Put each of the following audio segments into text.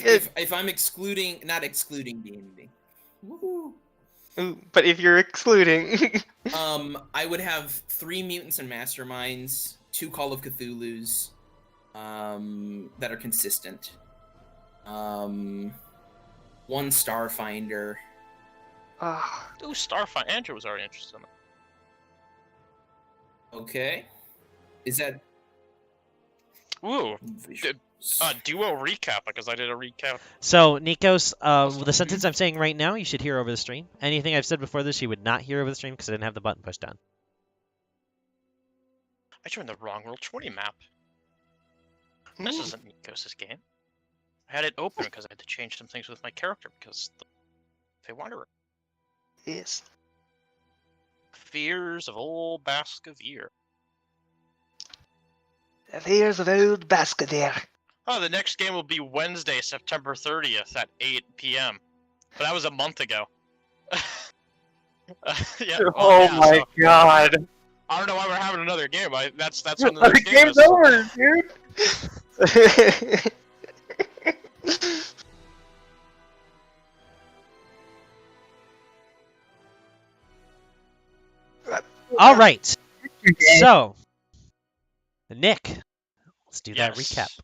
if I'm excluding, not excluding D&D. Woohoo! But if you're excluding, I would have 3 mutants and masterminds, 2 Call of Cthulhu's, that are consistent. 1 Starfinder. Ooh, Starfinder. Andrew was already interested in it. Okay. Is that... Ooh. Duo recap, because I did a recap. So, Nikos, the sentence I'm saying right now, you should hear over the stream. Anything I've said before this, you would not hear over the stream because I didn't have the button pushed down. I joined the wrong Roll20 map. This isn't Nikos' game. I had it open because I had to change some things with my character because they wanderer. yes. Fears of old Baskaveir. The fears of old Baskaveir. Oh, the next game will be Wednesday, September 30th at 8 p.m. But that was a month ago. Yeah. Oh yeah, my god. I don't know why we're having another game. That's when the The next game game's is. over, dude. All right. So, Nick, let's do that Yes. recap.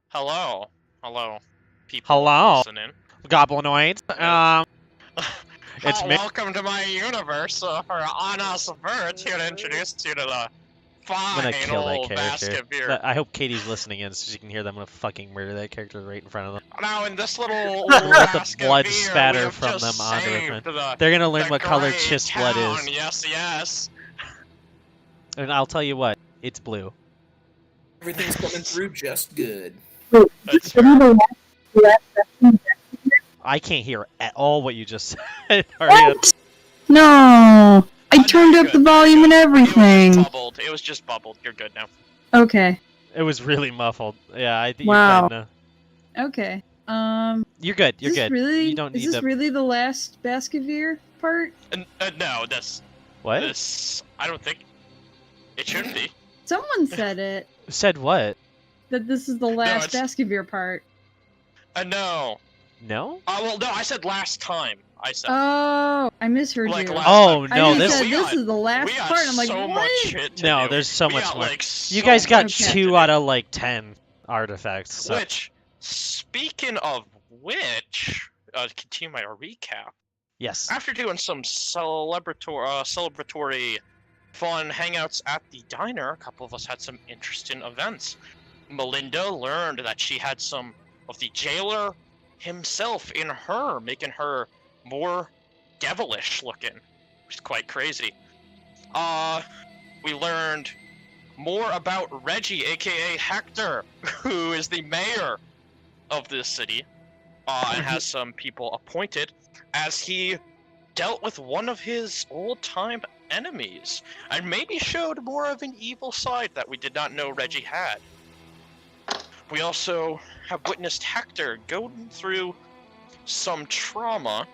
Hello, people. Hello. Listening. Goblinoids. It's me. Welcome to my universe for Honest Birds, here to introduce you to the I'm gonna fine kill that old character. Baskaveir. I hope Katie's listening in so she can hear them. I'm gonna fucking murder that character right in front of them. Now, in this little Let the Baskaveir, blood we spatter have from just them onto their saved friend. the- They're gonna learn the what color great Chiss blood town. is. Yes. And I'll tell you what, it's blue. Everything's coming through just good. That's I can't hear at all what you just said. Ariana. What? No, I Oh, turned you're up the good. volume and everything. It was just bubbled. You're good now. Okay, It was really muffled. Yeah, I think Wow. you're fine now. okay. You're good. You're Is this good. really? You don't Is need this to. really the last Baskaveir part? No, this What? I don't think it shouldn't be. Someone said it. Said what? That this is the last it's- Baskaveir part. No. No? Well, no. I said last time. I said. Oh, I misheard Like you. last Oh time. no, I this. said We this got- is the last we got part. I'm like, so what? much shit to No, do. there's so We much got, more. like, You so guys got much shit to 2 do. out of like 10 artifacts. So. Which, speaking of which, continue my recap. Yes. After doing some celebratory fun hangouts at the diner, a couple of us had some interesting events. Melinda learned that she had some of the jailer himself in her, making her more devilish looking, which is quite crazy. We learned more about Reggie, aka Hector, who is the mayor of this city, and has some people appointed as he dealt with one of his old-time enemies, and maybe showed more of an evil side that we did not know Reggie had. We also have witnessed Hector going through some trauma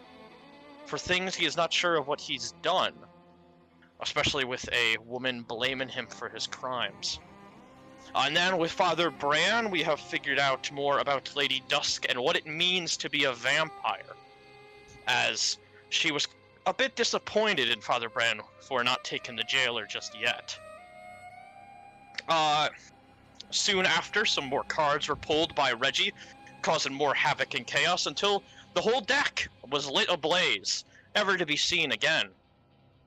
for things he is not sure of what he's done, especially with a woman blaming him for his crimes. And then with Father Bran, we have figured out more about Lady Dusk and what it means to be a vampire, as she was a bit disappointed in Father Bran for not taking the jailer just yet. Soon after, some more cards were pulled by Reggie, causing more havoc and chaos until the whole deck was lit ablaze, never to be seen again,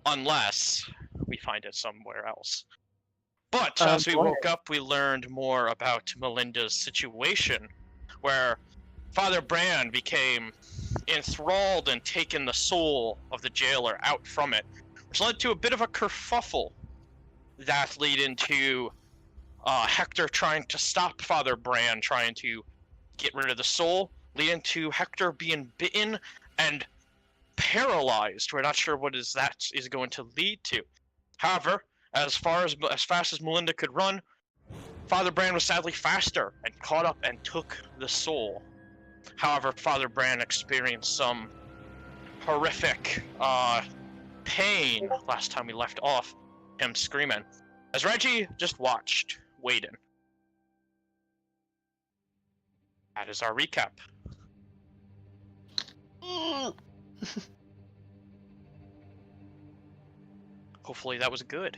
unless we find it somewhere else. But as we woke up, we learned more about Melinda's situation, where Father Bran became enthralled and taken the soul of the jailer out from it, which led to a bit of a kerfuffle that led into Hector trying to stop Father Bran, trying to get rid of the soul, leading to Hector being bitten and paralyzed. We're not sure what that is going to lead to. However, as fast as Melinda could run, Father Bran was sadly faster and caught up and took the soul. However, Father Bran experienced some horrific pain last time we left off, him screaming, as Reggie just watched, waiting. That is our recap. Hopefully that was good.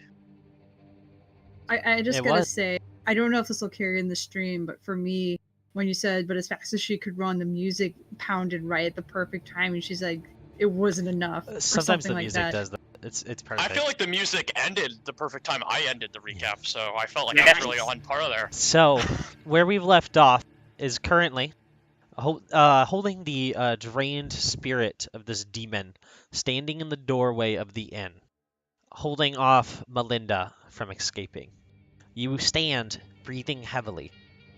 I just It gotta was. say, I don't know if this will carry in the stream, but for me, when you said, but as fast as she could run, the music pounded right at the perfect time, and she's like, it wasn't enough. Or Sometimes something the like music that. does that. It's I perfect. feel like the music ended the perfect time I ended the recap, so I felt like I Yes. was really on par there. So, where we've left off is currently holding the drained spirit of this demon, standing in the doorway of the inn, holding off Melinda from escaping. You stand, breathing heavily,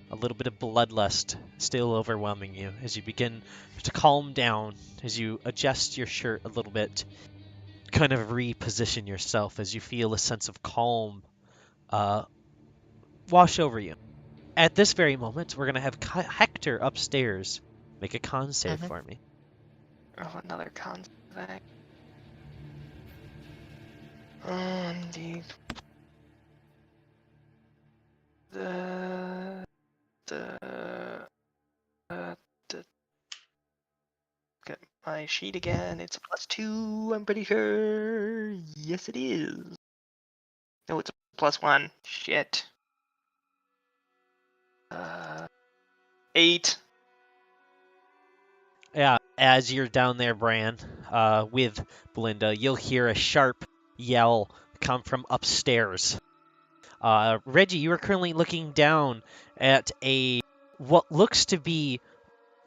a little bit of bloodlust still overwhelming you as you begin to calm down, as you adjust your shirt a little bit, kind of reposition yourself as you feel a sense of calm wash over you. At this very moment, we're going to have Hector upstairs make a con save Mhm. for me. Oh, another con save. Oh, indeed. The get my sheet again. It's a +2. I'm pretty sure. Yes, it is. No, it's a +1. Shit. 8. Yeah, as you're down there, Bran, with Belinda, you'll hear a sharp yell come from upstairs. Reggie, you are currently looking down at what looks to be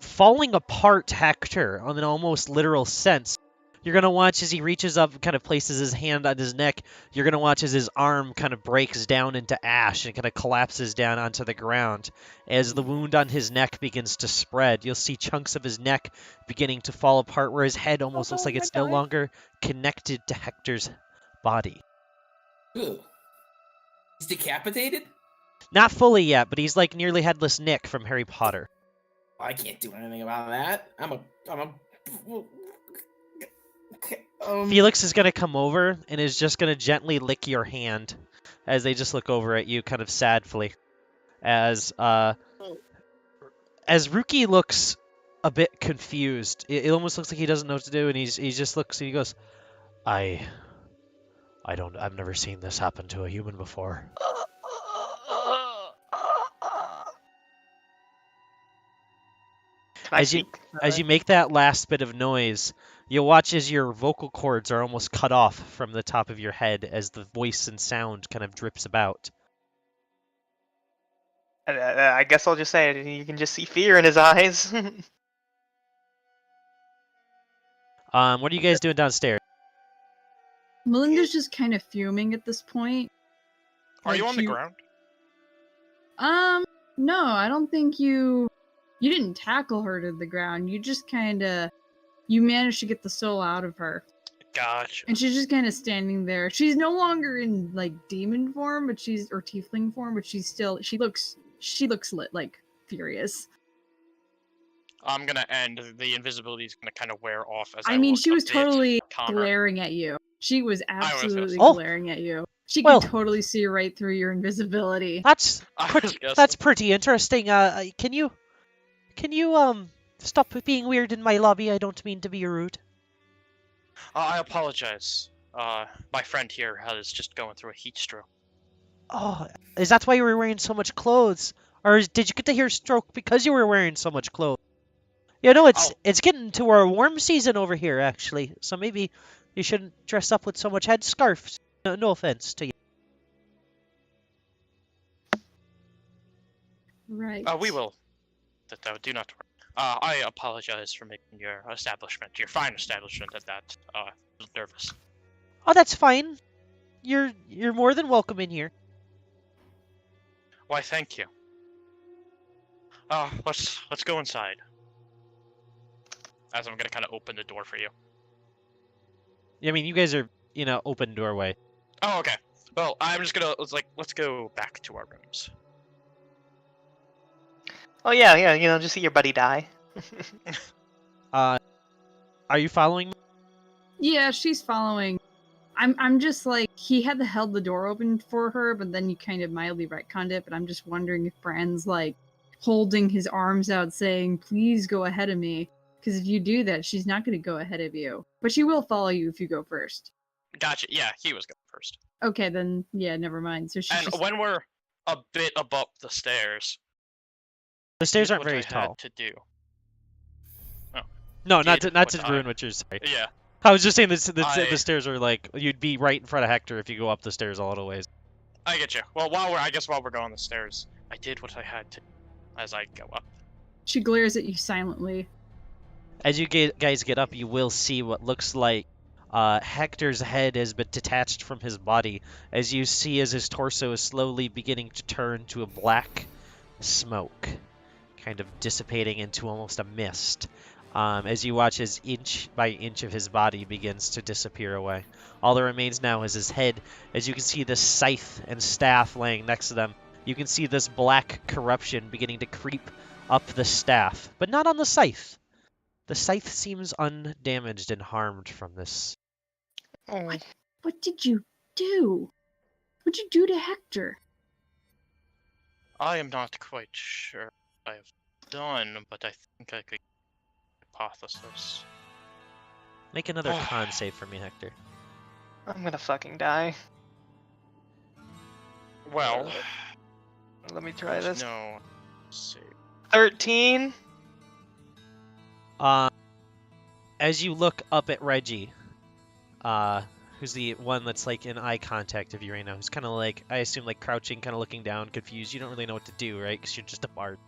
falling apart Hector on an almost literal sense. You're going to watch as he reaches up and kind of places his hand on his neck. You're going to watch as his arm kind of breaks down into ash and kind of collapses down onto the ground. As the wound on his neck begins to spread, you'll see chunks of his neck beginning to fall apart where his head almost looks like it's no longer connected to Hector's body. Ooh. He's decapitated? Not fully yet, but he's like nearly headless Nick from Harry Potter. I can't do anything about that. I'm a Felix is going to come over and is just going to gently lick your hand as they just look over at you kind of sadly. As Ruki looks a bit confused. It almost looks like he doesn't know what to do, and he just looks and he goes, I've never seen this happen to a human before. Can I As you make that last bit of noise, you'll watch as your vocal cords are almost cut off from the top of your head as the voice and sound kind of drips about. I guess I'll just say it. You can just see fear in his eyes. What are you guys doing downstairs? Melinda's just kind of fuming at this point. Are you Like, on the ground? No, I don't think you didn't tackle her to the ground. You just you managed to get the soul out of her. Gotcha. And she's just kind of standing there. She's no longer in like demon form, or tiefling form, but she looks lit, like furious. I'm gonna end. The invisibility is gonna kind of wear off as I mean, look she a was bit totally calmer. glaring at you. She was absolutely Oh. glaring at you. She Well- could totally see right through your invisibility. That's I pretty, was guessing. that's pretty interesting. Can you stop being weird in my lobby? I don't mean to be rude. I apologize. My friend here is just going through a heat stroke. Oh, is that why you were wearing so much clothes? Or did you get to hear stroke because you were wearing so much clothes? You know, it's getting to our warm season over here, actually. So maybe you shouldn't dress up with so much headscarves. No offense to you. Right. We will. Do not worry. I apologize for making your fine establishment, at that nervous. Oh, that's fine. You're more than welcome in here. Why, thank you. Let's go inside. As I'm gonna kind of open the door for you. I mean, you guys are, open doorway. Oh, okay. Well, I'm just gonna let's go back to our rooms. Oh yeah, just see your buddy die. Are you following me? Yeah, she's following. I'm just like, he had held the door open for her, but then you kind of mildly retconned it, but I'm just wondering if Bran's like, holding his arms out saying, please go ahead of me. Because if you do that, she's not going to go ahead of you. But she will follow you if you go first. Gotcha. Yeah, he was going first. Okay, then, yeah, never mind. So she's And just... when we're a bit above the stairs, The stairs aren't what very I tall. had to do. No, not did to what ruin I- what you're saying. Yeah. I was just saying the I- stairs are like you'd be right in front of Hector if you go up the stairs a little ways. I get you. Well, while we're going the stairs, I did what I had to as I go up. She glares at you silently. As you guys get up, you will see what looks like Hector's head has been detached from his body. As you see, as his torso is slowly beginning to turn to a black smoke, kind of dissipating into almost a mist. As you watch as inch by inch of his body begins to disappear away. All that remains now is his head. As you can see the scythe and staff laying next to them, you can see this black corruption beginning to creep up the staff, but not on the scythe. The scythe seems undamaged and harmed from this. Oh, What did you do? What'd you do to Hector? I am not quite sure what I've done, but I think I could hypothesis. Make another con save for me, Hector. I'm gonna fucking die. Well, Let me try there's this. no save. 13? As you look up at Reggie, who's the one that's like in eye contact of you right now, who's kind of like, I assume like crouching, kind of looking down, confused. You don't really know what to do, right? Because you're just a bard.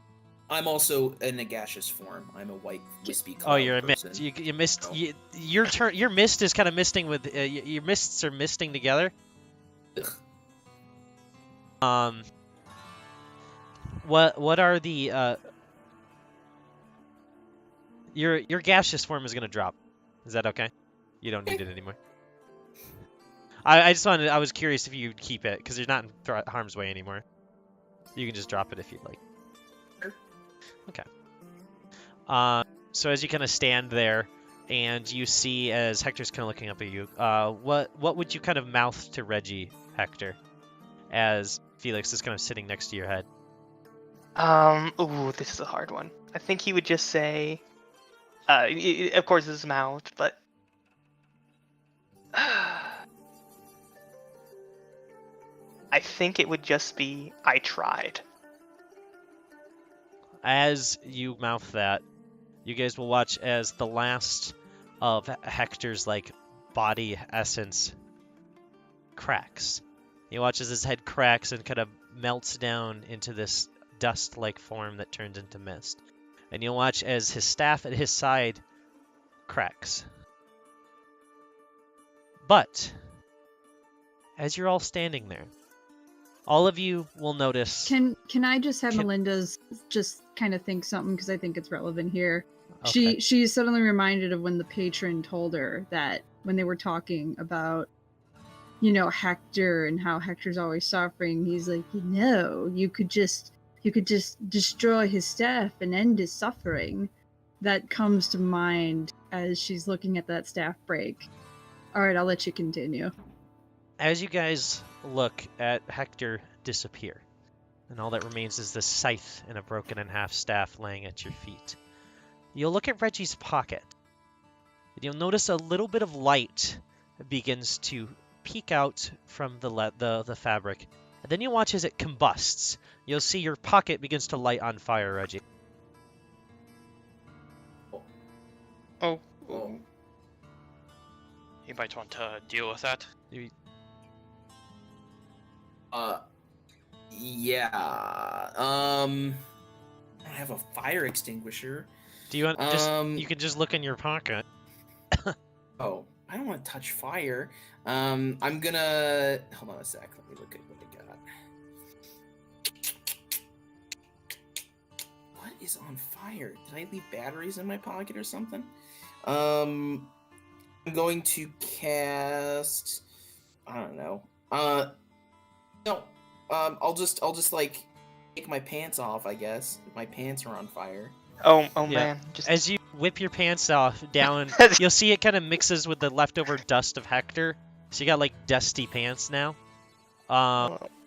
I'm also in a gaseous form. I'm a white wispy cloud Oh, you're a person. mist. You missed. So- Your turn. Your mist is kind of misting with. Your mists are misting together. Ugh. What are the Your gaseous form is gonna drop. Is that okay? You don't need it anymore. I just wanted. I was curious if you'd keep it because you're not in harm's way anymore. You can just drop it if you'd like. Sure. Okay. So as you kind of stand there, and you see as Hector's kind of looking up at you, what would you kind of mouth to Reggie, Hector, as Felix is kind of sitting next to your head? Ooh, this is a hard one. I think he would just say, of course his mouth, but I think it would just be, I tried. As you mouth that, you guys will watch as the last of Hector's like body essence cracks. You watch as his head cracks and kind of melts down into this dust-like form that turns into mist. And you'll watch as his staff at his side cracks. But as you're all standing there, all of you will notice. Can I just have Can- Melinda's just kind of think something because I think it's relevant here. Okay. She's suddenly reminded of when the patron told her that when they were talking about, you know, Hector and how Hector's always suffering. He's like, you could just destroy his staff and end his suffering. That comes to mind as she's looking at that staff break. All right, I'll let you continue. As you guys look at Hector disappear, and all that remains is the scythe and a broken in half staff laying at your feet, you'll look at Reggie's pocket, and you'll notice a little bit of light begins to peek out from the fabric, and then you watch as it combusts. You'll see your pocket begins to light on fire, Reggie. Oh, Oh, You might want to deal with that. yeah. I don't have a fire extinguisher. Do you want just? Um, You can just look in your pocket. Oh, I don't want to touch fire. I'm gonna hold on a sec. Let me look at what I got. What is on fire? Did I leave batteries in my pocket or something? I'm going to cast. I don't know. No. I'll just like take my pants off. I guess if my pants are on fire. yeah. Yeah. Man, just As you whip your pants off down, you'll see it kind of mixes with the leftover dust of Hector. So you got like dusty pants now.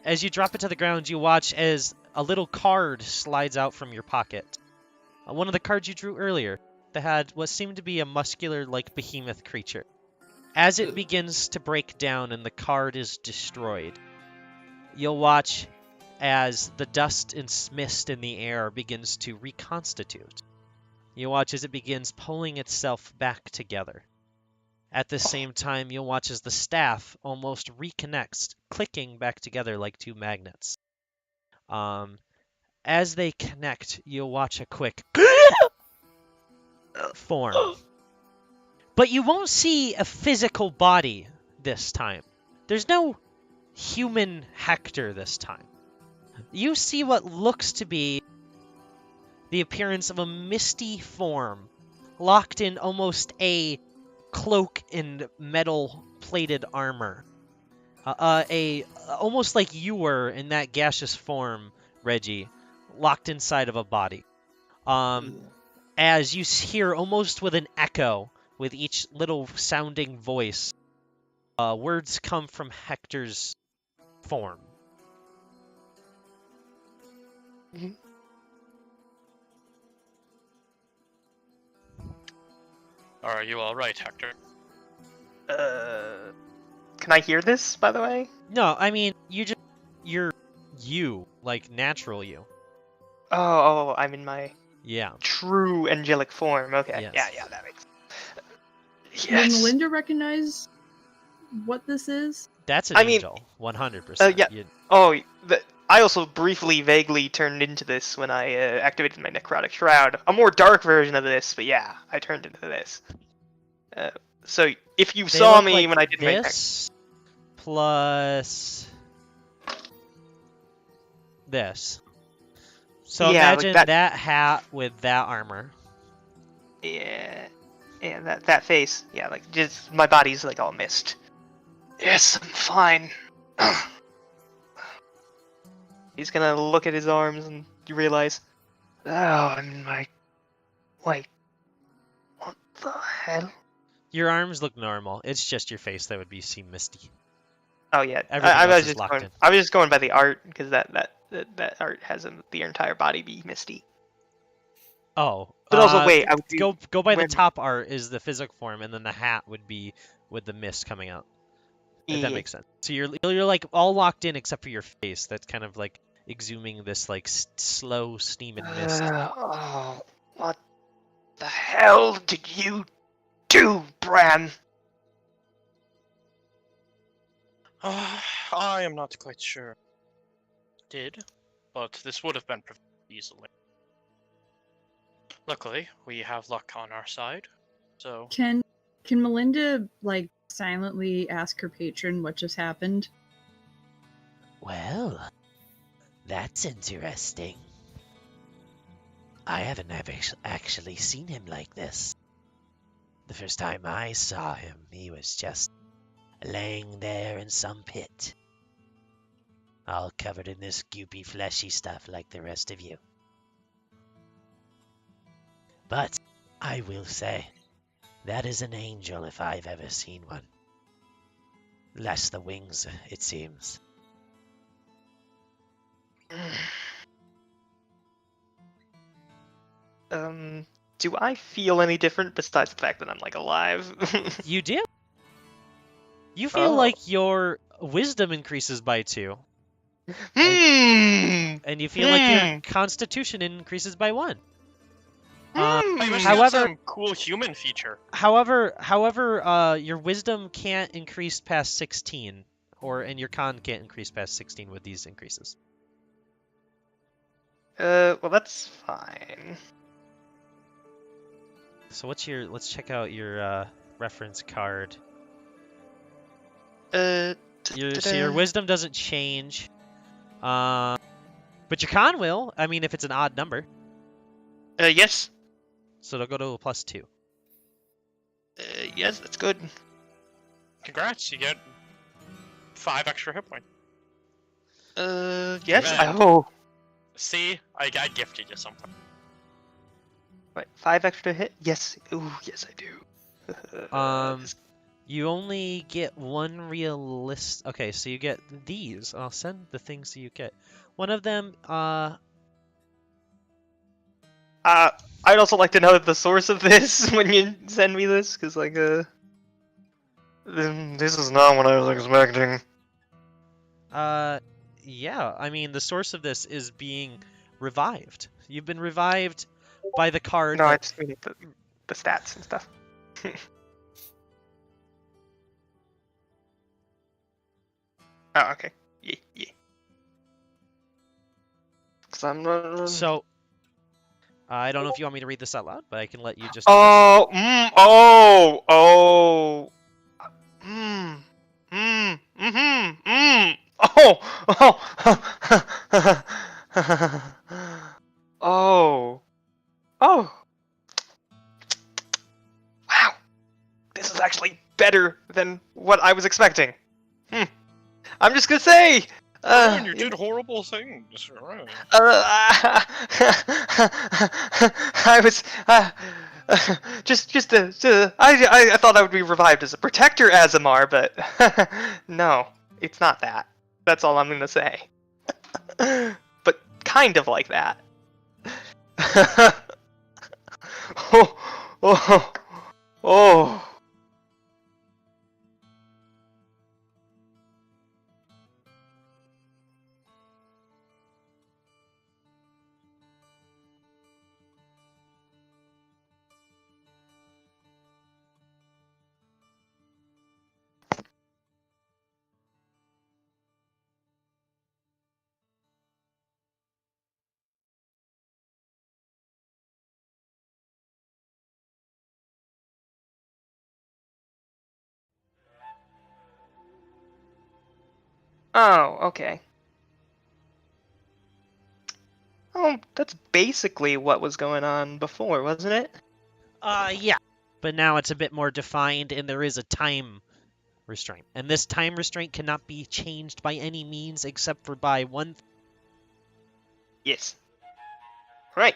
As you drop it to the ground, you watch as a little card slides out from your pocket. One of the cards you drew earlier that had what seemed to be a muscular, like, behemoth creature. As it begins to break down and the card is destroyed, you'll watch as the dust and mist in the air begins to reconstitute. You watch as it begins pulling itself back together. At the same time, you'll watch as the staff almost reconnects, clicking back together like two magnets. As they connect, you'll watch a quick form. But you won't see a physical body this time. There's no human Hector this time. You see what looks to be the appearance of a misty form, locked in almost a cloak and metal-plated armor. Almost like you were in that gaseous form, Reggie, locked inside of a body. As you hear almost with an echo, with each little sounding voice, words come from Hector's form. Are you all right, Hector? Can I hear this, by the way? No, I mean, you're you, like natural you. Oh, I'm in my Yeah. true angelic form. Okay. Yes. Yeah, that makes sense. Will Yes. Melinda recognize what this is? That's an I mean, angel, 100%. yeah. You- Oh, I also briefly, vaguely turned into this when I activated my necrotic shroud. A more dark version of this, but yeah, I turned into this. So if you they saw look me like when I did my this plus this. So Yeah, like imagine that- that hat with that armor. yeah, that face, yeah, like just my body's like all mist. Yes, I'm fine. He's gonna look at his arms and you realize, oh, I'm in my. Wait, what the hell? Your arms look normal. It's just your face that would seem misty. Oh yeah, Everything I else was is just locked going. in. I was just going by the art because that art has the entire body be misty. Oh. But also, wait, I would be go by the when- top art is the physical form, and then the hat would be with the mist coming out. If that Yeah. makes sense. So you're like all locked in except for your face. That's kind of like exhuming this like slow steam and mist. Oh, what the hell did you do, Bran? I am not quite sure. Did, but this would have been prevented easily. Luckily, we have luck on our side, so Can Melinda like silently ask her patron what just happened? Well, that's interesting. I haven't ever actually seen him like this. The first time I saw him, he was just laying there in some pit, all covered in this goopy, fleshy stuff like the rest of you. But I will say, that is an angel if I've ever seen one. Less the wings, it seems. Do I feel any different besides the fact that I'm like alive? You do. You feel Oh. like your wisdom increases by 2, and you feel like your constitution increases by 1. I wish you had However- some cool human feature. However, your wisdom can't increase past 16, and your con can't increase past 16 with these increases. Well, that's fine. So let's check out your reference card. So your wisdom doesn't change, but your con will. I mean, if it's an odd number, Yes. so it'll go to a +2. Yes, that's good. Congrats, you get 5 extra hit points. Yes. Man. Oh, See, I gifted you something. wait, 5 extra hit? Yes. Ooh, yes, I do. You only get one realist. Okay, so you get these. I'll send the things that you get. One of them, I'd also like to know the source of this when you send me this, because, like, this is not what I was expecting. yeah. I mean, the source of this is being revived. You've been revived by the card No, I that. just mean the stats and stuff. Oh, okay. Yeah, yeah. Because I'm not... So, I don't know if you want me to read this out loud, but I can let you just. Oh, oh, oh. Wow, this is actually better than what I was expecting. I'm just gonna say, Ryan, you did horrible things. Ryan. I was I thought I would be revived as a protector, Azamar, but no, it's not that. That's all I'm gonna say. But kind of like that. Oh, oh, oh. Oh, okay. Oh, that's basically what was going on before, wasn't it? Yeah. But now it's a bit more defined, and there is a time restraint. And this time restraint cannot be changed by any means except for by one. Yes. Right.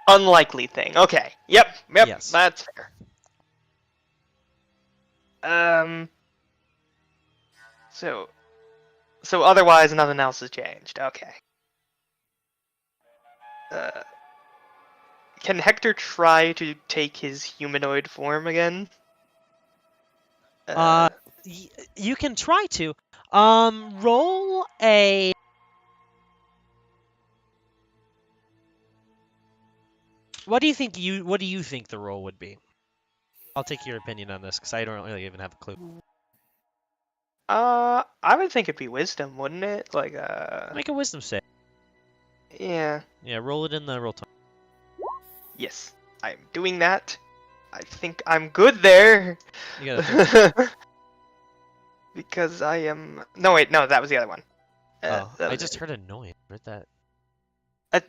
Unlikely thing. Okay. Yep. Yes. That's fair. So otherwise nothing else has changed. Okay. Can Hector try to take his humanoid form again? You can try to. Roll a. What do you think the roll would be? I'll take your opinion on this because I don't really even have a clue. I would think it'd be wisdom, wouldn't it? Like, Make a wisdom save. yeah. Yeah, roll it in the roll time. Yes, I'm doing that. I think I'm good there. You gotta Because I am... No, wait, no, that was the other one. Oh, that I was just it. heard a noise. Heard that?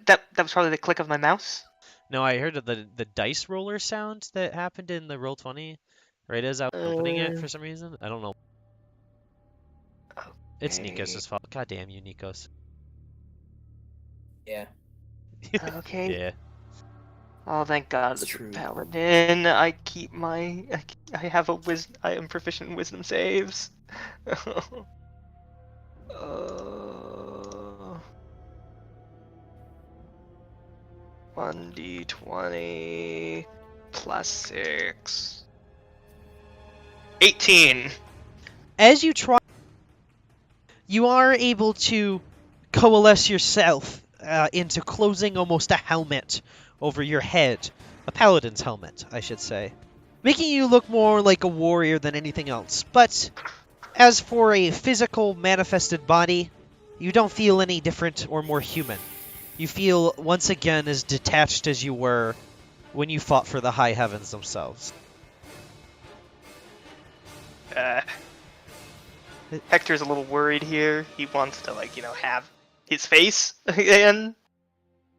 That was probably the click of my mouse. No, I heard the dice roller sound that happened in the Roll20 right as I was opening it for some reason. I don't know. It's Okay. Nikos' fault. God damn you, Nikos. Yeah. Okay. Yeah. Oh, thank God, It's it's a true. paladin. I keep my... I have a I am proficient in wisdom saves. 1d20 plus 6. 18. As you try, you are able to coalesce yourself into closing almost a helmet over your head. A paladin's helmet, I should say. Making you look more like a warrior than anything else. But as for a physical manifested body, you don't feel any different or more human. You feel once again as detached as you were when you fought for the high heavens themselves. Hector's a little worried here. He wants to, like, have his face again.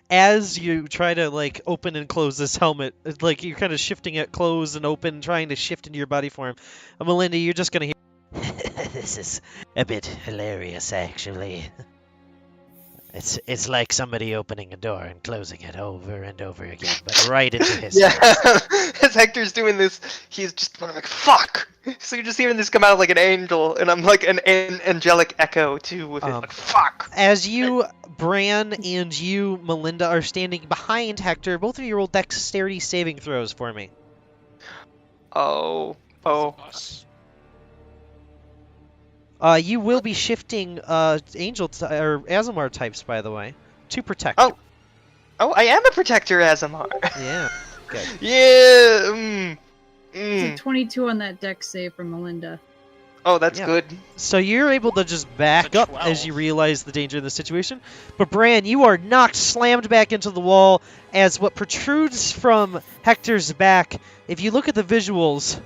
As you try to, like, open and close this helmet, it's like you're kind of shifting it close and open, trying to shift into your body form. Melinda, you're just going to hear... This is a bit hilarious, actually. It's like somebody opening a door and closing it over and over again, but right into history. Yeah, as Hector's doing this, he's just like, fuck! So you're just hearing this come out like an angel, and I'm like an angelic echo too with it, like, fuck! As you, Bran, and you, Melinda, are standing behind Hector, both of you roll dexterity saving throws for me. Oh. Us. You will be shifting Angel or Azamar types, by the way, to protect. Oh, I am a protector, Azamar. Yeah. Good. Yeah. It's a 22 on that dex save from Melinda. Oh, that's Yeah. good. So you're able to just back a up as 12. you realize the danger of the situation. But Bran, you are knocked, slammed back into the wall as what protrudes from Hector's back. If you look at the visuals,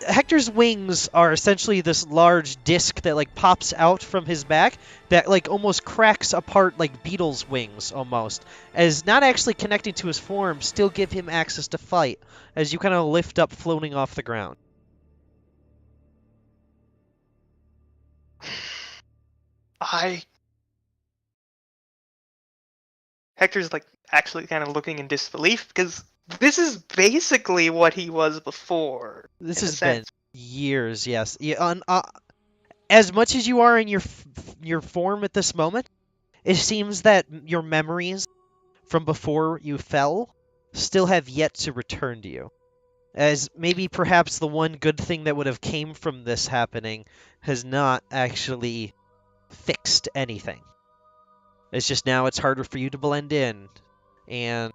Hector's wings are essentially this large disc that like pops out from his back that like almost cracks apart like Beetle's wings almost, as not actually connecting to his form, still give him access to fight as you kind of lift up floating off the ground. Hector's like actually kind of looking in disbelief because this is basically what he was before. This in a has been sense. years, yes. Yeah, as much as you are in your form at this moment, it seems that your memories from before you fell still have yet to return to you. As maybe perhaps the one good thing that would have came from this happening has not actually fixed anything. It's just now it's harder for you to blend in, and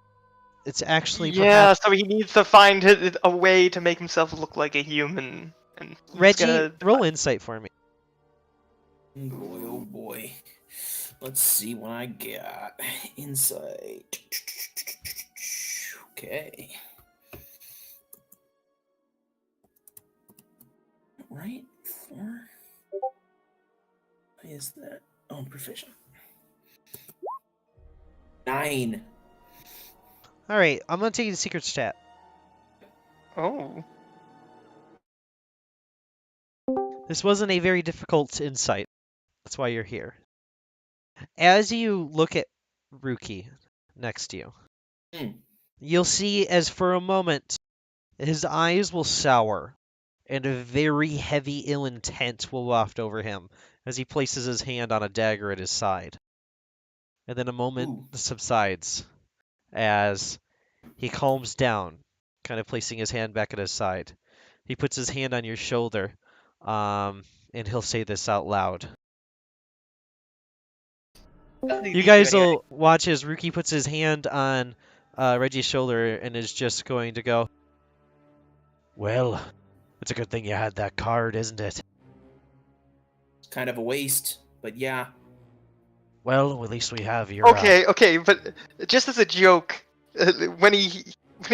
it's actually Yeah, perhaps... so he needs to find a way to make himself look like a human. And he's Reggie, gonna... roll insight for me. Boy, oh boy. Let's see what I got. Insight. Okay. Right? 4. What is that? Oh, I'm proficient. 9. All right, I'm gonna take you to secret stat. Oh. This wasn't a very difficult insight. That's why you're here. As you look at Ruki next to you, you'll see as for a moment his eyes will sour and a very heavy ill intent will waft over him as he places his hand on a dagger at his side. And then a moment subsides as he calms down, kind of placing his hand back at his side. He puts his hand on your shoulder, and he'll say this out loud. You guys will watch as Ruki puts his hand on Reggie's shoulder and is just going to go, Well, it's a good thing you had that card, isn't it? It's kind of a waste, but yeah. Well, at least we have your... Okay, but just as a joke, when he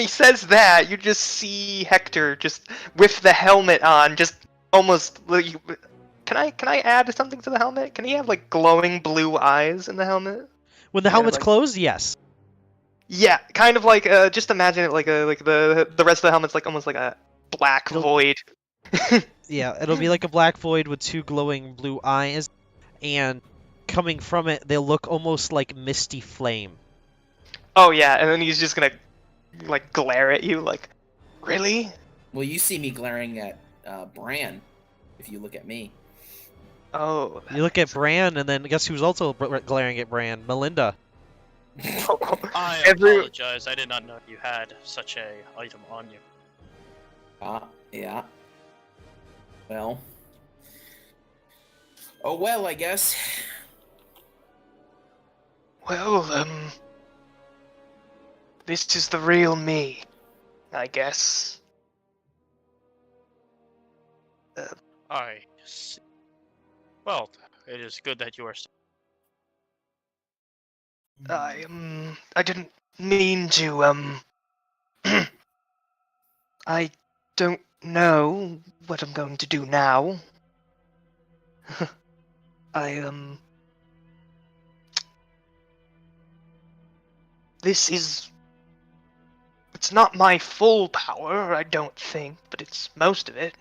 says that, you just see Hector just with the helmet on, just almost. Can I add something to the helmet? Can he have like glowing blue eyes in the helmet? when the Yeah, helmet's like- closed, yes. Yeah, kind of like just imagine it like the rest of the helmet's like almost like a black It'll- void. Yeah, it'll be like a black void with 2 glowing blue eyes, and coming from it, they'll look almost like misty flame. Oh yeah, and then he's just gonna like glare at you like, really? Well, you see me glaring at Bran if you look at me. Oh. You look at Bran, and then guess who's also glaring at Bran? Melinda. I Every- apologize. I did not know you had such a item on you. Yeah. Well. Oh well, I guess. Well, this is the real me, I guess. I see. Well, it is good that you are. I didn't mean to, I don't know what I'm going to do now. It's not my full power, I don't think, but it's most of it.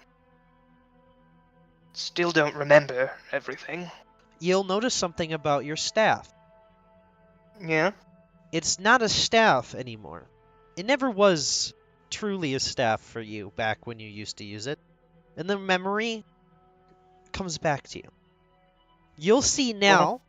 Still don't remember everything. You'll notice something about your staff. Yeah. It's not a staff anymore. It never was truly a staff for you back when you used to use it. And the memory comes back to you. You'll see now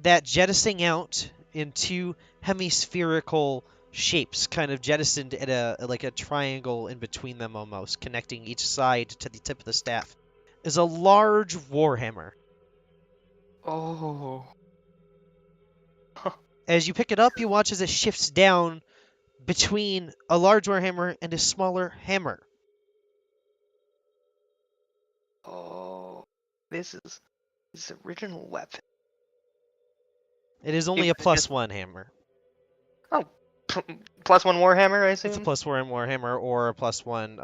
that jettisoning out in two hemispherical shapes, kind of jettisoned at like a triangle in between them almost, connecting each side to the tip of the staff, is a large warhammer. Oh. As you pick it up, you watch as it shifts down between a large warhammer and a smaller hammer. Oh. This is his original weapon. It is only It a was plus just- one hammer. Oh. Plus one Warhammer, I assume? It's a plus one warhammer or a plus one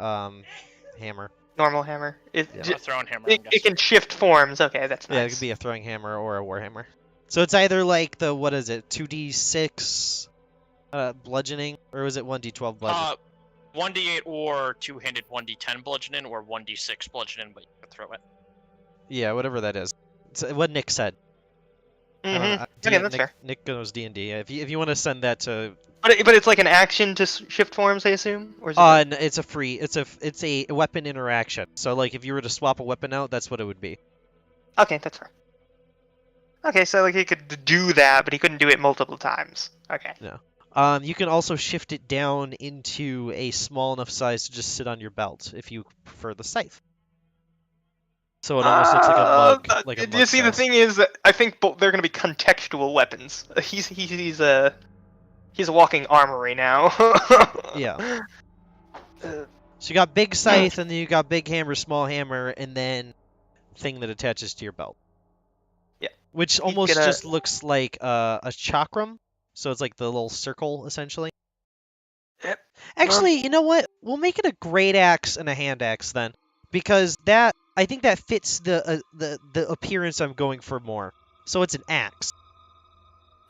hammer. Normal hammer. It, Yeah. j- A thrown hammer. it, I'm it guessing. can shift forms. Okay, that's nice. Yeah, it could be a throwing hammer or a warhammer. So it's either like the, what is it, 2d6 bludgeoning, or was it 1d12 bludgeoning? 1d8 or two-handed 1d10 bludgeoning or 1d6 bludgeoning, but you can throw it. Yeah, whatever that is. It's what Nick said. I don't Mhm. know. Okay, that's Nick, fair. Nick knows D&D. If you want to send that to, But it's like an action to shift forms, I assume, or is it? it's a free, it's a weapon interaction. So like if you were to swap a weapon out, that's what it would be. Okay, that's fair. Okay, so like he could do that, but he couldn't do it multiple times. Okay. You can also shift it down into a small enough size to just sit on your belt if you prefer the scythe. So it almost looks like a mug, like a You mug see, the size. thing is, that I think they're going to be contextual weapons. He's a walking armory now. Yeah. Uh, So you got big scythe, and then you got big hammer, small hammer, and then thing that attaches to your belt. Yeah. Which almost gonna- just looks like a chakram. So it's like the little circle, essentially. Yep. Actually, you know what? We'll make it a great axe and a hand axe then, because I think that fits the appearance I'm going for more. So it's an axe.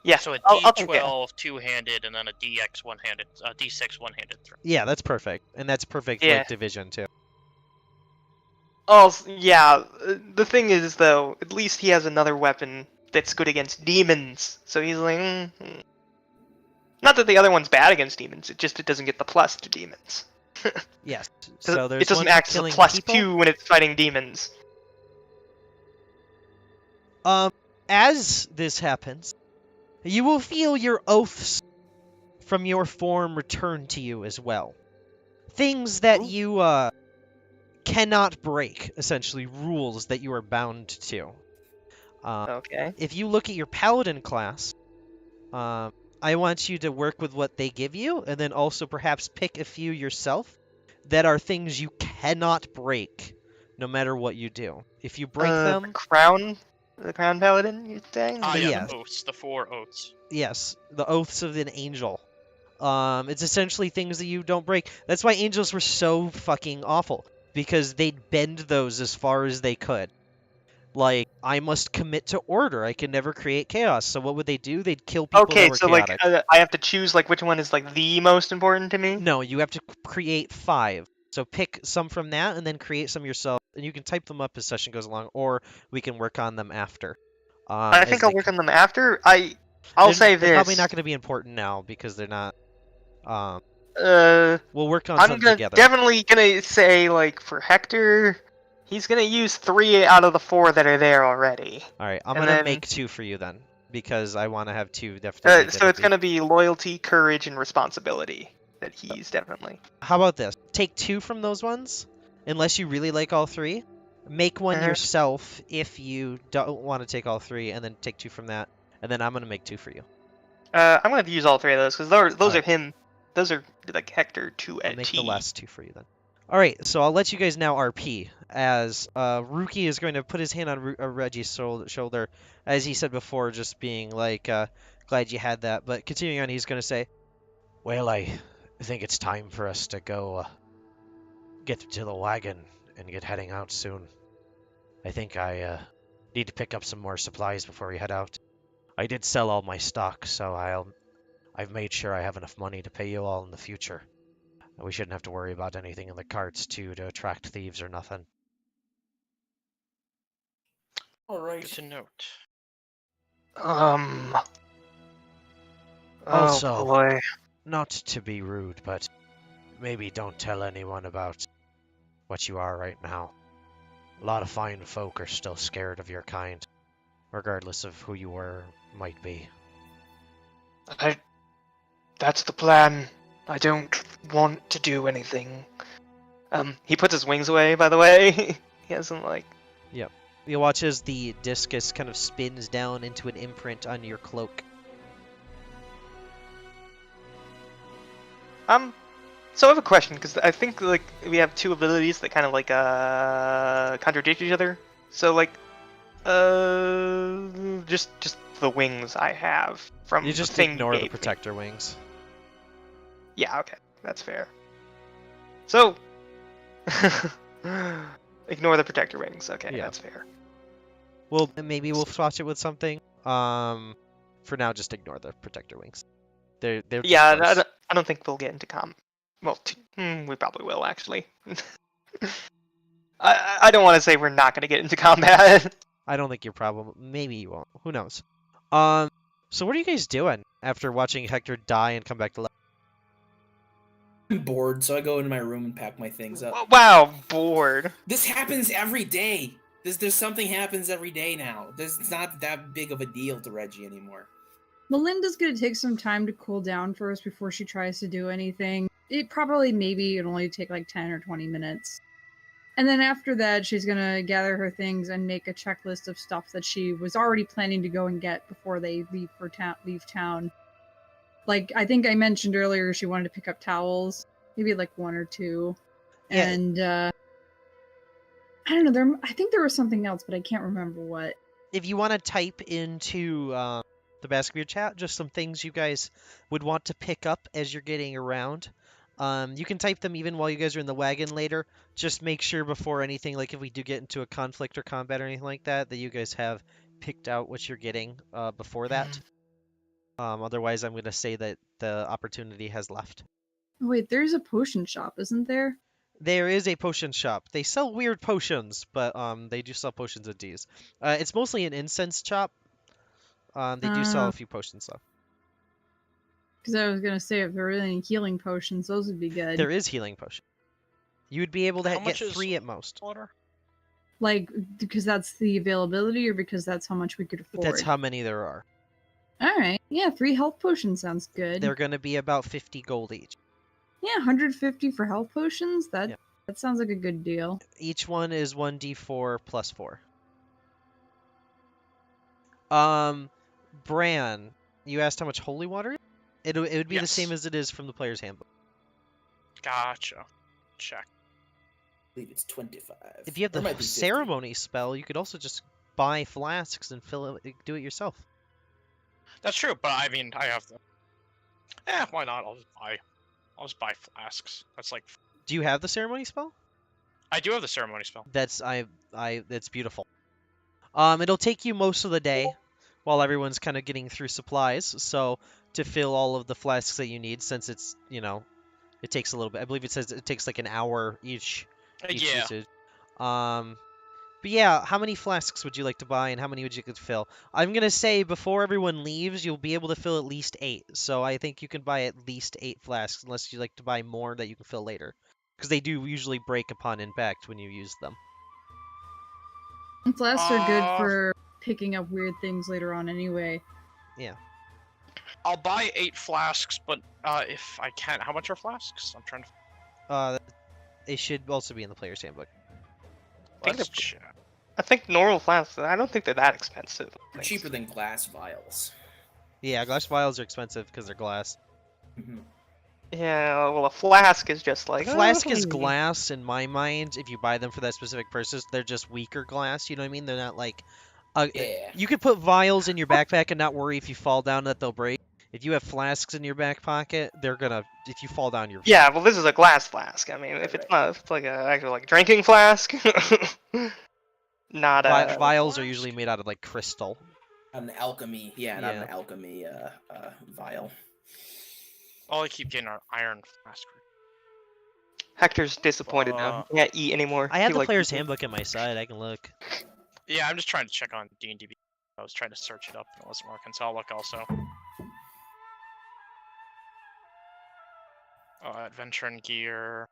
Yeah. So a I'll take it. D12 two-handed and then a DX one-handed, D6 one-handed throw. Yeah, that's perfect, and that's perfect Yeah. like division too. Also, yeah. The thing is, though, at least he has another weapon that's good against demons. So he's like, not that the other one's bad against demons. It doesn't get the plus to demons. Yes. So there's it doesn't one for act as a killing plus people. 2 when it's fighting demons. As this happens, you will feel your oaths from your form return to you as well. Things that Ooh. you cannot break, essentially rules that you are bound to. Okay. If you look at your paladin class, I want you to work with what they give you, and then also perhaps pick a few yourself that are things you cannot break, no matter what you do. If you break them, The crown paladin, you're saying? Ah, yeah, Yeah. the oaths, the 4 oaths. yes, the oaths of an angel. It's essentially things that you don't break. That's why angels were so fucking awful, because they'd bend those as far as they could. Like, I must commit to order. I can never create chaos. So what would they do? They'd kill people Okay, that were so chaotic. I have to choose like which one is like the most important to me. No, you have to create 5. So pick some from that and then create some yourself. And you can type them up as session goes along, or we can work on them after. I as think they I'll work come. on them after. I'll say They're this. probably not going to be important now because they're not. Uh, We'll work on I'm some gonna together. definitely gonna say like for Hector, he's gonna use 3 out of the 4 that are there already. All right, I'm and gonna then- make 2 for you then, because I want to have 2 definitely. So it's gonna be loyalty, courage, and responsibility that he's definitely. How about this? Take 2 from those ones, unless you really like all 3. Make one Uh-huh. yourself if you don't want to take all 3, and then take 2 from that, and then I'm gonna make 2 for you. I'm gonna use all 3 of those because those Alright. are him. Those are like Hector to a I'll make T. the last 2 for you then. All right, so I'll let you guys now RP as Ruki is going to put his hand on Reggie's shoulder, as he said before, just being like, glad you had that. But continuing on, he's going to say, Well, I think it's time for us to go get to the wagon and get heading out soon. I think I need to pick up some more supplies before we head out. I did sell all my stock, so I've made sure I have enough money to pay you all in the future. We shouldn't have to worry about anything in the carts to attract thieves or nothing. All right. Good to note. Also- Oh boy. Not to be rude, but maybe don't tell anyone about what you are right now. A lot of fine folk are still scared of your kind, regardless of who you were might be. That's the plan. I don't want to do anything. He puts his wings away, by the way. He hasn't, like... You watch as the discus kind of spins down into an imprint on your cloak. So I have a question, because I think, like, we have two abilities that kind of, like, contradict each other. So, like, just the wings I have from You the just thing ignore you the gave me. protector wings. Yeah, okay, that's fair. So, ignore the protector wings. Okay, Yeah. that's fair. Well, maybe we'll swatch it with something. For now, just ignore the protector wings. They're just Yeah, gross. I don't think we'll get into Well, we probably will actually. I don't want to say we're not going to get into combat. I don't think your problem. Maybe you won't. Who knows? So what are you guys doing after watching Hector die and come back to life? I'm bored, so I go into my room and pack my things up. Wow, bored. This happens every day. There's something happens every day now. It's not that big of a deal to Reggie anymore. Melinda's gonna take some time to cool down first before she tries to do anything. It probably maybe it'll only take like 10 or 20 minutes. And then after that, she's gonna gather her things and make a checklist of stuff that she was already planning to go and get before they leave town. Like, I think I mentioned earlier she wanted to pick up towels, maybe like one or two. Yeah. And I don't know, I think there was something else, but I can't remember what. If you want to type into the Baskaveir chat just some things you guys would want to pick up as you're getting around, you can type them even while you guys are in the wagon later. Just make sure before anything, like if we do get into a conflict or combat or anything like that, that you guys have picked out what you're getting before that. Otherwise, I'm going to say that the opportunity has left. Oh, wait, there's a potion shop, isn't there? There is a potion shop. They sell weird potions, but they do sell potions of D's. It's mostly an incense shop. They do sell a few potions though. Because I was gonna say if there were any healing potions, those would be good. There is healing potion. You would be able to How get much is 3 at most. Water? Like, because that's the availability, or because that's how much we could afford? That's how many there are. Alright, yeah, 3 health potions sounds good. They're going to be about 50 gold each. Yeah, 150 for health potions? Yeah. That sounds like a good deal. Each one is 1d4 plus 4. Bran, you asked how much holy water is? It would be the Yes. same as it is from the player's handbook. Gotcha. Check. I believe it's 25. If you have Or it might the be 50. ceremony spell, you could also just buy flasks and do it yourself. That's true, but I mean, I have the. Why not? I'll just buy flasks. That's like. Do you have the ceremony spell? I do have the ceremony spell. That's that's beautiful. It'll take you most of the day while everyone's kind of getting through supplies. So to fill all of the flasks that you need, since it's it takes a little bit. I believe it says it takes like an hour each Yeah. usage. But yeah, how many flasks would you like to buy, and how many would you could fill? I'm gonna say before everyone leaves, you'll be able to fill at least 8. So I think you can buy at least 8 flasks, unless you like to buy more that you can fill later, because they do usually break upon impact when you use them. And flasks are good Uh, for picking up weird things later on anyway. I'll buy 8 flasks, but if I can, how much are flasks? I'm trying to. It should also be in the player's handbook. Let's check. I think normal flasks. I don't think they're that expensive. They're cheaper than glass vials. Yeah, glass vials are expensive because they're glass. Mhm. Yeah, well, a flask is just like Flask is oh. glass in my mind. If you buy them for that specific purpose, they're just weaker glass. You know what I mean? They're not like. Yeah. You could put vials in your backpack and not worry if you fall down that they'll break. If you have flasks in your back pocket, they're gonna. If you fall down, you're. Yeah, well, this is a glass flask. I mean, if it's not, if it's like an actual like drinking flask, not a. Vials are usually made out of like crystal. An alchemy. Yeah, not Yeah. an alchemy vial. Oh, I keep getting our iron flask. Hector's disappointed now. He can't eat anymore. I have He the likes player's eating. handbook at my side. I can look. Yeah, I'm just trying to check on D&D. I was trying to search it up and it wasn't working, so I'll look also. Adventure and gear.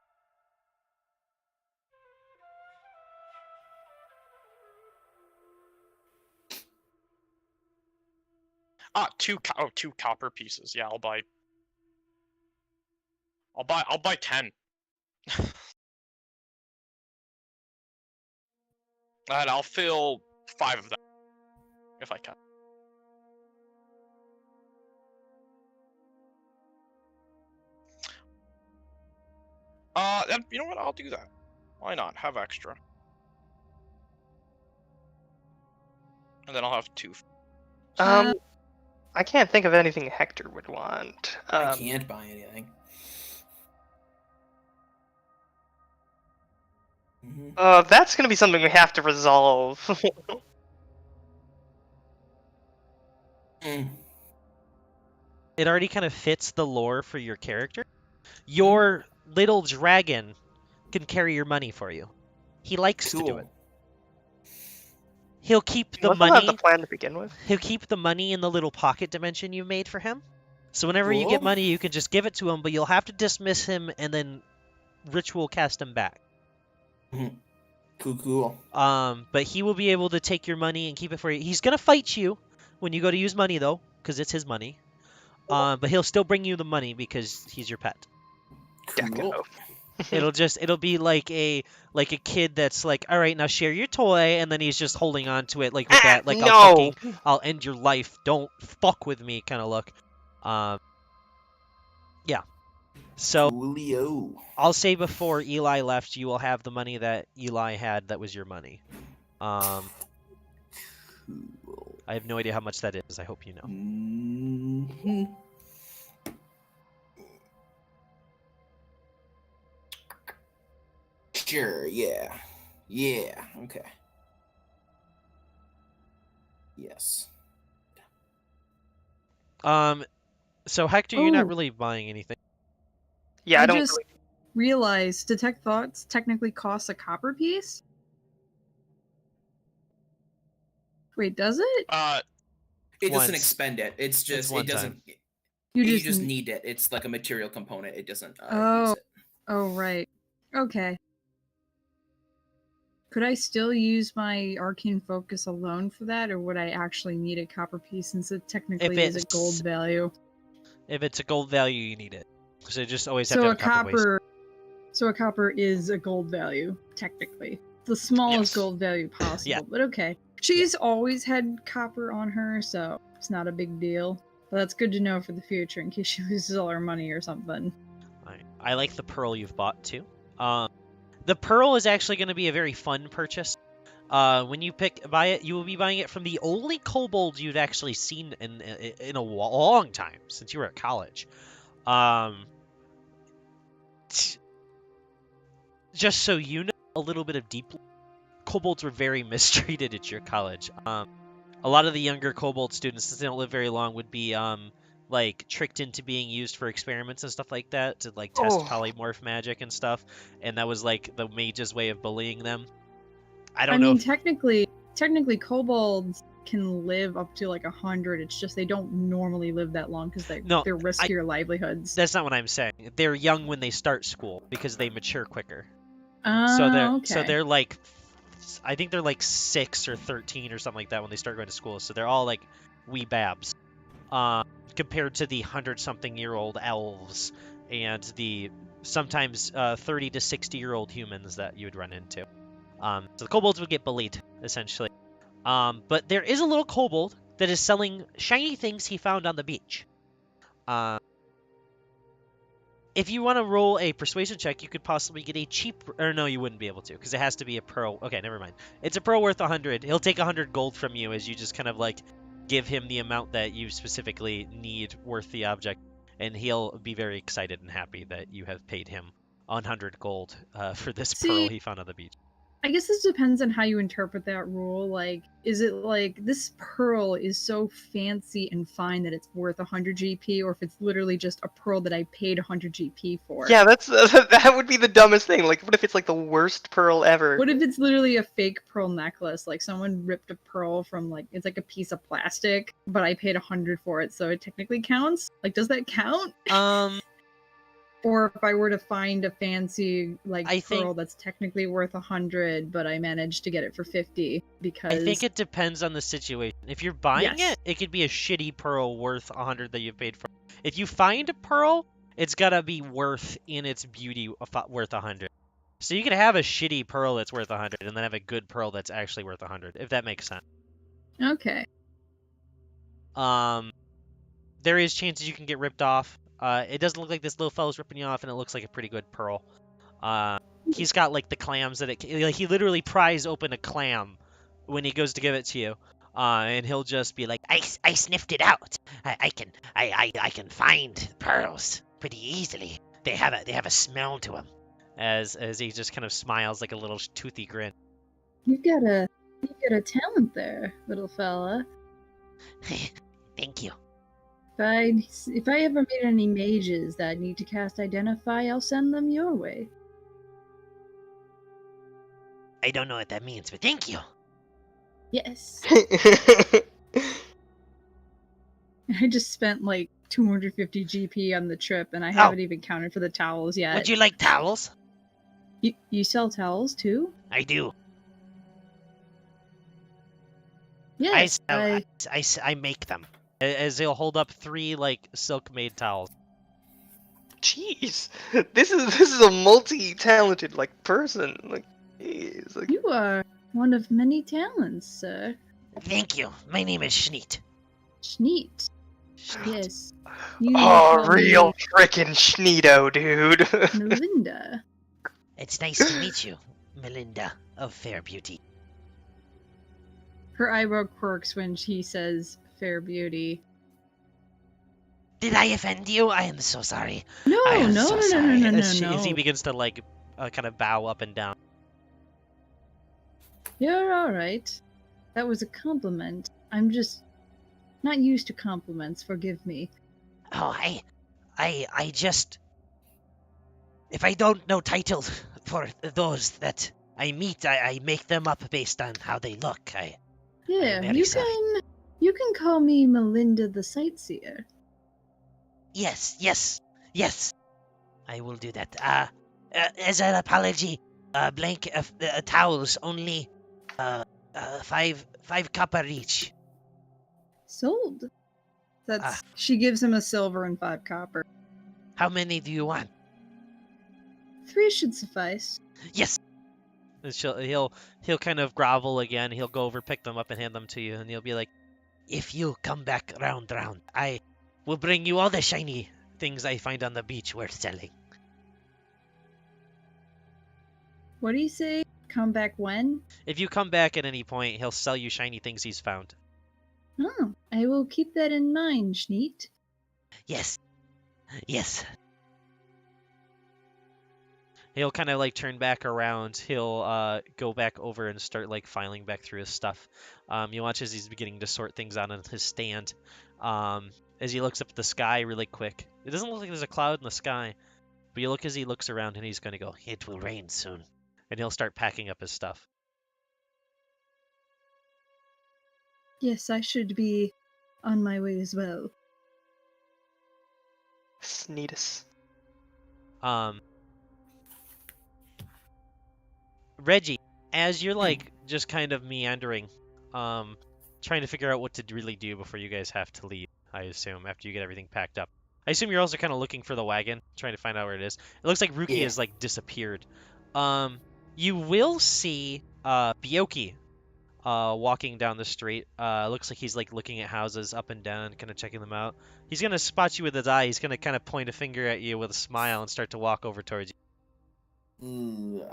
Two copper pieces. Yeah, I'll buy 10. And I'll fill 5 of them if I can. You know what? I'll do that. Why not? Have extra. And then I'll have 2. I can't think of anything Hector would want. I can't buy anything. That's gonna be something we have to resolve. It already kind of fits the lore for your character. Your little dragon can carry your money for you. He likes to do it. He'll keep the Wasn't that money. the plan to begin with? He'll keep the money in the little pocket dimension you made for him. So whenever you get Cool. money, you can just give it to him, but you'll have to dismiss him and then ritual cast him back. Cool. But he will be able to take your money and keep it for you. He's gonna fight you when you go to use money though, because it's his money. But he'll still bring you the money because he's your pet. Cool. It'll be like a kid that's like, all right, now share your toy, and then he's just holding on to it like with that like no! I'll end your life, don't fuck with me kind of look. Yeah. So Coolio. I'll say before Eli left, you will have the money that Eli had that was your money. Cool. I have no idea how much that is. I hope you know. Mhm. Sure, yeah. Yeah, okay. Yes. So Hector, you're not Oh. really buying anything. Yeah, I don't. just realized detect thoughts technically costs a copper piece. Wait, does it? It doesn't Once. expend it. It's just one it doesn't. time. You just need it. It's like a material component. It doesn't use it. Oh, right. Okay. Could I still use my arcane focus alone for that, or would I actually need a copper piece since it technically is a it's- gold value? If it's a gold value, you need it. So you just always have So to a have a copper waste. So a copper is a gold value, technically. The smallest Yes. gold value possible, Yeah. but okay. She's always had copper on her, so it's not a big deal. But that's good to know for the future in case she loses all her money or something. I like the pearl you've bought too. The pearl is actually going to be a very fun purchase. When you buy it, you will be buying it from the only kobold you've actually seen in a long time since you were at college. Just so you know, a little bit of deep. Kobolds were very mistreated at your college. A lot of the younger kobold students, since they don't live very long, would be like tricked into being used for experiments and stuff like that to like test polymorph magic and stuff, and that was like the mage's way of bullying them. I mean, technically kobolds can live up to like 100. It's just they don't normally live that long because they're riskier livelihoods. That's not what I'm saying. They're young when they start school because they mature quicker. Okay. So they're like, I think they're like 6 or 13 or something like that when they start going to school. So they're all like wee babs, compared to the 100-something-year-old elves and the sometimes 30 to 60-year-old humans that you would run into. So the kobolds would get bullied essentially. But there is a little kobold that is selling shiny things he found on the beach. If you want to roll a persuasion check, you could possibly get a cheap... Or no, you wouldn't be able to, because it has to be a pearl. Okay, never mind. It's a pearl worth 100. He'll take 100 gold from you as you just kind of like give him the amount that you specifically need worth the object, and he'll be very excited and happy that you have paid him 100 gold for this pearl he found on the beach. I guess this depends on how you interpret that rule. Like, is it like this pearl is so fancy and fine that it's worth 100 GP, or if it's literally just a pearl that I paid 100 GP for? Yeah, that would be the dumbest thing. Like, what if it's like the worst pearl ever? What if it's literally a fake pearl necklace? Like someone ripped a pearl from like it's like a piece of plastic, but I paid 100 for it, so it technically counts. Like, does that count? Or if I were to find a fancy I pearl think- that's technically worth 100, but I managed to get it for 50 because I think it depends on the situation. If you're buying Yes. it could be a shitty pearl worth 100 that you paid for. If you find a pearl, it's gotta be worth in its beauty worth 100. So you could have a shitty pearl that's worth 100, and then have a good pearl that's actually worth 100, if that makes sense. Okay. There is chances you can get ripped off. It doesn't look like this little fellow's ripping you off, and it looks like a pretty good pearl. He's got like the clams that he literally pries open a clam when he goes to give it to you, and he'll just be like, I sniffed it out. I can find pearls pretty easily. They have a smell to them. as he just kind of smiles like a little toothy grin. You've got a talent there, little fella. Thank you. If I ever meet any mages that need to cast Identify, I'll send them your way. I don't know what that means, but thank you. Yes. I just spent like 250 GP on the trip, and I haven't even counted for the towels yet. Would you like towels? You sell towels too? I do. Yes. I make them. As he'll hold up 3 like silk-made towels. Jeez, this is a multi-talented person. Like, jeez, like. You are one of many talents, sir. Thank you. My name is Schneet. Schneet. Yes. You Oh, call me real frickin' Schneedo, dude. Melinda. It's nice to meet you, Melinda of Fair Beauty. Her eyebrow quirks when he says fair beauty. Did I offend you? I am so sorry. No, I am no, so no, sorry. no, no, As no, he no. begins to like kind of bow up and down. You're alright. That was a compliment. I'm just not used to compliments, forgive me. Oh, I just... If I don't know titles for those that I meet, I make them up based on how they look. Yeah, very you sorry. you can call me Melinda the Sightseer. Yes. I will do that. As an apology, blank towels only 5 copper each. Sold. That's she gives him a silver and 5 copper. How many do you want? 3 should suffice. Yes. And he'll kind of grovel again. He'll go over, pick them up, and hand them to you, and he'll be like, If you come back round, I will bring you all the shiny things I find on the beach worth selling. What do you say? Come back when? if you come back at any point, he'll sell you shiny things he's found. Oh, I will keep that in mind, Schneet. Yes. He'll kind of like turn back around. He'll go back over and start like filing back through his stuff. You watch as he's beginning to sort things out on his stand. As he looks up at the sky really quick. It doesn't look like there's a cloud in the sky, but you look as he looks around and he's going to go, It will rain soon. and he'll start packing up his stuff. Yes, I should be on my way as well. Sneetus. Reggie, as you're like just kind of meandering, trying to figure out what to really do before you guys have to leave, I assume, after you get everything packed up. I assume you're also kind of looking for the wagon, trying to find out where it is. It looks like Ruki has like disappeared. You will see Bioki walking down the street. Looks like he's like looking at houses up and down, kind of checking them out. He's gonna spot you with his eye. He's gonna kind of point a finger at you with a smile and start to walk over towards you.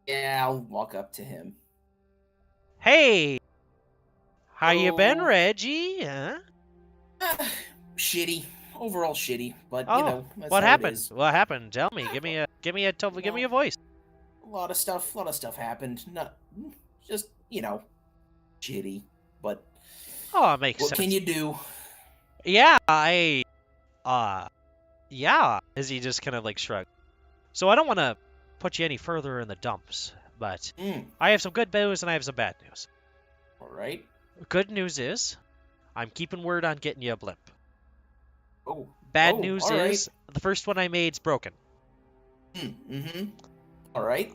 Yeah, I'll walk up to him. Hey, how you been, Oh. Reggie? Huh? Shitty. Overall shitty, but Oh, you know, that's what how it happened? is. What happened? Tell me. Give me a voice. A lot of stuff happened. Not just, shitty. But Oh, it makes what sense. can you do? Yeah, yeah. As he just kind of like shrugged. So I don't want to put you any further in the dumps, but I have some good news and I have some bad news. All right. Good news is, I'm keeping word on getting you a blimp. Oh. Bad Oh, news all right. is The first one I made's broken. Mm-hmm. All right.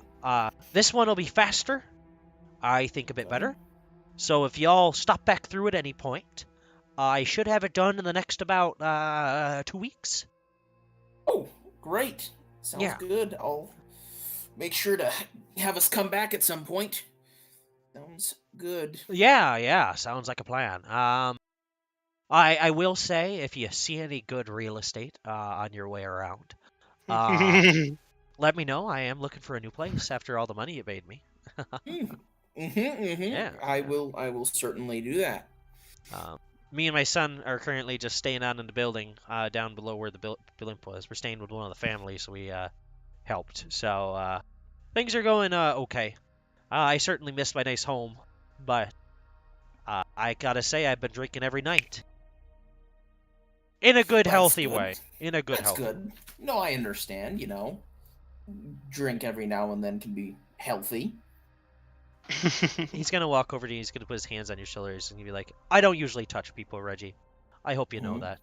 This one will be faster. I think a bit better. So if y'all stop back through at any point, I should have it done in the next about 2 weeks. Oh, great. Sounds Yeah. good. I'll make sure to have us come back at some point. Sounds good. Yeah, sounds like a plan. I will say, if you see any good real estate on your way around, let me know. I am looking for a new place after all the money you made me. Yeah. I will certainly do that. Me and my son are currently just staying on in the building down below where the blimp was. We're staying with one of the families, so we helped. So things are going okay. I certainly miss my nice home, but I gotta say I've been drinking every night. In a good, That's healthy good. way. In a good, That's healthy. good. No, I understand. Drink every now and then can be healthy. He's gonna walk over to you. He's gonna put his hands on your shoulders and be like, "I don't usually touch people, Reggie. I hope you know Mhm. that.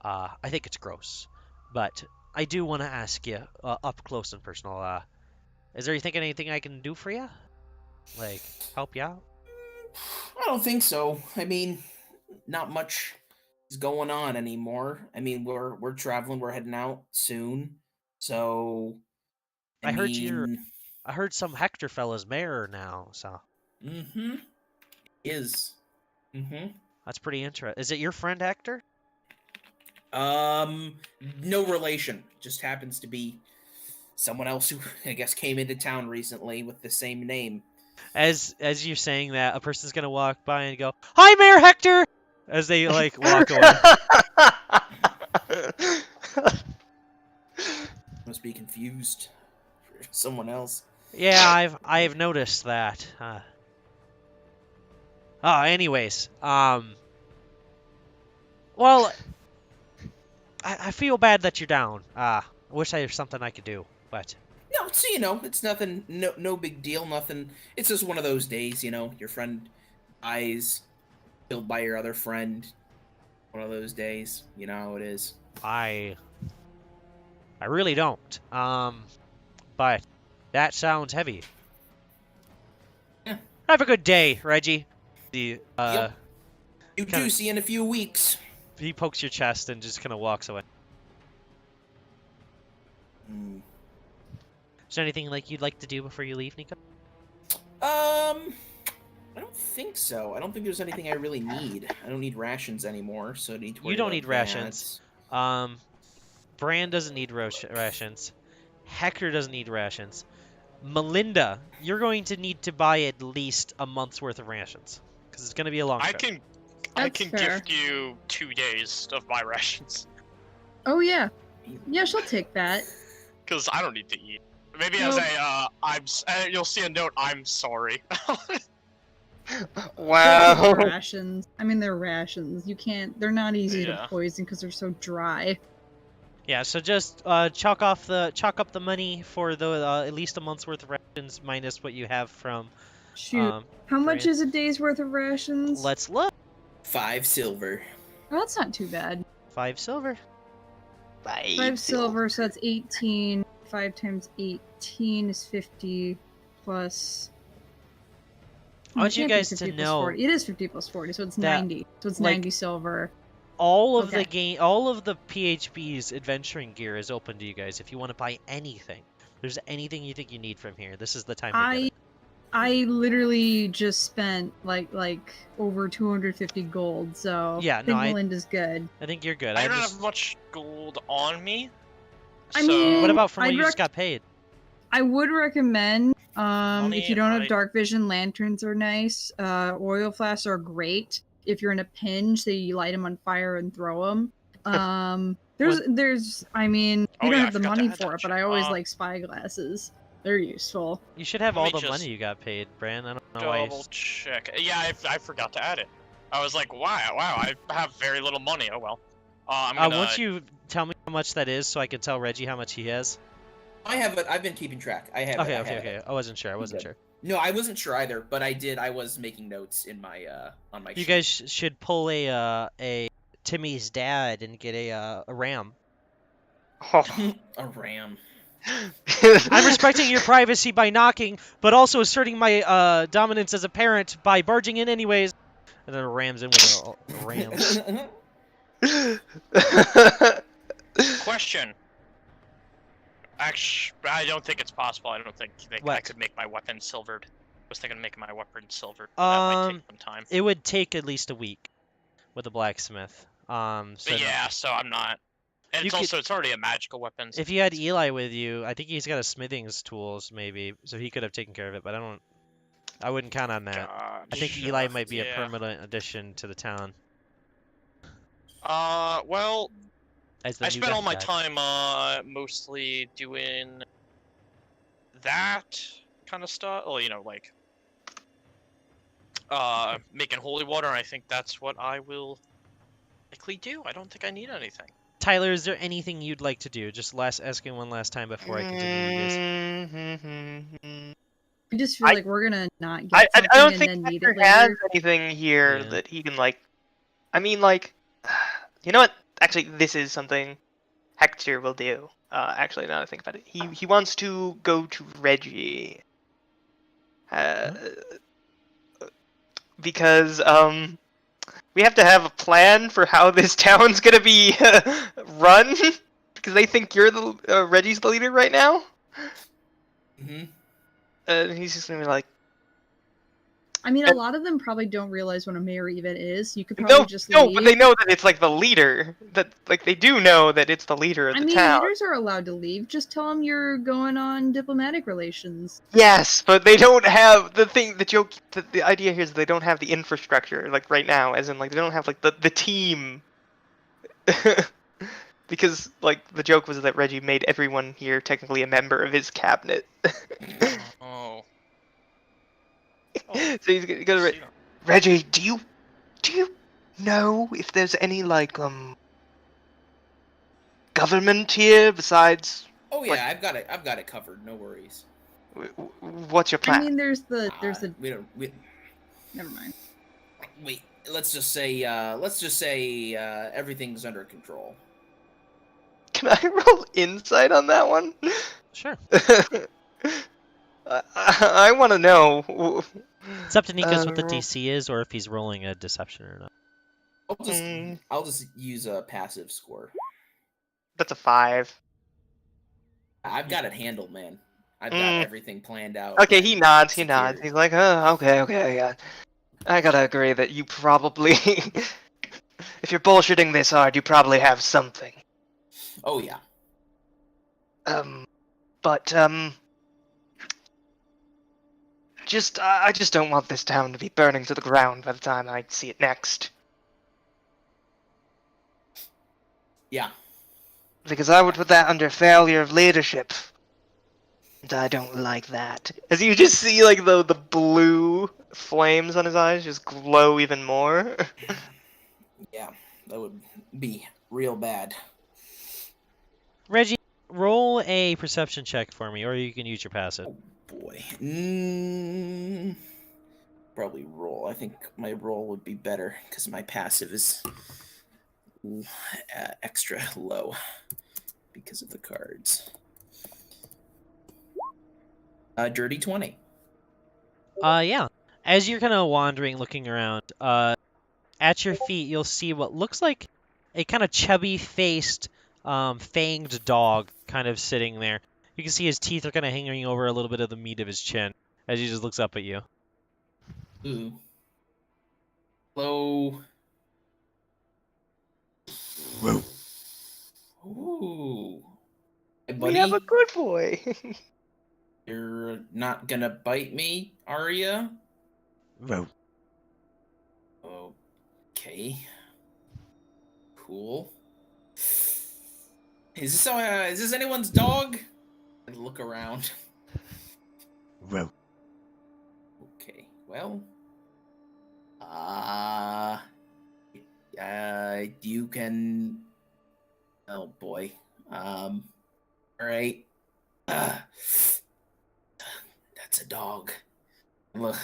I think it's gross, but I do want to ask you up close and personal. Is there anything I can do for you? Like help you out?" I don't think so. I mean, not much is going on anymore. I mean, we're traveling. We're heading out soon. So, I mean, I heard some Hector fella's mayor now, so mm-hmm. Is. Mm-hmm. that's pretty interesting. Is it your friend Hector? No relation. Just happens to be someone else who I guess came into town recently with the same name. As you're saying that, a person's gonna walk by and go, "Hi, Mayor Hector," as they like walk away. Must be confused for someone else. Yeah, I've noticed that. Anyways, well, I feel bad that you're down. I wish there was something I could do, but No, so it's nothing. No big deal. Nothing. It's just one of those days. Your friend dies, killed by your other friend. One of those days. You know how it is. I really don't. But that sounds heavy. Yeah. Have a good day, Reggie. The Yep. You kinda- do see in a few weeks. He pokes your chest and just kind of walks away. Hmm. Is there anything you'd like to do before you leave, Nico? I don't think so. I don't think there's anything I really need. I don't need rations anymore, so I need to worry You don't about need rations. Bran doesn't need rations. Hector doesn't need rations. Melinda, you're going to need to buy at least a month's worth of rations because it's going to be a long I trip. I That's can fair. gift you 2 days of my rations. Oh yeah, yeah, she'll take that. Because I don't need to eat. Maybe Nope. as you'll see a note, I'm sorry. Wow. Rations. I mean, they're rations. You can't. They're not easy Yeah. to poison because they're so dry. Yeah, so just chalk up the money for the at least a month's worth of rations minus what you have from. Shoot. How much Bran. is a day's worth of rations? Let's look. 5 silver. Oh, that's not too bad. 5 silver. 5 silver, so that's 18. 5 times 18 is 50 plus. I want it you can't be guys to 50 plus know 40. It is 50 plus 40, so it's that, 90. So it's like, 90 silver. All of Okay. all of the PHB's adventuring gear is open to you guys if you want to buy anything. If there's anything you think you need from here, this is the time to get it. I literally just spent like over 250 gold, so Yeah, I think no, Melinda's good. I think you're good. I I'm don't just... have much gold on me. I so- mean- What about from what I'd you just got paid? I would recommend Money, if you don't have I- dark vision, lanterns are nice. Oil flasks are great. If you're in a pinch, so you light them on fire and throw them. There's I mean, you Oh, don't yeah, I have the forgot to money add for that it, but shit. I always like spyglasses. They're useful. You should have Let all me the just money you got paid, Bran. I don't know why. double check. Yeah, I forgot to add it. I was like, wow, I have very little money. Oh well. I'm gonna. Won't you tell me how much that is so I can tell Reggie how much he has? I have it. I've been keeping track. I have it. I have Okay. it. I wasn't sure. Good. No, I wasn't sure either, but I did. I was making notes in my on my. You sheet. guys should pull a Timmy's dad and get a RAM. Oh. A ram. I'm respecting your privacy by knocking, but also asserting my dominance as a parent by barging in anyways. And then it rams in with a ram. Question. Actually, I don't think it's possible. I don't think I What? could make my weapon silvered. I was thinking of making my weapon silvered, but that might take some time. It would take at least a week with a blacksmith. So But yeah, so I'm not. And You it's also it's already a magical weapon. So if you had Eli with you, I think he's got a smithing's tools maybe, so he could have taken care of it. But I wouldn't count on that. I think Eli might be a yeah. permanent addition to the town. Well, As the I new spent all my guy. time mostly doing that kind of stuff. Well, you know, like making holy water. And I think that's what I will likely do. I don't think I need anything. Tyler, is there anything you'd like to do? Just asking one last time before I continue, you guys. I just feel I- like we're gonna not I get something don't and think then need Hector it has later. anything here Yeah. that he can like. I mean, like, you know what? Actually, this is something Hector will do. Actually, now that I think about it, he wants to go to Reggie. Because we have to have a plan for how this town's gonna be run. Because they think you're the Reggie's the leader right now. Mm-hmm. And he's just gonna be like, I mean, a lot of them probably don't realize what a mayor even is. You could probably just leave. but they know that it's like the leader. That like they do know that it's the leader of I the mean, town. leaders are allowed to leave. Just tell them you're going on diplomatic relations. Yes, but they don't have the thing. The joke. The idea here is they don't have the infrastructure like right now, as in like they don't have like the team. Because like the joke was that Reggie made everyone here technically a member of his cabinet. Oh. So he's gonna go to See. Reggie. Do you know if there's any like government here besides? Oh yeah, Like- I've got it covered. No worries. What's your plan? I mean, there's the We don't. never mind. Wait. Let's just say everything's under control. Can I roll insight on that one? Sure. I want to know. It's up to Nikos what the Uh, DC is, or if he's rolling a deception or not. I'll just use a passive score. That's a 5. I've got it handled, man. I've got everything planned out. Okay, he nods. He secured. nods. He's like, oh, okay, yeah. I gotta agree that you probably, if you're bullshitting this hard, you probably have something. Oh yeah. But I just don't want this town to be burning to the ground by the time I see it next. Yeah. Because I would put that under failure of leadership. And I don't like that. As you just see, like, the blue flames on his eyes just glow even more. Yeah. That would be real bad. Reggie, roll a perception check for me, or you can use your passive. Oh boy. Probably roll. I think my roll would be better because my passive is extra low because of the cards. Dirty 20. Yeah. As you're kind of wandering, looking around, at your feet, you'll see what looks like a kind of chubby-faced, fanged dog kind of sitting there. You can see his teeth are kind of hanging over a little bit of the meat of his chin as he just looks up at you. Ooh. Hello. Whoa. Ooh. Hey, We buddy, have a good boy. you're not gonna bite me, are ya? Whoa. Okay. Cool. Is this anyone's dog? I look around. Whoa. Okay. Well. You can. Oh boy. All right. That's a dog. Look.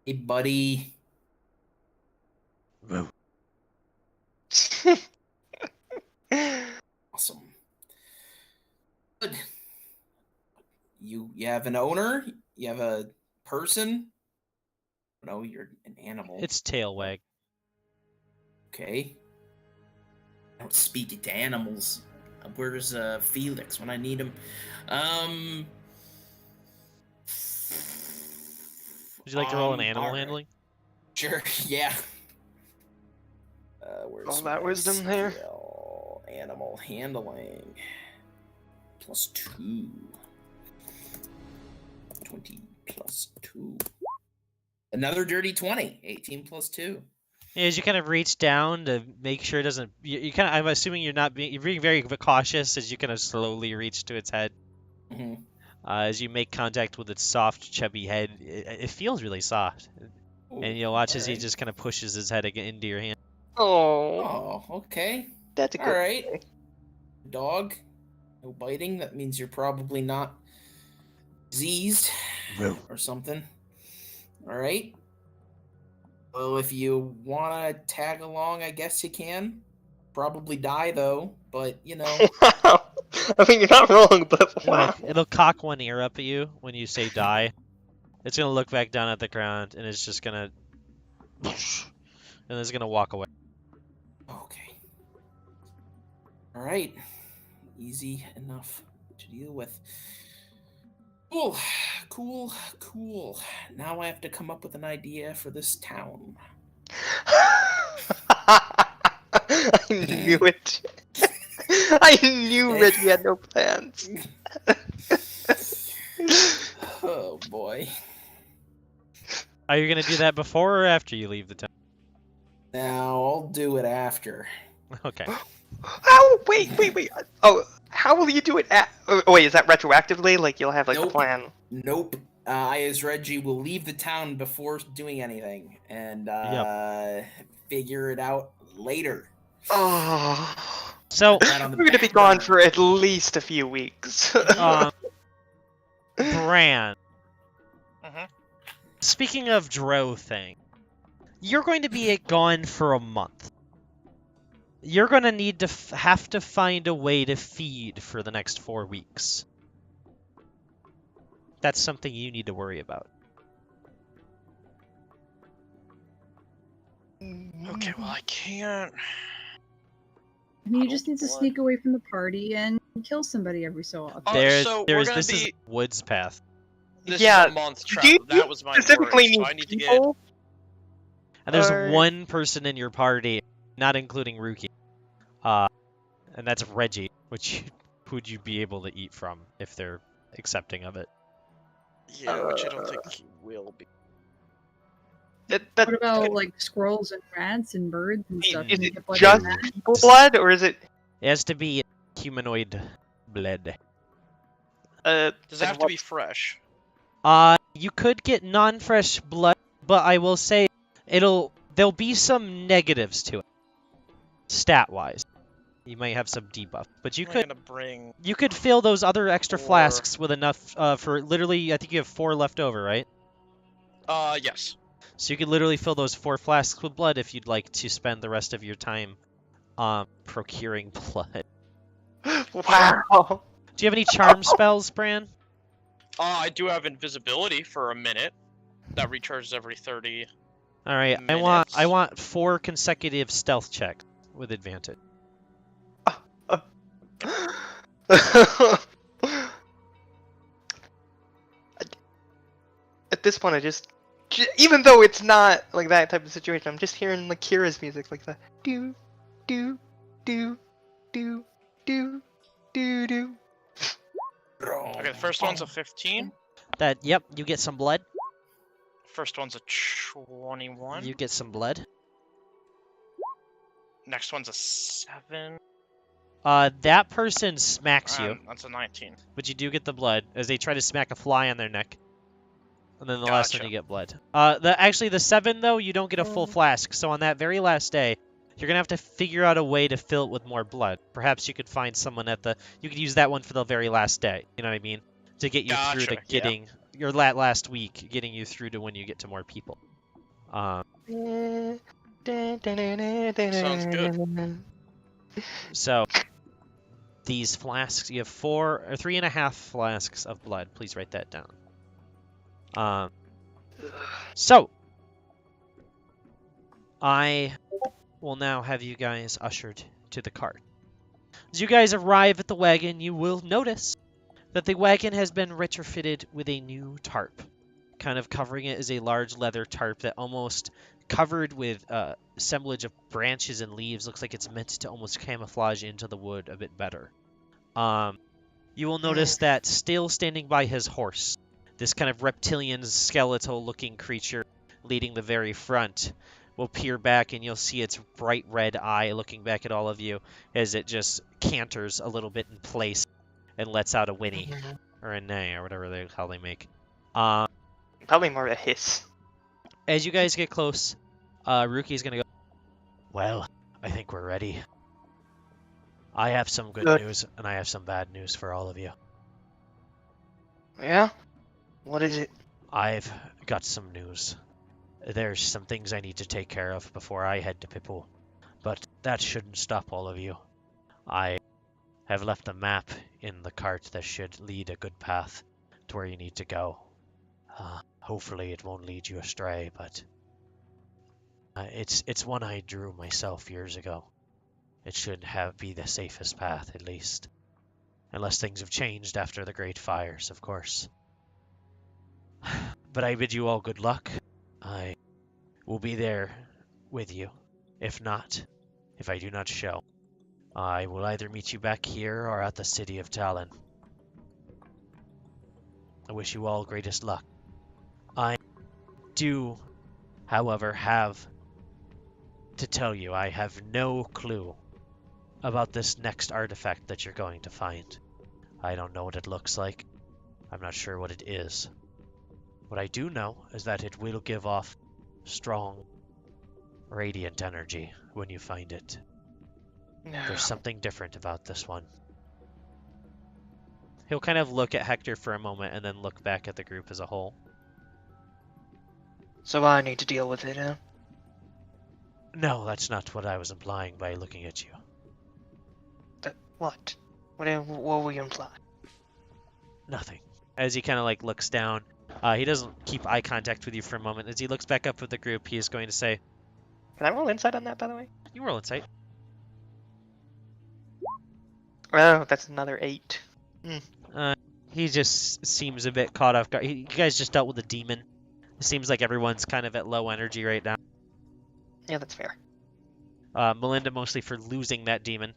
Hey, buddy. Whoa. You have an owner? You have a person? No, you're an animal. It's tail wag. Okay. I don't speak to animals. Where's Felix when I need him? Would you like to roll an animal alright. handling? Sure, yeah. Where's All that my wisdom there. skill? Animal handling. +2. 20 plus 2. Another dirty 20. 18 plus 2. As you kind of reach down to make sure it doesn't, you kind of, I'm assuming you're being very cautious as you kind of slowly reach to its head. Mm-hmm. As you make contact with its soft, chubby head, it feels really soft. And you'll watch as he just kind of pushes his head again into your hand. Oh, Oh, okay. that's a good. All right. Dog. No biting. That means you're probably not diseased or something. All right. Well, if you want to tag along, I guess you can. Probably die, though. But, you know. Wow. I mean, you're not wrong, but wow. It'll cock one ear up at you when you say die. It's going to look back down at the ground, and it's just going to... And it's going to walk away. Okay. All right. Easy enough to deal with. Cool. Now I have to come up with an idea for this town. I knew it. I knew Reggie had no plans. Oh, boy. Are you going to do that before or after you leave the town? Now, I'll do it after. Okay. Oh, wait. Oh, how will you do it oh, wait, is that retroactively? Like, you'll have, like, Nope. the plan? Nope. I, as Reggie, will leave the town before doing anything. And, figure it out later. Oh. So, We're We're gonna be gone for at least a few weeks. Bran. Mhm. Speaking of Dro thing, you're going to be gone for a month. You're going to need to have to find a way to feed for the next 4 weeks. That's something you need to worry about. Okay, well, I can't. And you Huddle just need to blood. sneak away from the party and kill somebody every so often. So we're gonna this is be- a woods path. This Yeah, is a month do travel. you That was my specifically worry. So need I need to get. people? And there's Or- one person in your party, not including Ruki, and that's Reggie, who'd you be able to eat from if they're accepting of it? Yeah, which I don't think he will be. What about like squirrels and rats and birds and stuff? Is Can you it get blood just from that? people blood, or is it? It has to be humanoid blood. Does it then have to what- be fresh? You could get non-fresh blood, but I will say there'll be some negatives to it, stat-wise. You might have some debuff, but you I'm could gonna bring. fill those other extra Four. flasks with enough for literally. I think you have 4 left over, right? Yes. So you could literally fill those 4 flasks with blood if you'd like to spend the rest of your time procuring blood. Wow. Do you have any charm spells, Bran? I do have invisibility for a minute. That recharges every 30. All right, I Minutes. want 4 consecutive stealth checks with advantage. At this point, even though it's not like that type of situation, I'm just hearing like Kira's music, like the do, do, do, do, do, do, do. Okay, the first one's a 15. Yep, you get some blood. First one's a 21. You get some blood. Next one's a 7. That person smacks you, That's a 19. but you do get the blood as they try to smack a fly on their neck. And then the last one Gotcha. you get blood. The 7 though, you don't get a full flask. So on that very last day, you're gonna have to figure out a way to fill it with more blood. Perhaps you could find someone you could use that one for the very last day. You know what I mean? To get you through to Gotcha, yeah. getting your last week, getting you through to when you get to more people. Sounds good. So these flasks. You have 3.5 flasks of blood. Please write that down. So, I will now have you guys ushered to the cart. As you guys arrive at the wagon, you will notice that the wagon has been retrofitted with a new tarp. Kind of covering it is a large leather tarp that almost covered with assemblage of branches and leaves. Looks like it's meant to almost camouflage into the wood a bit better. You will notice that still standing by his horse, this kind of reptilian skeletal-looking creature leading the very front, will peer back and you'll see its bright red eye looking back at all of you as it just canters a little bit in place and lets out a whinny or a neigh or whatever the hell they make. Probably more a hiss. As you guys get close, Ruki's gonna go. Well, I think we're ready. I have some good Good. news, and I have some bad news for all of you. Yeah? What is it? I've got some news. There's some things I need to take care of before I head to Pippo, but that shouldn't stop all of you. I have left a map in the cart that should lead a good path to where you need to go. Hopefully it won't lead you astray, but it's one I drew myself years ago. It should be the safest path, at least. Unless things have changed after the Great Fires, of course. But I bid you all good luck. I will be there with you. If not, if I do not show, I will either meet you back here or at the city of Talon. I wish you all greatest luck. I do, however, have to tell you I have no clue about this next artifact that you're going to find. I don't know what it looks like. I'm not sure what it is. What I do know is that it will give off strong, radiant energy when you find it. There's something different about this one. He'll kind of look at Hector for a moment and then look back at the group as a whole. So I need to deal with it, huh? No, that's not what I was implying by looking at you. What? What will you imply? Nothing. As he kind of like looks down, he doesn't keep eye contact with you for a moment. As he looks back up at the group, he is going to say, Can I roll insight on that, by the way? "You roll insight." Oh, that's another 8. He just seems a bit caught off guard. You guys just dealt with a demon. It seems like everyone's kind of at low energy right now. Yeah, that's fair. Melinda mostly for losing that demon.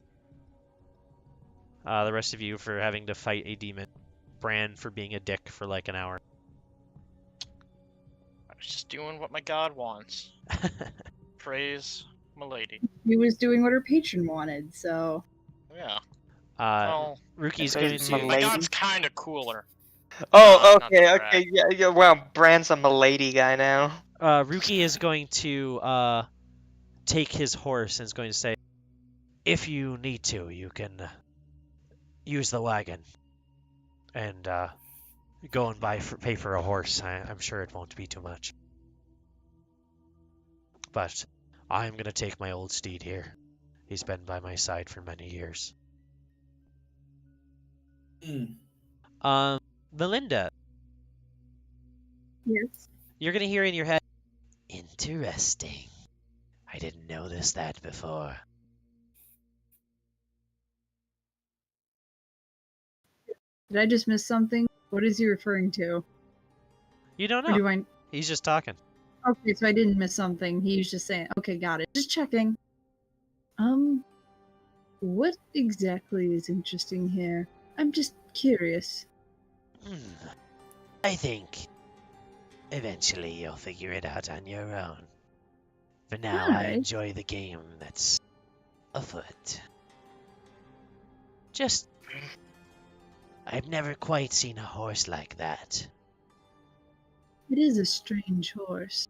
The rest of you for having to fight a demon. Bran for being a dick for like an hour. I was just doing what my god wants. Praise my lady. He was doing what her patron wanted, so Yeah. Well, Well, Ruki's it going goes to. my my lady. god's kind of cooler. Oh, Not okay, that okay, yeah, wow, Bran's a milady guy now. Ruki is going to take his horse and is going to say, If you need to, you can use the wagon and go and pay for a horse. I'm sure it won't be too much. But I'm going to take my old steed here. He's been by my side for many years. Melinda, yes. you're going to hear in your head, Interesting. I didn't notice that before. Did I just miss something? What is he referring to? you don't Or know. do I? He's just talking. Okay, so I didn't miss something. He was just saying, okay, got it. Just checking. What exactly is interesting here? I'm just curious. I think eventually you'll figure it out on your own. For now, I Alright. enjoy the game that's afoot. I've never quite seen a horse like that. It is a strange horse.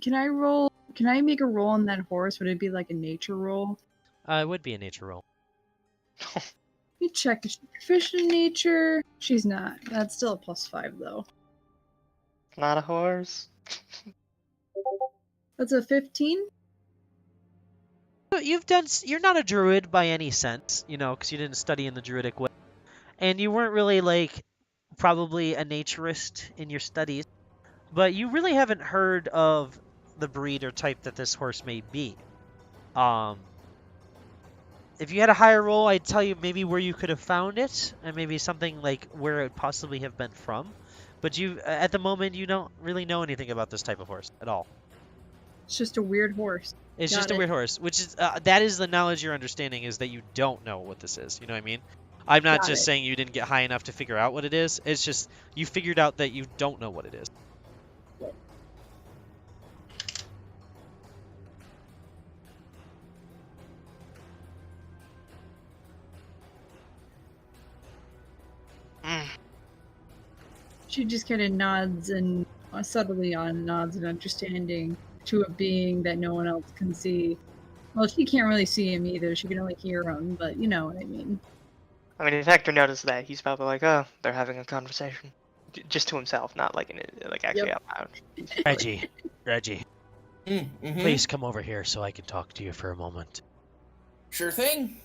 Can I roll? Can I make a roll on that horse? Would it be like a nature roll? It would be a nature roll. Let me check. Is she proficient in nature? She's not. That's still a +5 though. Not a horse. That's a 15. You're not a druid by any sense, because you didn't study in the druidic way, and you weren't really like probably a naturist in your studies, but you really haven't heard of the breed or type that this horse may be. If you had a higher roll, I'd tell you maybe where you could have found it, and maybe something like where it would possibly have been from. But at the moment, you don't really know anything about this type of horse at all. It's just a weird horse. It's Got just a it. weird horse, which is that is the knowledge you're understanding, is that you don't know what this is. You know what I mean? I'm not Got just it. saying you didn't get high enough to figure out what it is. It's just you figured out that you don't know what it is. Mm. She just kind of nods and subtly nods in understanding to a being that no one else can see. Well, she can't really see him either. She can only hear him, but you know what I mean. I mean, if Hector noticed that, he's probably like, "Oh, they're having a conversation," just to himself, not like actually Yep. out loud. Reggie, Mm-hmm. please come over here so I can talk to you for a moment. Sure thing.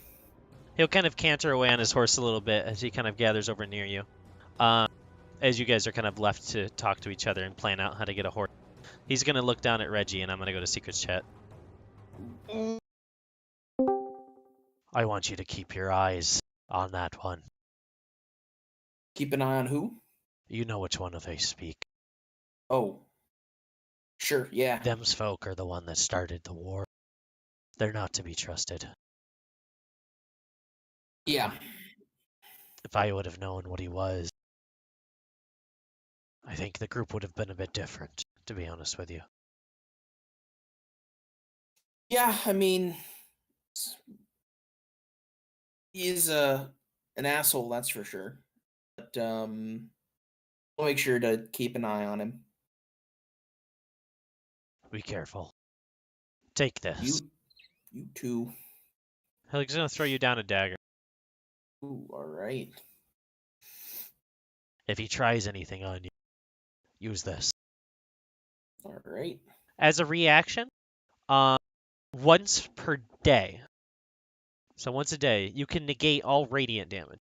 He'll kind of canter away on his horse a little bit as he kind of gathers over near you. As you guys are kind of left to talk to each other and plan out how to get a horse. He's going to look down at Reggie, and I'm going to go to Secrets Chat. I want you to keep your eyes on that one. Keep an eye on who? You know which one of they speak. Oh. Sure, yeah. Them's folk are the one that started the war. They're not to be trusted. Yeah. If I would have known what he was, I think the group would have been a bit different, to be honest with you. Yeah, I mean, he's an asshole, that's for sure. But we'll make sure to keep an eye on him. Be careful. Take this. You too. He's going to throw you down a dagger. Ooh, all right. If he tries anything on you, use this. All right. As a reaction, once per day, so once a day, you can negate all radiant damage.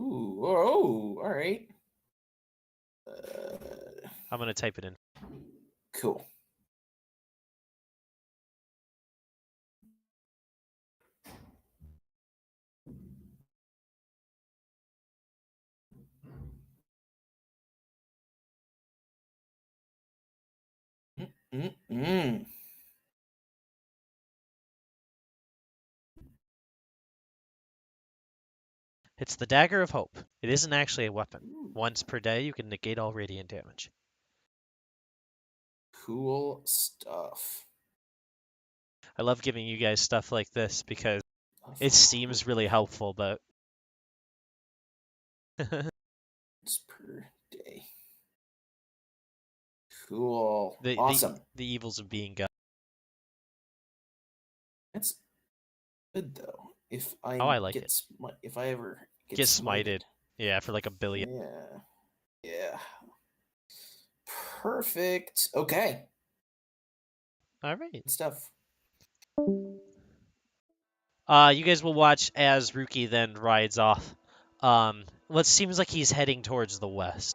Ooh, oh, all right. I'm going to type it in. Cool. Mm-mm. It's the Dagger of Hope. It isn't actually a weapon. Once per day, you can negate all radiant damage. Cool stuff. I love giving you guys stuff like this because it seems really helpful, but... Once per day. Cool. the Awesome. the evils of being God. That's good though. If I I like get it. if I ever Get smited. Yeah, for like 1 billion. Yeah. Yeah. Perfect. Okay. All right. Good stuff. You guys will watch as Ruki then rides off. What seems like he's heading towards the west.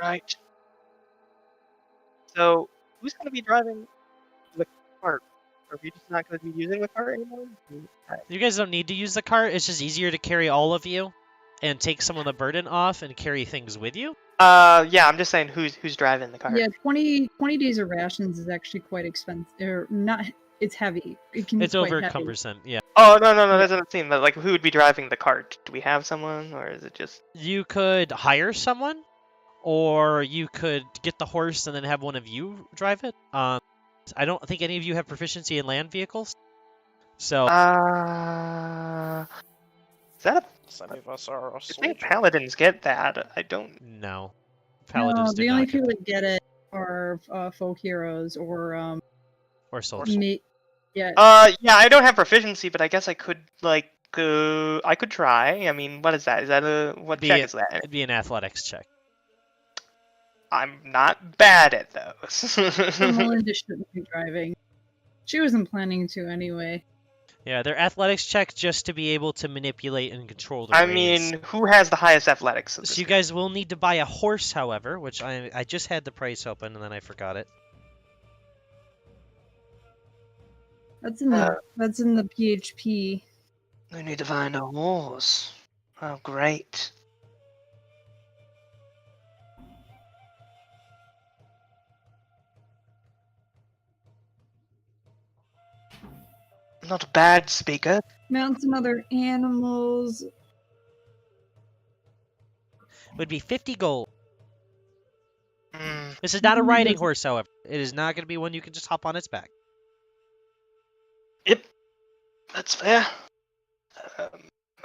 Right. So, who's going to be driving the cart? Are we just not going to be using the cart anymore? You guys don't need to use the cart. It's just easier to carry all of you and take some of the burden off and carry things with you. Yeah, I'm just saying who's driving the cart. Yeah, 20 days of rations is actually quite expensive. Or not. It's heavy. It can be It's quite over heavy. cumbersome. Yeah. Oh, no, that doesn't seem that, like, who would be driving the cart? Do we have someone, or is it just... You could hire someone, or you could get the horse and then have one of you drive it. I don't think any of you have proficiency in land vehicles. So Is that Some of us are I think soldiers. paladins get that. I don't... no, paladins No, do the not only get people that get it are folk heroes or or soldiers. yeah. Yeah, I don't have proficiency, but I guess I could, like, I could try. I mean, what is that? Is that what check is that? It'd be an athletics check. I'm not bad at those. So Melinda shouldn't be driving. She wasn't planning to anyway. Yeah, they're athletics checks just to be able to manipulate and control the I reins. mean, who has the highest athletics? Of this So you group? guys will need to buy a horse, however, which I just had the price open and then I forgot it. That's in the PHP. We need to find a horse. Oh, great. I'm not a bad speaker. Mount some other animals. Would be 50 gold. Mm, This is not a Mm, riding does- horse, however. It is not going to be one you can just hop on its back. yep, that's fair.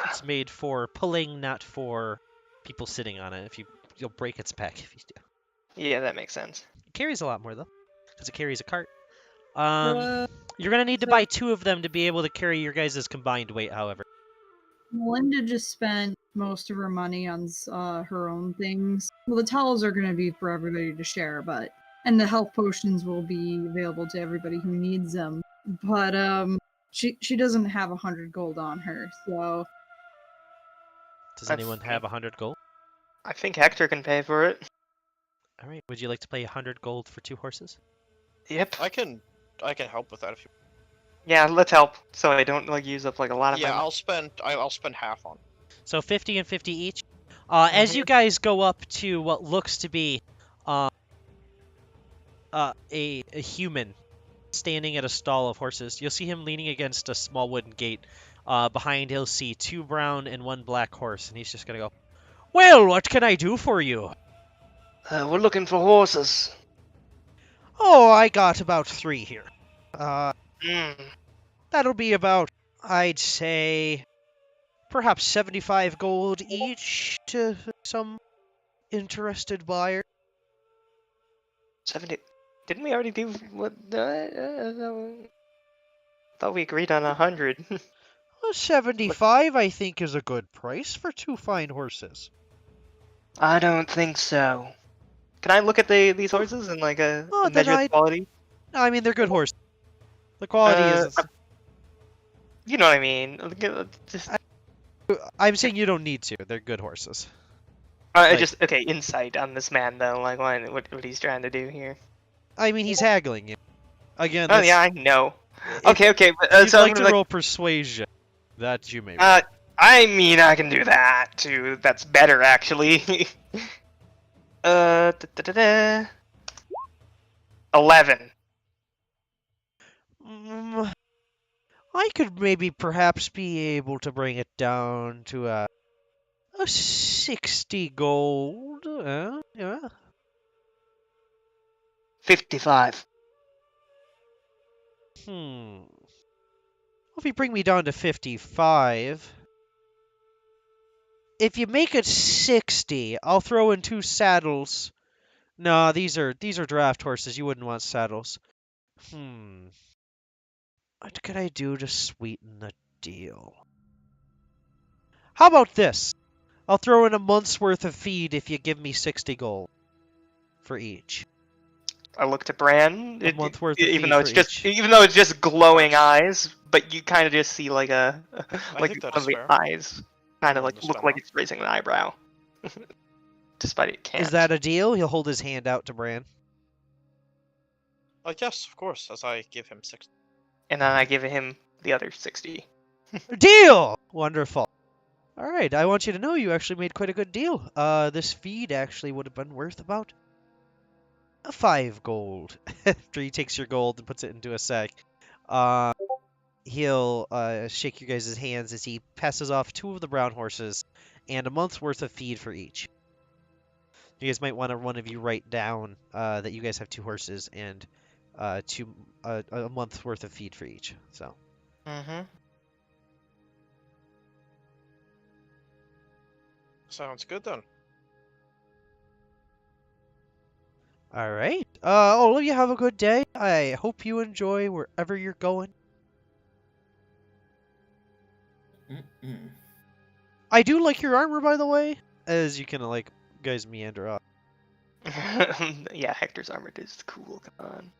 It's made for pulling, not for people sitting on it. You'll break its back if you do. Yeah, that makes sense. It carries a lot more though, because it carries a cart. What? You're gonna need to So- buy 2 of them to be able to carry your guys' combined weight. However, Melinda just spent most of her money on her own things. Well, the towels are going to be for everybody to share, and the health potions will be available to everybody who needs them. But she doesn't have 100 gold on her, so does I anyone have 100 gold? I think Hector can pay for it. All right. Would you like to pay 100 gold for 2 horses? Yep. I can help with that if you. Yeah, let's help, so I don't use up a lot of Yeah, my. I'll spend half on. So 50 and 50 each. As you guys go up to what looks to be a human standing at a stall of horses, you'll see him leaning against a small wooden gate. Behind, he'll see 2 brown and 1 black horse, and he's just gonna go, "Well, what can I do for you?" We're looking for horses. "Oh, I got about 3 here. Mm. That'll be about, I'd say, perhaps 75 gold each to some interested buyer." 70. Didn't we already do what? Thought we agreed on 100. 75, I think, is a good price for 2 fine horses. I don't think so. Can I look at these horses and Oh, then measure the I- quality? I mean, they're good horses. The quality is... You know what I mean. Just, I'm saying you don't need to. They're good horses. I just okay. Insight on this man though, what he's trying to do here. I mean, he's haggling you. Again, Oh yeah, I know. If Okay, but you'd so like I'm to gonna, roll persuasion. That you may roll. I mean, I can do that too. That's better actually. 11. I could maybe perhaps be able to bring it down to a 60 gold. Yeah. 55. Well, if you bring me down to 55, if you make it 60, I'll throw in 2 saddles. No, these are draft horses. You wouldn't want saddles. What could I do to sweeten the deal? How about this? I'll throw in a month's worth of feed if you give me 60 gold for each. I looked at Bran. A month worth of even feed though it's for just each. even though it's just glowing eyes, but you kind of just see like I like think that one is of the fair. eyes kind of Willing like to look spend like that. it's raising an eyebrow, despite it can't. Is that a deal? He'll hold his hand out to Bran. Yes, of course. As I give him 6. And then I give him the other 60. Deal! Wonderful. All right, I want you to know you actually made quite a good deal. This feed actually would have been worth about 5 gold. After he takes your gold and puts it into a sack, he'll shake your guys' hands as he passes off 2 of the brown horses and a month's worth of feed for each. You guys might want to one of you write down that you guys have 2 horses and a month's worth of feed for each. So. Mm-hmm. Sounds good then. All right. All of you have a good day. I hope you enjoy wherever you're going. Mm-mm. I do like your armor, by the way, as you can guys meander up. Yeah, Hector's armor is cool. Come on.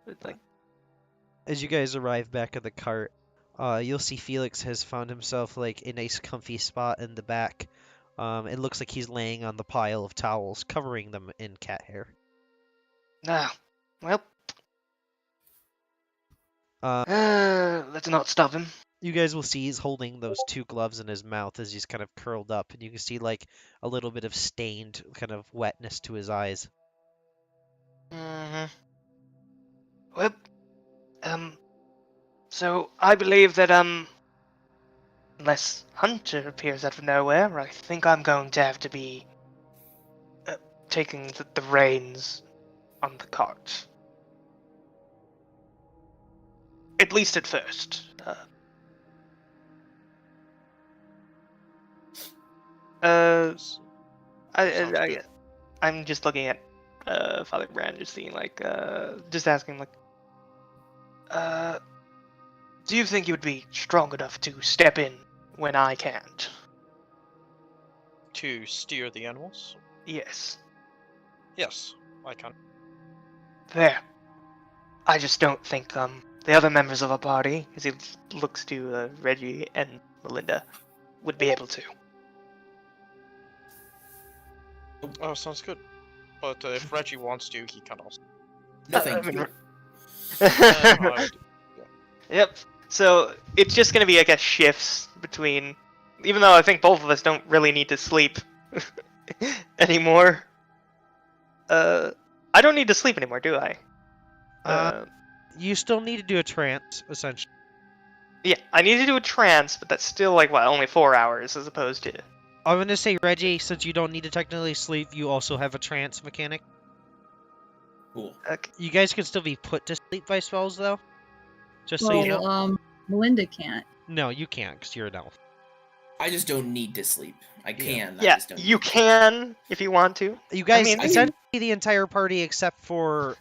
It's like, As you guys arrive back at the cart, you'll see Felix has found himself like a nice comfy spot in the back. It looks like he's laying on the pile of towels, covering them in cat hair. well, let's not stop him. You guys will see he's holding those two gloves in his mouth as he's kind of curled up, and you can see like a little bit of stained kind of wetness to his eyes. Mm-hmm. Well, so I believe that, unless Hunter appears out of nowhere, I think I'm going to have to be taking the reins on the cart. At least at first. Sounds I, good. I'm just looking at Father Brand, just seeing just asking do you think you would be strong enough to step in when I can't? To steer the animals? Yes. Yes, I can. There. I just don't think the other members of our party, as he looks to Reggie and Melinda, would be able to. Oh, sounds good. But if Reggie wants to, he can also. No, I thank mean, you. I Yep. So it's just gonna be, I guess, shifts between. Even though I think both of us don't really need to sleep anymore. I don't need to sleep anymore, do I? You still need to do a trance, essentially. Yeah, I need to do a trance, but that's still like what, only 4 hours as opposed to. I'm gonna say, Reggie, since you don't need to technically sleep, you also have a trance mechanic. Cool. Okay. You guys can still be put to sleep by spells, though. Just so you know. Well, Melinda can't. No, you can't, because you're an elf. I just don't need to sleep. I can. I Yeah, just don't you need to. can if you want to. You guys, mean, I essentially, the entire party except for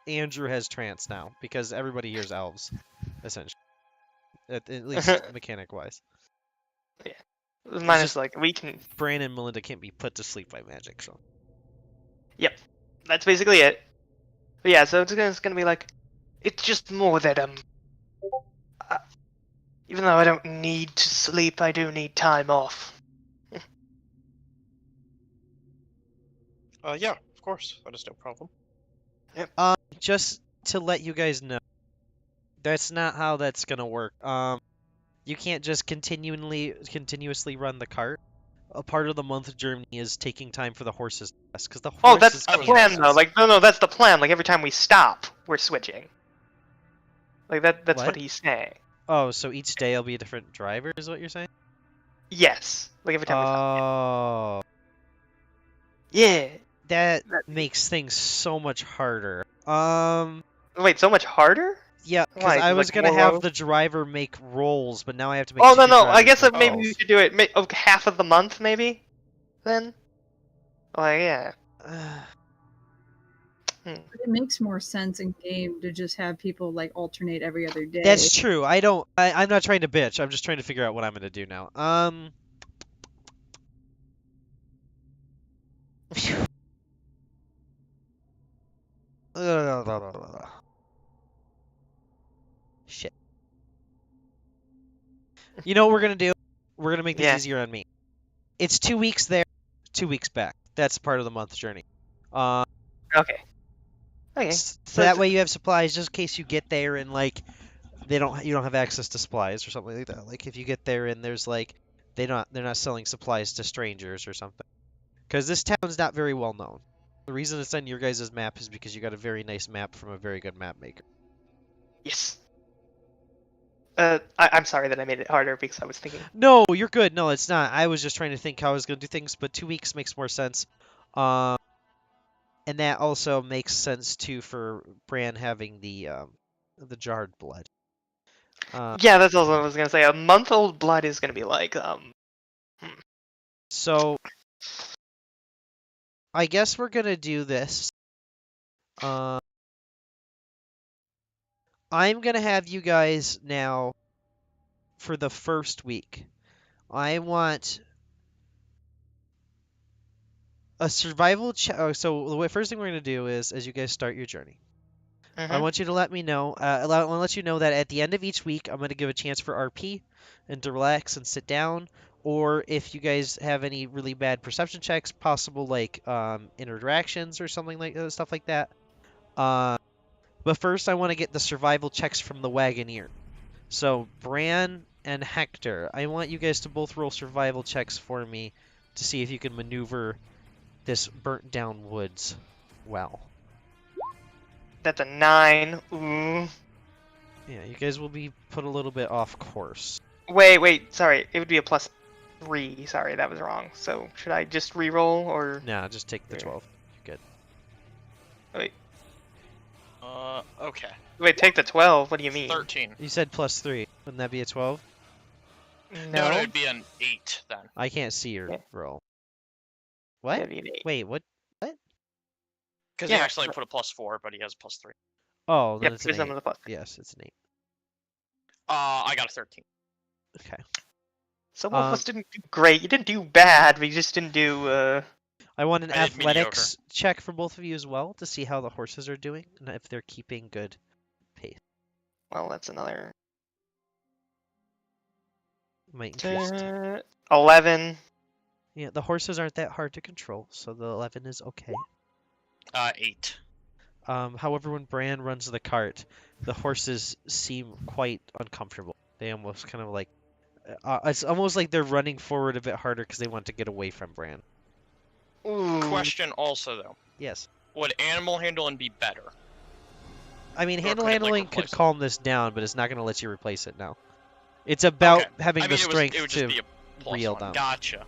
Andrew has trance now, because everybody here's elves, essentially. At least mechanic-wise. Minus just- like we can. Bran and Melinda can't be put to sleep by magic, so. Yep, that's basically it. But yeah, so it's gonna be like, it's just more that even though I don't need to sleep, I do need time off. Yeah, of course. That is no problem. Just to let you guys know, that's not how that's gonna work. You can't just continuously run the cart. A part of the month journey is taking time for the horses to rest, because the horses. Oh, that's the can't plan rest. though. Like no, that's the plan. Like every time we stop, we're switching. Like that's what What? he's saying. Oh, so each day will be a different driver, is what you're saying? Yes. Like every time we stop. Oh, Yeah. that That- makes things so much harder. Wait, so much harder? Yeah, because Why, I was like gonna more have rolls? the driver make rolls, but now I have to make. Oh two no, I drivers guess make that maybe rolls. we should do it half of the month, maybe. Then. Like yeah. But it makes more sense in game to just have people like alternate every other day. That's true. I'm not trying to bitch. I'm just trying to figure out what I'm gonna do now. Shit. You know what we're gonna do? We're gonna make this Yeah. easier on me. It's 2 weeks there, 2 weeks back. That's part of the month journey. Okay. Okay. So So that it's- way you have supplies just in case you get there and like you don't have access to supplies or something like that. Like if you get there and there's like they're not selling supplies to strangers or something. Because this town's not very well known. The reason it's on your guys' map is because you got a very nice map from a very good map maker. Yes. I'm sorry that I made it harder because I was thinking. No, you're good. No, it's not. I was just trying to think how I was gonna do things, but 2 weeks makes more sense. And that also makes sense too for Bran having the jarred blood. Yeah, that's also what I was gonna say. A month-old blood is gonna be like So I guess we're gonna do this. I'm gonna have you guys now for the first week. I want a survival check. So the first thing we're gonna do is, as you guys start your journey, I want you to let me know. I want to let you know that at the end of each week, I'm gonna give a chance for RP and to relax and sit down. Or if you guys have any really bad perception checks, possible like interactions or something like stuff like that. But first, I want to get the survival checks from the Wagoneer. So Bran and Hector, I want you guys to both roll survival checks for me to see if you can maneuver this burnt down woods well. That's a 9. Ooh. Yeah, you guys will be put a little bit off course. Wait, sorry. It would be a +3. Sorry, that was wrong. So, should I just re-roll, or... Nah, just take the There. 12. You're good. Wait, Okay. take the 12. What do you mean? 13. You said +3. Wouldn't that be a 12? No, it would be an 8 then. I can't see your Yeah. roll. That'd What? be an 8. Wait, what? Because Yeah, he actually put a +4, but he has a +3. Oh, then Yep, it's here's an 8. another +3. Yes, it's an 8. I got a 13. Okay. Some of us didn't do great. You didn't do bad, but you just didn't do, I want an I did mediocre. athletics check for both of you as well to see how the horses are doing and if they're keeping good pace. well, that's another... Might increase. 11. Yeah, the horses aren't that hard to control, so the 11 is okay. 8. However, when Bran runs the cart, the horses seem quite uncomfortable. They almost kind of like... it's almost like they're running forward a bit harder because they want to get away from Bran. Ooh. Question also, though. Yes. Would animal handling be better? I mean, Or could it, like, handling could replace it? calm this down, but it's not going to let you replace it now. It's about Okay. having I mean, the it strength would just to be a reel +1. down. Gotcha.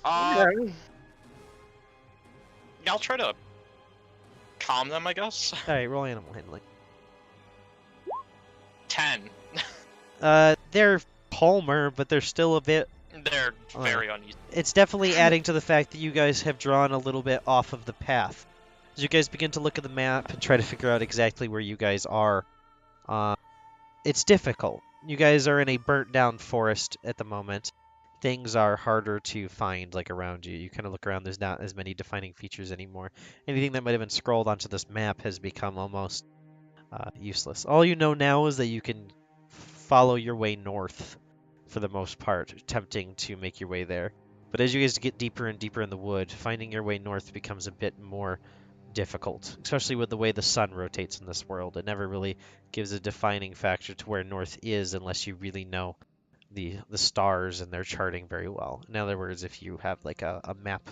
Yeah. Yeah, I'll try to calm them, I guess. Alright, roll animal handling. 10. They're calmer, but they're still a bit... They're very uneasy. It's definitely adding to the fact that you guys have drawn a little bit off of the path. As you guys begin to look at the map and try to figure out exactly where you guys are, it's difficult. You guys are in a burnt down forest at the moment. Things are harder to find, like, around you. You kind of look around, there's not as many defining features anymore. Anything that might have been scrolled onto this map has become almost useless. All you know now is that you can follow your way north for the most part, attempting to make your way there. But as you guys get deeper and deeper in the wood, finding your way north becomes a bit more difficult, especially with the way the sun rotates in this world. It never really gives a defining factor to where north is unless you really know the stars and their charting very well. In other words, if you have like a map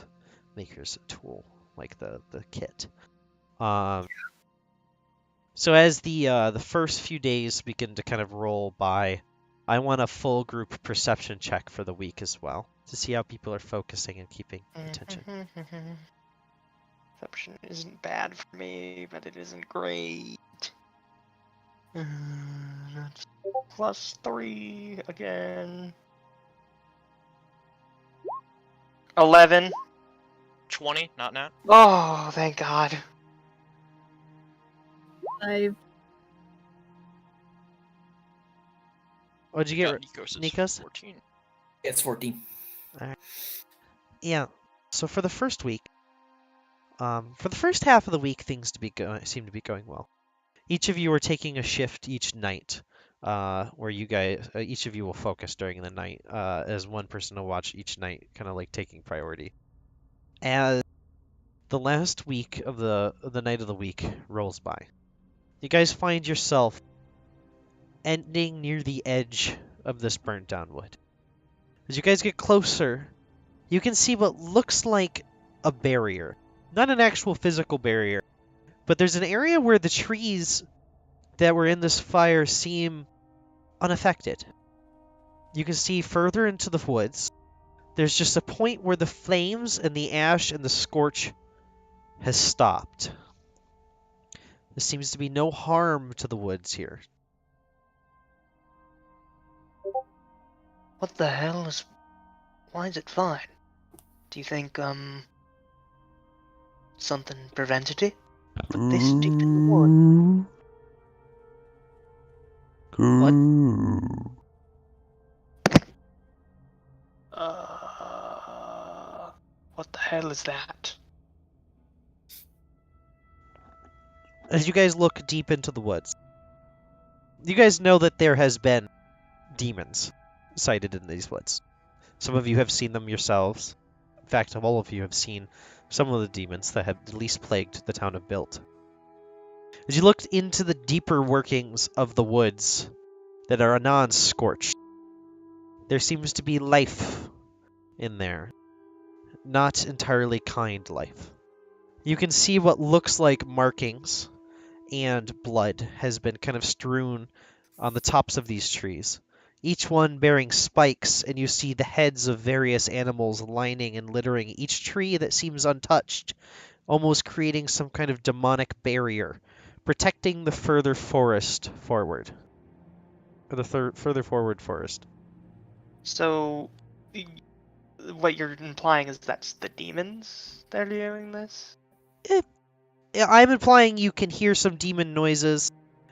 maker's tool, like the kit. So as the first few days begin to kind of roll by, I want a full group perception check for the week as well to see how people are focusing and keeping attention. Perception isn't bad for me, but it isn't great. That's +3 again. 11. 20, not nat. Oh, thank God. 5. What'd you get, Nikos is Nikos? 14. It's 14. Yeah. So for the first week, for the first half of the week, things seem to be going well. Each of you are taking a shift each night, where you guys, each of you will focus during the night, as one person to watch each night, kind of like taking priority. As the last week of the night of the week rolls by, you guys find yourself ending near the edge of this burnt down wood. As you guys get closer, you can see what looks like a barrier. Not an actual physical barrier, but there's an area where the trees that were in this fire seem unaffected. You can see further into the woods. There's just a point where the flames and the ash and the scorch has stopped. There seems to be no harm to the woods here. What the hell is... Why is it fine? Do you think, something prevented it? But this deep in the wood. What the hell is that? As you guys look deep into the woods, you guys know that there has been demons sighted in these woods. Some of you have seen them yourselves. In fact, all of you have seen some of the demons that have at least plagued the town of Built. As you looked into the deeper workings of the woods that are anon scorched, there seems to be life in there. Not entirely kind life. You can see what looks like markings and blood has been kind of strewn on the tops of these trees, each one bearing spikes, and you see the heads of various animals lining and littering each tree that seems untouched, almost creating some kind of demonic barrier, protecting the further forest forward. Or the further forward forest. So, what you're implying is that's the demons that are doing this? I'm implying you can hear some demon noises,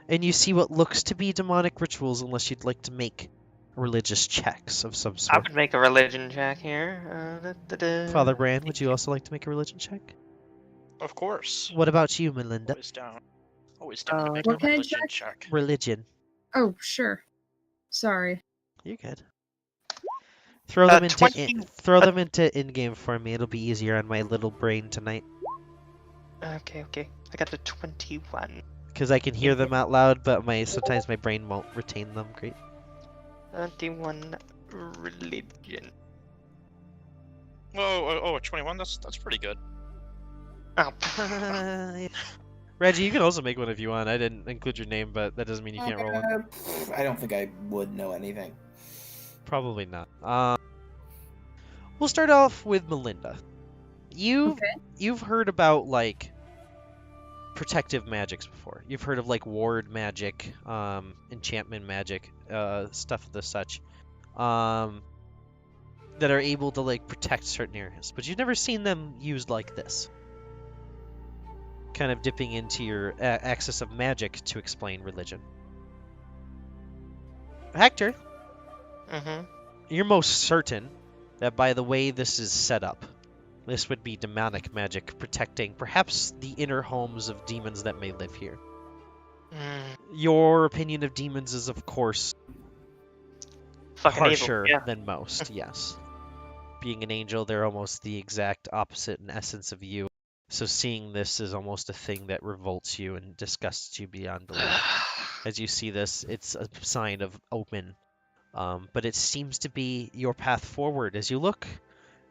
and you see what looks to be demonic rituals, unless you'd like to make religious checks of some I sort. would make a religion check here. Father Brand, would you also like to make a religion check? Of course. What about you, Melinda? Always down. Always down to make What a kind of religion check? check. Religion. Oh, sure. Sorry. You're good. Throw them into 20 throw them into in-game for me. It'll be easier on my little brain tonight. Okay. I got a 21. Because I can hear them out loud, but sometimes my brain won't retain them. Great. 21 religion. Oh, 21. That's pretty good. Oh. Reggie, you can also make one if you want. I didn't include your name, but that doesn't mean you can't roll one. I don't think I would know anything. Probably not. We'll start off with Melinda. You've heard about like protective magics before. You've heard of like ward magic, enchantment magic, stuff of the such, that are able to like protect certain areas. But you've never seen them used like this. Kind of dipping into your axis of magic to explain religion. Hector, Mm-hmm. you're most certain that by the way this is set up, this would be demonic magic protecting perhaps the inner homes of demons that may live here. Your opinion of demons is, of course, Fucking harsher evil. Yeah. than most, yes. Being an angel, they're almost the exact opposite in essence of you. So seeing this is almost a thing that revolts you and disgusts you beyond belief. As you see this, it's a sign of open. But it seems to be your path forward as you look.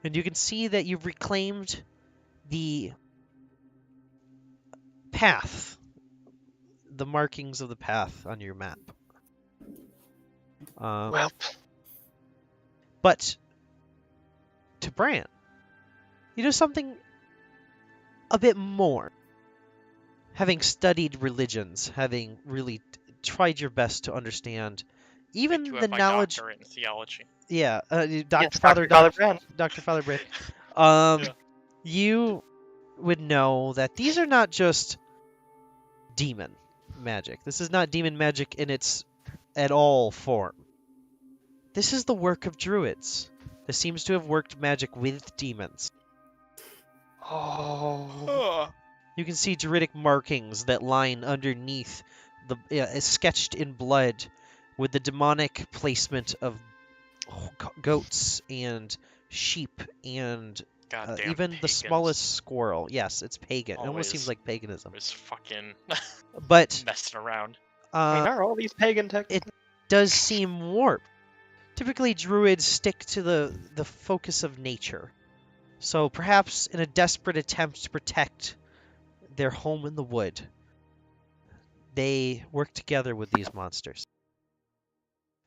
And you can see that you've reclaimed the path. The markings of the path on your map. Well, But to Bran, you know something a bit more. Having studied religions, having really tried your best to understand even You the have my knowledge. doctorate in theology. Yeah, yes, Dr. Father Brand. Dr. Father Brick. Yeah. You would know that these are not just demon magic. This is not demon magic in its at all form. This is the work of druids. This seems to have worked magic with demons. Oh. You can see druidic markings that line underneath the sketched in blood with the demonic placement of goats and sheep and Goddamn even the pagans. smallest squirrel. Yes, it's pagan. It almost Always. seems like paganism. Was fucking But messing around. I mean, are all these pagan it does seem warped. Typically, druids stick to the focus of nature. So perhaps in a desperate attempt to protect their home in the wood, they work together with these monsters.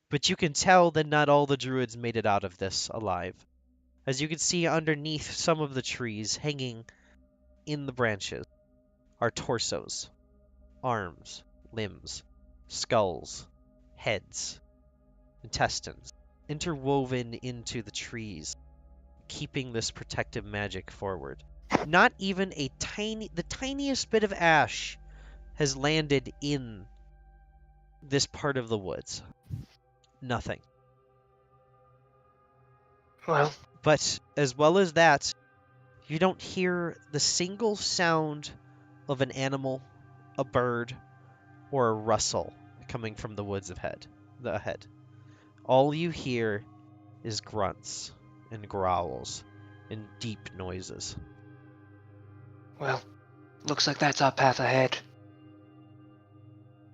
But you can tell that not all the druids made it out of this alive. As you can see underneath some of the trees, hanging in the branches, are torsos, arms, limbs, skulls, heads, intestines, interwoven into the trees, keeping this protective magic forward. Not even the tiniest bit of ash has landed in this part of the woods. Nothing. Well, But as well as that, you don't hear the single sound of an animal a bird or a rustle coming from the woods ahead. All you hear is grunts and growls and deep noises. Well, looks like that's our path ahead.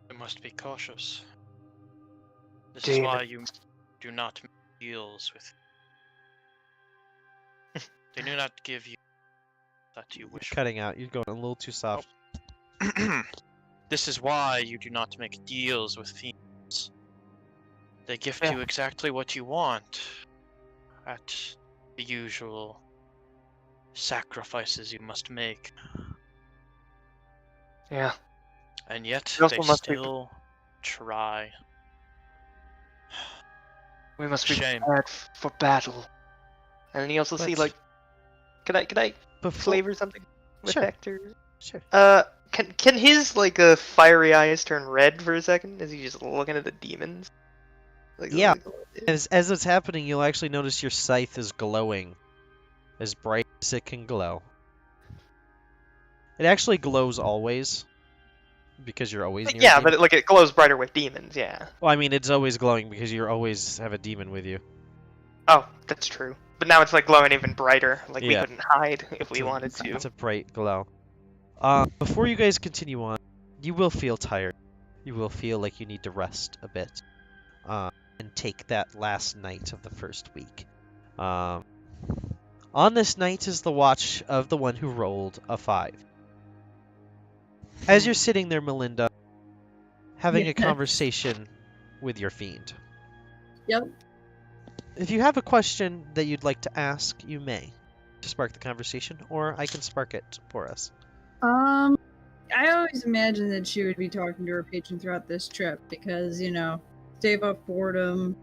We must be cautious. This Do is you- why you do not make deals with. They do not give you that you wish. Cutting out. You're going a little too soft. This is why you do not make deals with fiends. They gift Yeah. you exactly what you want at the usual sacrifices you must make. Yeah. And yet You also they must be- still try. We must be Shame. prepared for battle. And you also see, But- like, can I Before... flavor something with Sure. Hector? Sure. Can his fiery eyes turn red for a second? Is he just looking at the demons? Yeah. As it's happening, you'll actually notice your scythe is glowing as bright as it can glow. It actually glows always because you're always near. Yeah, but it glows brighter with demons. Yeah. Well, I mean, it's always glowing because you always have a demon with you. Oh, that's true. But now it's glowing even brighter. We Yeah. couldn't hide if we wanted to. It's a bright glow. Before you guys continue on, you will feel tired. You will feel like you need to rest a bit, and take that last night of the first week. On this night is the watch of the one who rolled a 5. As you're sitting there, Melinda, having a Yes. conversation with your fiend. Yep. If you have a question that you'd like to ask, you may to spark the conversation, or I can spark it for us. I always imagined that she would be talking to her patron throughout this trip because, stave off boredom.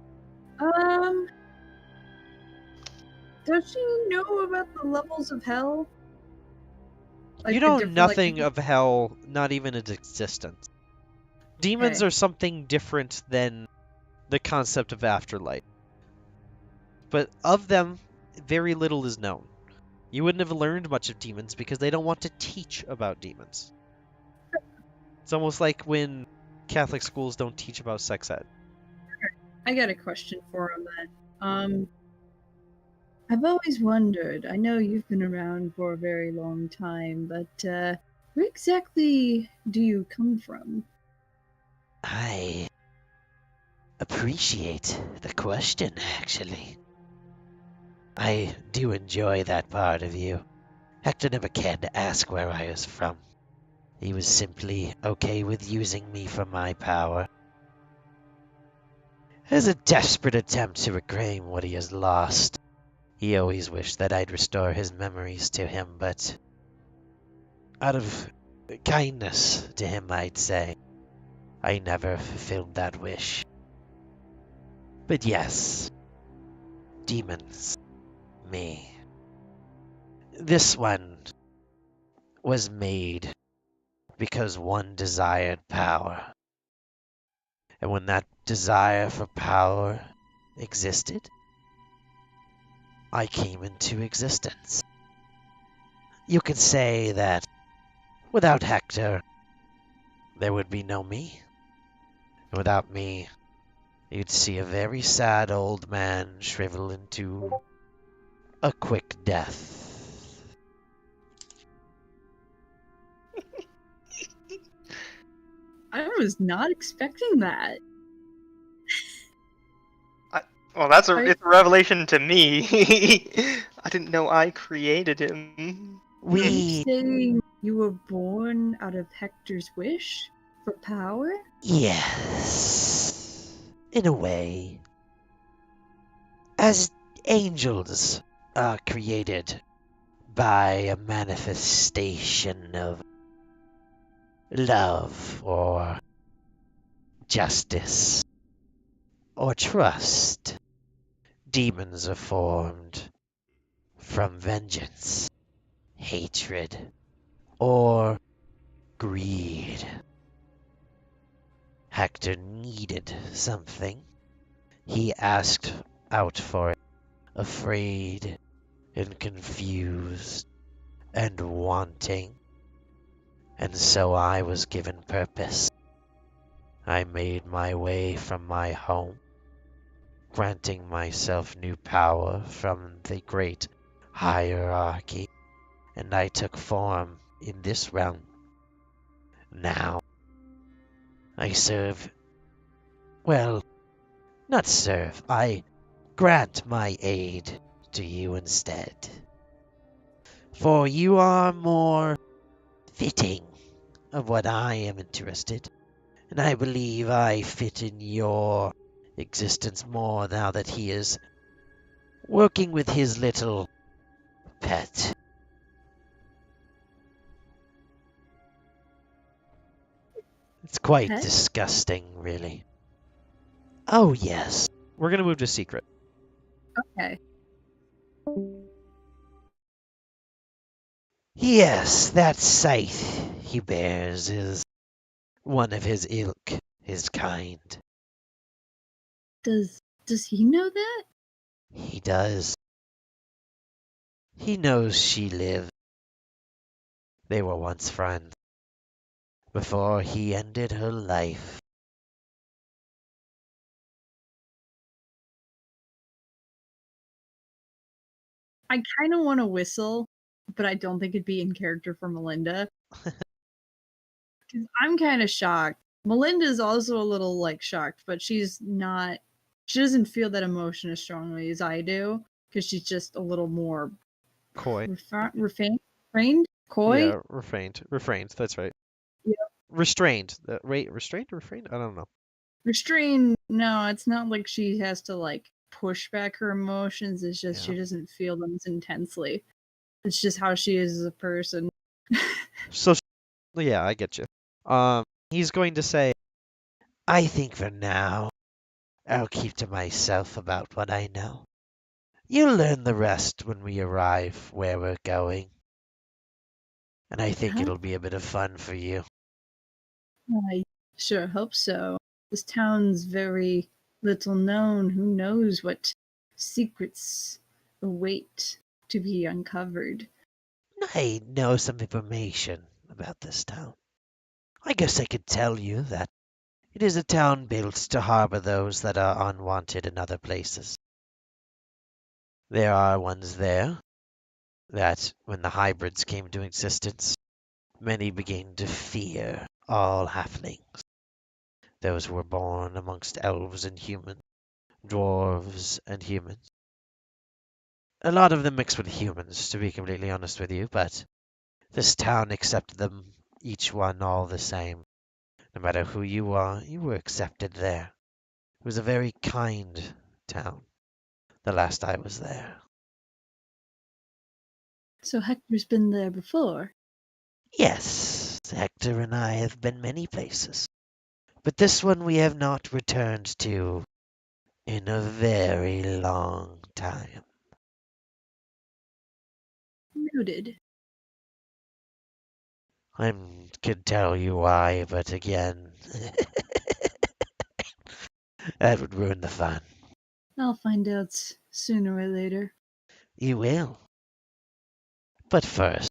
Does she know about the levels of hell? You the know different, nothing of hell, not even its existence. Demons Okay. are something different than the concept of afterlife. But of them, very little is known. You wouldn't have learned much of demons because they don't want to teach about demons. It's almost like when Catholic schools don't teach about sex ed. I got a question for him then. I've always wondered, I know you've been around for a very long time, but where exactly do you come from? I appreciate the question, actually. I do enjoy that part of you. Hector never cared to ask where I was from. He was simply okay with using me for my power. As a desperate attempt to reclaim what he has lost, he always wished that I'd restore his memories to him, but out of kindness to him, I'd say, I never fulfilled that wish. But yes, demons, me. This one was made because one desired power. And when that desire for power existed, I came into existence. You could say that without Hector, there would be no me. And without me, you'd see a very sad old man shrivel into a quick death. I was not expecting that. Well, it's a I- revelation to me. I didn't know I created him. Are you We, saying you were born out of Hector's wish for power? yes, in a way, as angels are created by a manifestation of love or justice or trust, demons are formed from vengeance, hatred, or greed. Hector needed something. He asked out for it, afraid and confused and wanting. And so I was given purpose. I made my way from my home, granting myself new power from the great hierarchy, and I took form in this realm. Now, I serve, well, not serve, I grant my aid to you instead. For you are more fitting of what I am interested, and I believe I fit in your existence more now that he is working with his little pet. It's quite Pet? disgusting, really. Oh, yes. We're gonna move to secret. Okay. Yes, that scythe he bears is one of his ilk, his kind. Does he know that? He does. He knows she lives. They were once friends before he ended her life. I kind of want to whistle, but I don't think it'd be in character for Melinda. Because I'm kind of shocked. Melinda's also a little like shocked, but she's not. She doesn't feel that emotion as strongly as I do, because she's just a little more Coy. refrained, coy. Yeah, refrained. That's right. Yeah. Restrained. Restrained or refrained? I don't know. Restrained. No, it's not like she has to like push back her emotions. It's just Yeah. she doesn't feel them as intensely. It's just how she is as a person. So, yeah, I get you. He's going to say, I think for now, I'll keep to myself about what I know. You'll learn the rest when we arrive where we're going. And I think Huh? it'll be a bit of fun for you. I sure hope so. This town's very little known. Who knows what secrets await to be uncovered? I know some information about this town. I guess I could tell you that it is a town built to harbor those that are unwanted in other places. There are ones there that, when the hybrids came into existence, many began to fear all halflings. Those who were born amongst elves and humans, dwarves and humans. A lot of them mixed with humans, to be completely honest with you, but this town accepted them, each one all the same. No matter who you are, you were accepted there. It was a very kind town, the last I was there. So Hector's been there before. Yes, Hector and I have been many places, but this one we have not returned to in a very long time. Noted. I could tell you why, but again, that would ruin the fun. I'll find out sooner or later. You will. But first,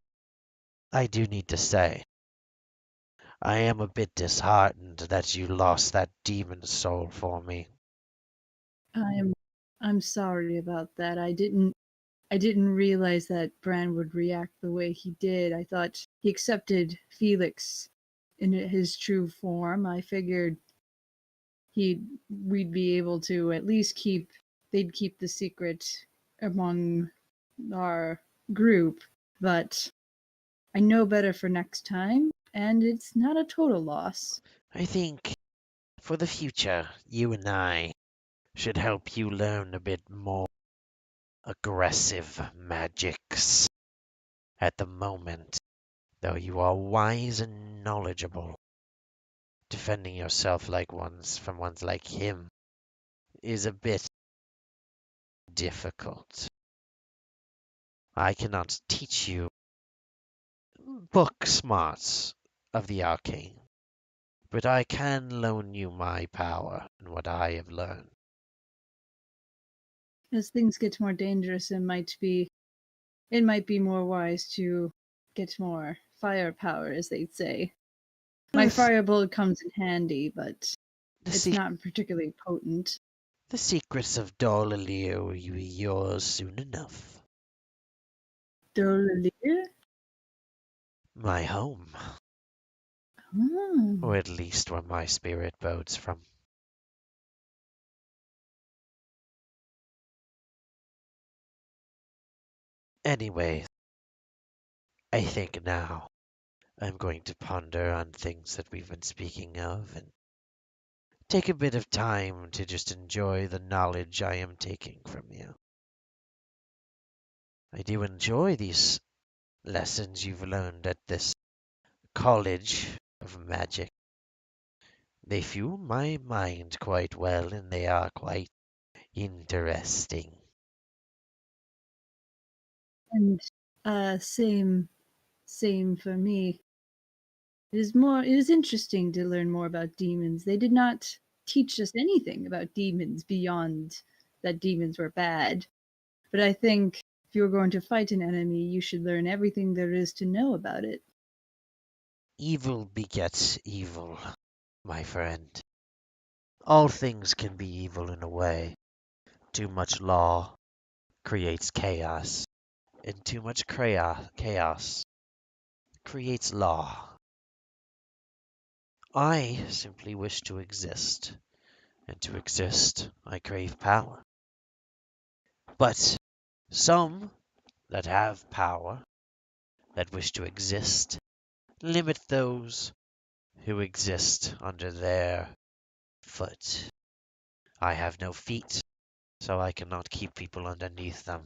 I do need to say, I am a bit disheartened that you lost that demon soul for me. I'm sorry about that. I didn't realize that Bran would react the way he did. I thought he accepted Felix in his true form. I figured we'd be able to at least they'd keep the secret among our group, but I know better for next time, and it's not a total loss. I think, for the future, you and I should help you learn a bit more aggressive magics. At the moment, though you are wise and knowledgeable, defending yourself from ones like him is a bit difficult. I cannot teach you book smarts of the arcane, but I can loan you my power and what I have learned. As things get more dangerous, it might be more wise to get more firepower, as they'd say. My firebolt comes in handy, but it's not particularly potent. The secrets of Dolalir will be yours soon enough. Dolalir? My home, Oh. or at least where my spirit bodes from. Anyway, I think now I'm going to ponder on things that we've been speaking of and take a bit of time to just enjoy the knowledge I am taking from you. I do enjoy these lessons you've learned at this college of magic. They fuel my mind quite well and they are quite interesting. And same for me. It is interesting to learn more about demons. They did not teach us anything about demons beyond that demons were bad. But I think if you're going to fight an enemy, you should learn everything there is to know about it. Evil begets evil, my friend. All things can be evil in a way. Too much law creates chaos, and too much chaos creates law. I simply wish to exist, and to exist I crave power. But some that have power, that wish to exist, limit those who exist under their foot. I have no feet, so I cannot keep people underneath them.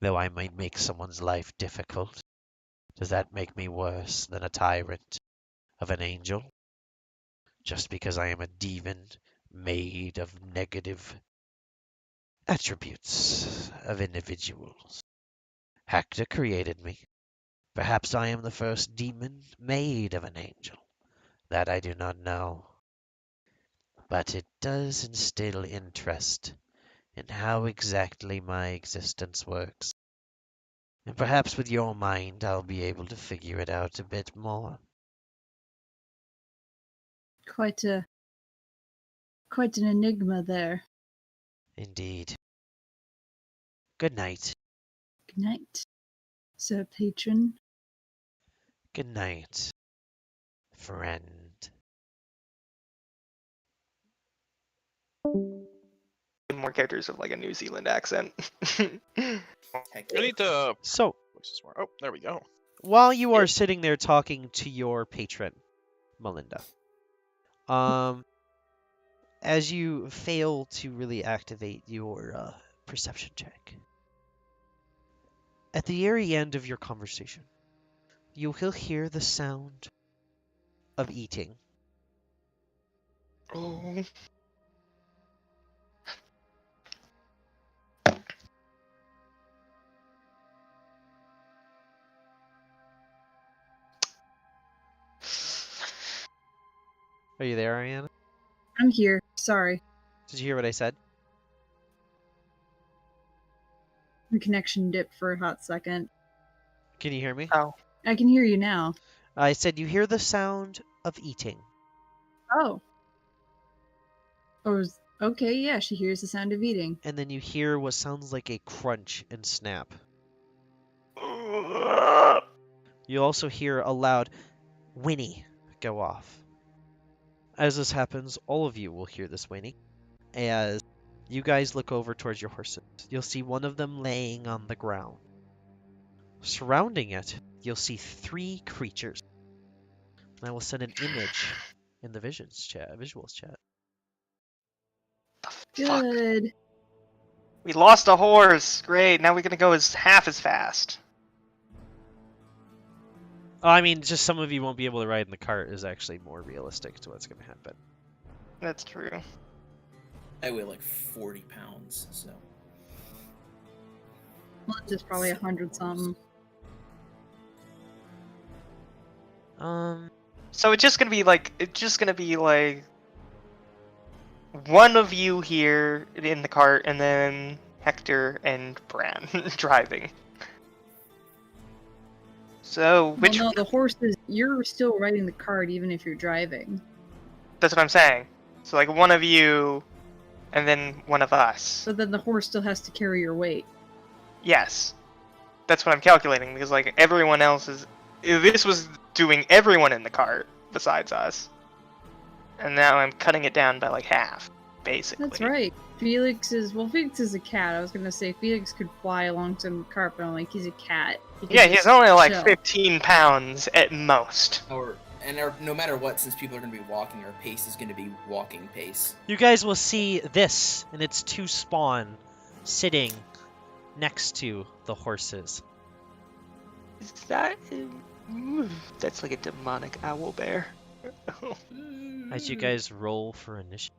Though I might make someone's life difficult, does that make me worse than a tyrant of an angel? Just because I am a demon made of negative attributes of individuals. Hector created me. Perhaps I am the first demon made of an angel. That I do not know. But it does instill interest in how exactly my existence works. And perhaps with your mind I'll be able to figure it out a bit more. Quite an enigma there. Indeed. Good night. Good night, Sir Patron. Good night, friend. More characters with like a New Zealand accent. Heck We need to So, voice this more. Oh, there we go. while you are sitting there talking to your patron, Melinda, as you fail to really activate your perception check, at the very end of your conversation, you will hear the sound of eating. Oh. Are you there, Ariana? I'm here. Sorry. Did you hear what I said? The connection dipped for a hot second. Can you hear me? Oh. I can hear you now. I said you hear the sound of eating. Oh. Okay, yeah, she hears the sound of eating. And then you hear what sounds like a crunch and snap. You also hear a loud whinny go off. As this happens, all of you will hear this whinny. As you guys look over towards your horses, you'll see one of them laying on the ground. Surrounding it, you'll see 3 creatures. And I will send an image in the visuals chat. Fuck. Good. We lost a horse. Great. Now we're gonna go as half as fast. I mean, just some of you won't be able to ride in the cart is actually more realistic to what's going to happen. That's true. I weigh like 40 pounds, so. Well, it's just probably 100 something. So it's just gonna be like one of you here in the cart, and then Hector and Bran driving. So Well, which? no, the horses. You're still riding the cart even if you're driving. That's what I'm saying. So like one of you, and then one of us. But then the horse still has to carry your weight. Yes, that's what I'm calculating because like everyone else is. This was doing everyone in the cart besides us, and now I'm cutting it down by like half, basically. That's right. Felix is a cat. I was gonna say Felix could fly alongside the cart, but I'm like, he's a cat. He can Yeah, he's just only like chill. 15 pounds at most. No matter what, since people are going to be walking, our pace is going to be walking pace. You guys will see this, and it's two spawn sitting next to the horses. Is that? That's like a demonic owl bear. As you guys roll for initiative.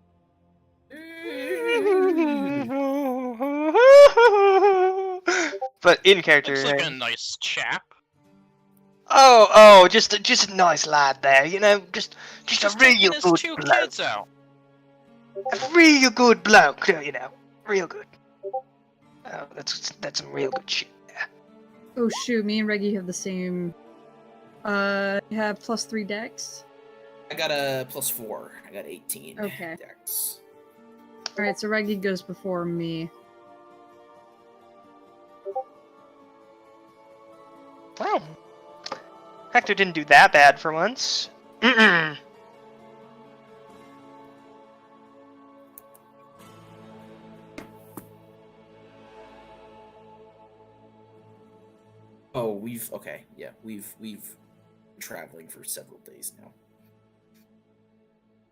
But in character. Looks like a nice chap. Just a nice lad there, you know, just a real His good two bloke. kids out. A real good bloke, you know, real good. Oh, that's some real good shit. Oh shoot, me and Reggie have the same. You have +3 dex. I got a +4. I got 18. Okay. Dex. All right, so Reggie goes before me. Wow. Hector didn't do that bad for once. Mm-mm. Oh, we've been traveling for several days now.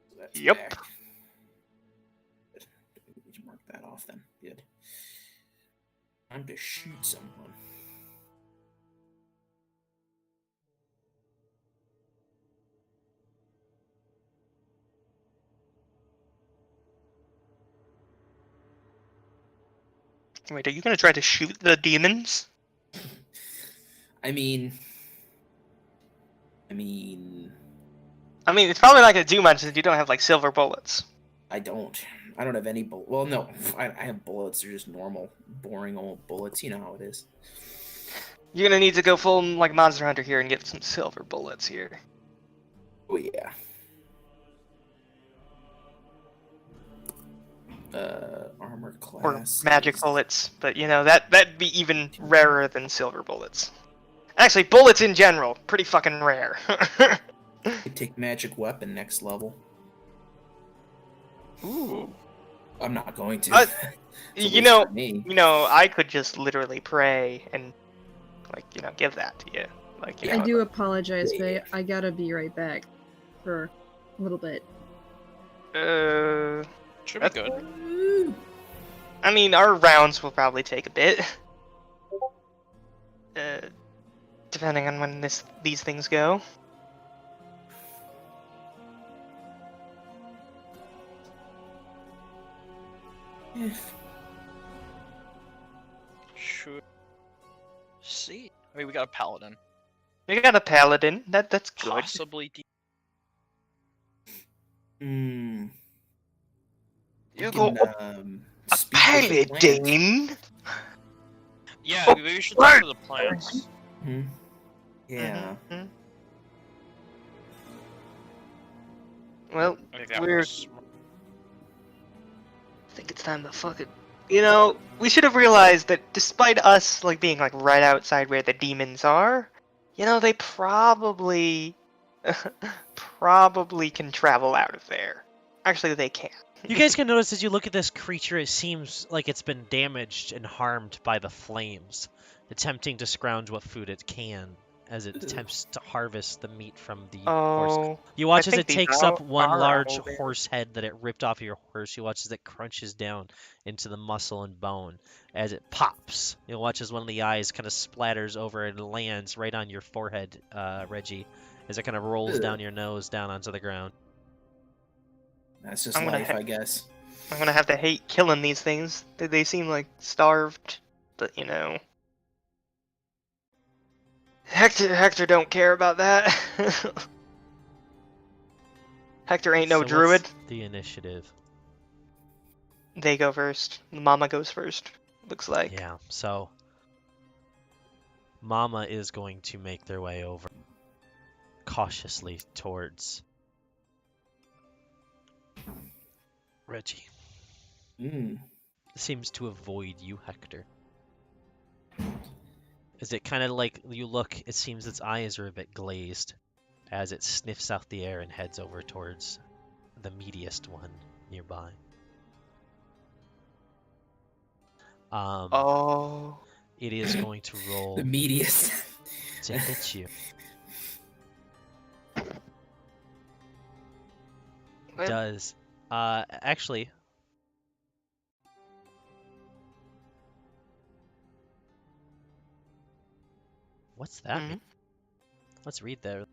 So that's Yep. back. Good. We can mark that off then. Good. Time to shoot someone. Wait, are you gonna try to shoot the demons? I mean, It's probably not gonna do much since you don't have like silver bullets. I don't have any bullets. Well, no, I have bullets. They're just normal, boring old bullets. You know how it is. You're gonna need to go full like Monster Hunter here and get some silver bullets here. Oh yeah. Armor Or class. magic is- bullets, but you know that'd be even rarer than silver bullets. Actually, bullets in general, pretty fucking rare. I take magic weapon next level. Ooh. I'm not going to. Uh, It's a you waste know, for me. I could just literally pray and give that to you. I do apologize, but I gotta be right back for a little bit. Should be good. Our rounds will probably take a bit. Depending on when these things go. Should see. I mean, we got a paladin. We got a paladin. That's good. Possibly. Hmm. You We go can, a speak with the plants. paladin. Yeah, Oh, maybe we should talk to the plants. Hmm. Yeah. Mhm. Well, I think that We're- was I think it's time to fuck it. We should have realized that despite us being right outside where the demons are, they probably can travel out of there. Actually, they can't. You guys can notice as you look at this creature, it seems like it's been damaged and harmed by the flames, attempting to scrounge what food it can as it attempts to harvest the meat from the horse. Oh, You watch I as think it these takes are- up one are large owlbears. horse head that it ripped off of your horse. You watch as it crunches down into the muscle and bone as it pops. You'll watch as one of the eyes kind of splatters over and lands right on your forehead, Reggie, as it kind of rolls Ugh. down your nose down onto the ground. That's just I'm gonna life, I guess. I'm gonna have to hate killing these things. They seem starved, but Hector don't care about that. Hector ain't no So what's druid. the initiative? They go first. Mama goes first. Looks like. Yeah, so Mama is going to make their way over cautiously towards Reggie. Seems to avoid you, Hector. As it kind of like you look, it seems its eyes are a bit glazed as it sniffs out the air and heads over towards the meatiest one nearby. Oh. It is going to roll The meatiest. to hit you. Well, Does actually what's that mean? Let's read there.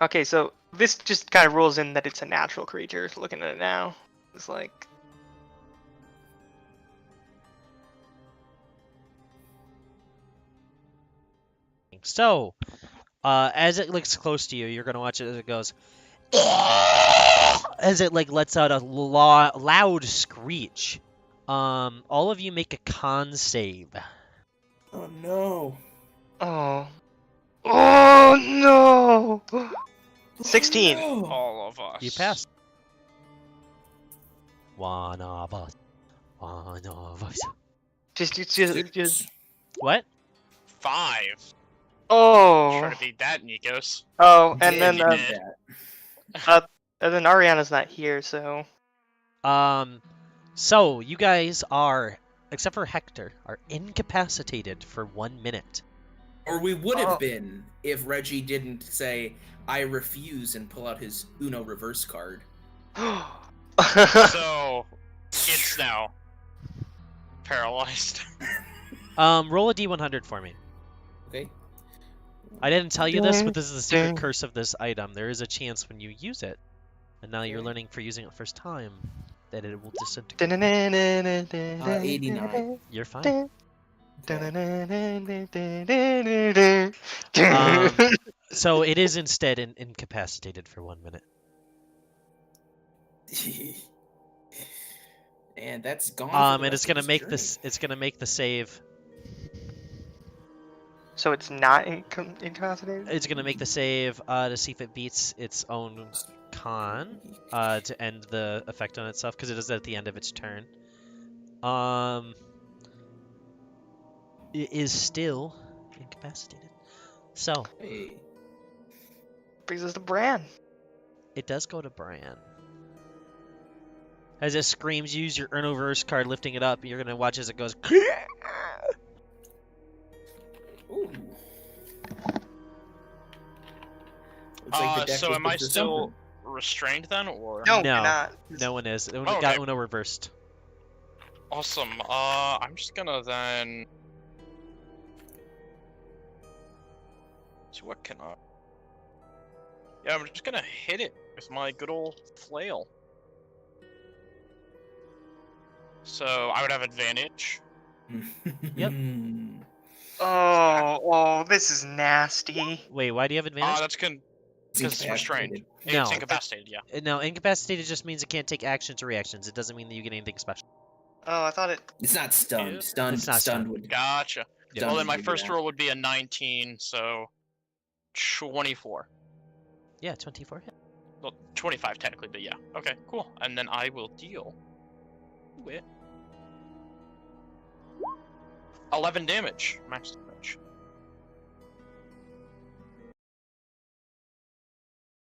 Okay, so this just kind of rules in that it's a natural creature. Looking at it now, it's like So, as it looks close to you, you're gonna watch it as it goes, as it like lets out a loud screech. All of you make a con save. Oh no. oh no. 16. Oh, no. All of us. You pass. One of us. One of us. Just Six. What? 5. oh Try to beat that, Nikos. oh, and Yeah, then you did that. and then Ariana's not here, so So you guys are, except for Hector, are incapacitated for 1 minute. Or we would have Oh. been if Reggie didn't say, I refuse, and pull out his Uno reverse card. So it's now paralyzed. Roll a d100 for me. Okay. I didn't tell you this, but this is the secret curse of this item. There is a chance when you use it, and now you're learning for using it first time, that it will disintegrate. 89. You're fine. So it is instead incapacitated for 1 minute. And that's gone. For the And it's rest of gonna his make journey. this. It's gonna make the save. So it's not incapacitated? It's gonna make the save to see if it beats its own con to end the effect on itself, because it is at the end of its turn. It is still incapacitated. So Hey. Brings us to Bran. it does go to Bran. As it screams, use your Uno reverse card, lifting it up. You're gonna watch as it goes. Ooh. Looks like the deck So was am I built for still something. restrained then, or? No, No. you're not. No one is. It Okay. got Uno reversed. Awesome. I'm just gonna then. So what can I? Yeah, I'm just gonna hit it with my good old flail. So I would have advantage. Yep. Oh, this is nasty. Wait, why do you have advantage? That's good. Because it's restrained. No. It's incapacitated, yeah. No, incapacitated just means it can't take actions or reactions. It doesn't mean that you get anything special. Oh, I thought it. It's not stunned. Yeah. Stunned. It's not stunned stunned. would. Gotcha. Yeah. Well, then my would do first that. roll would be a 19, so 24. Yeah, 24 hit. Well, 25 technically, but yeah. Okay, cool. And then I will deal with 11 damage. Max damage.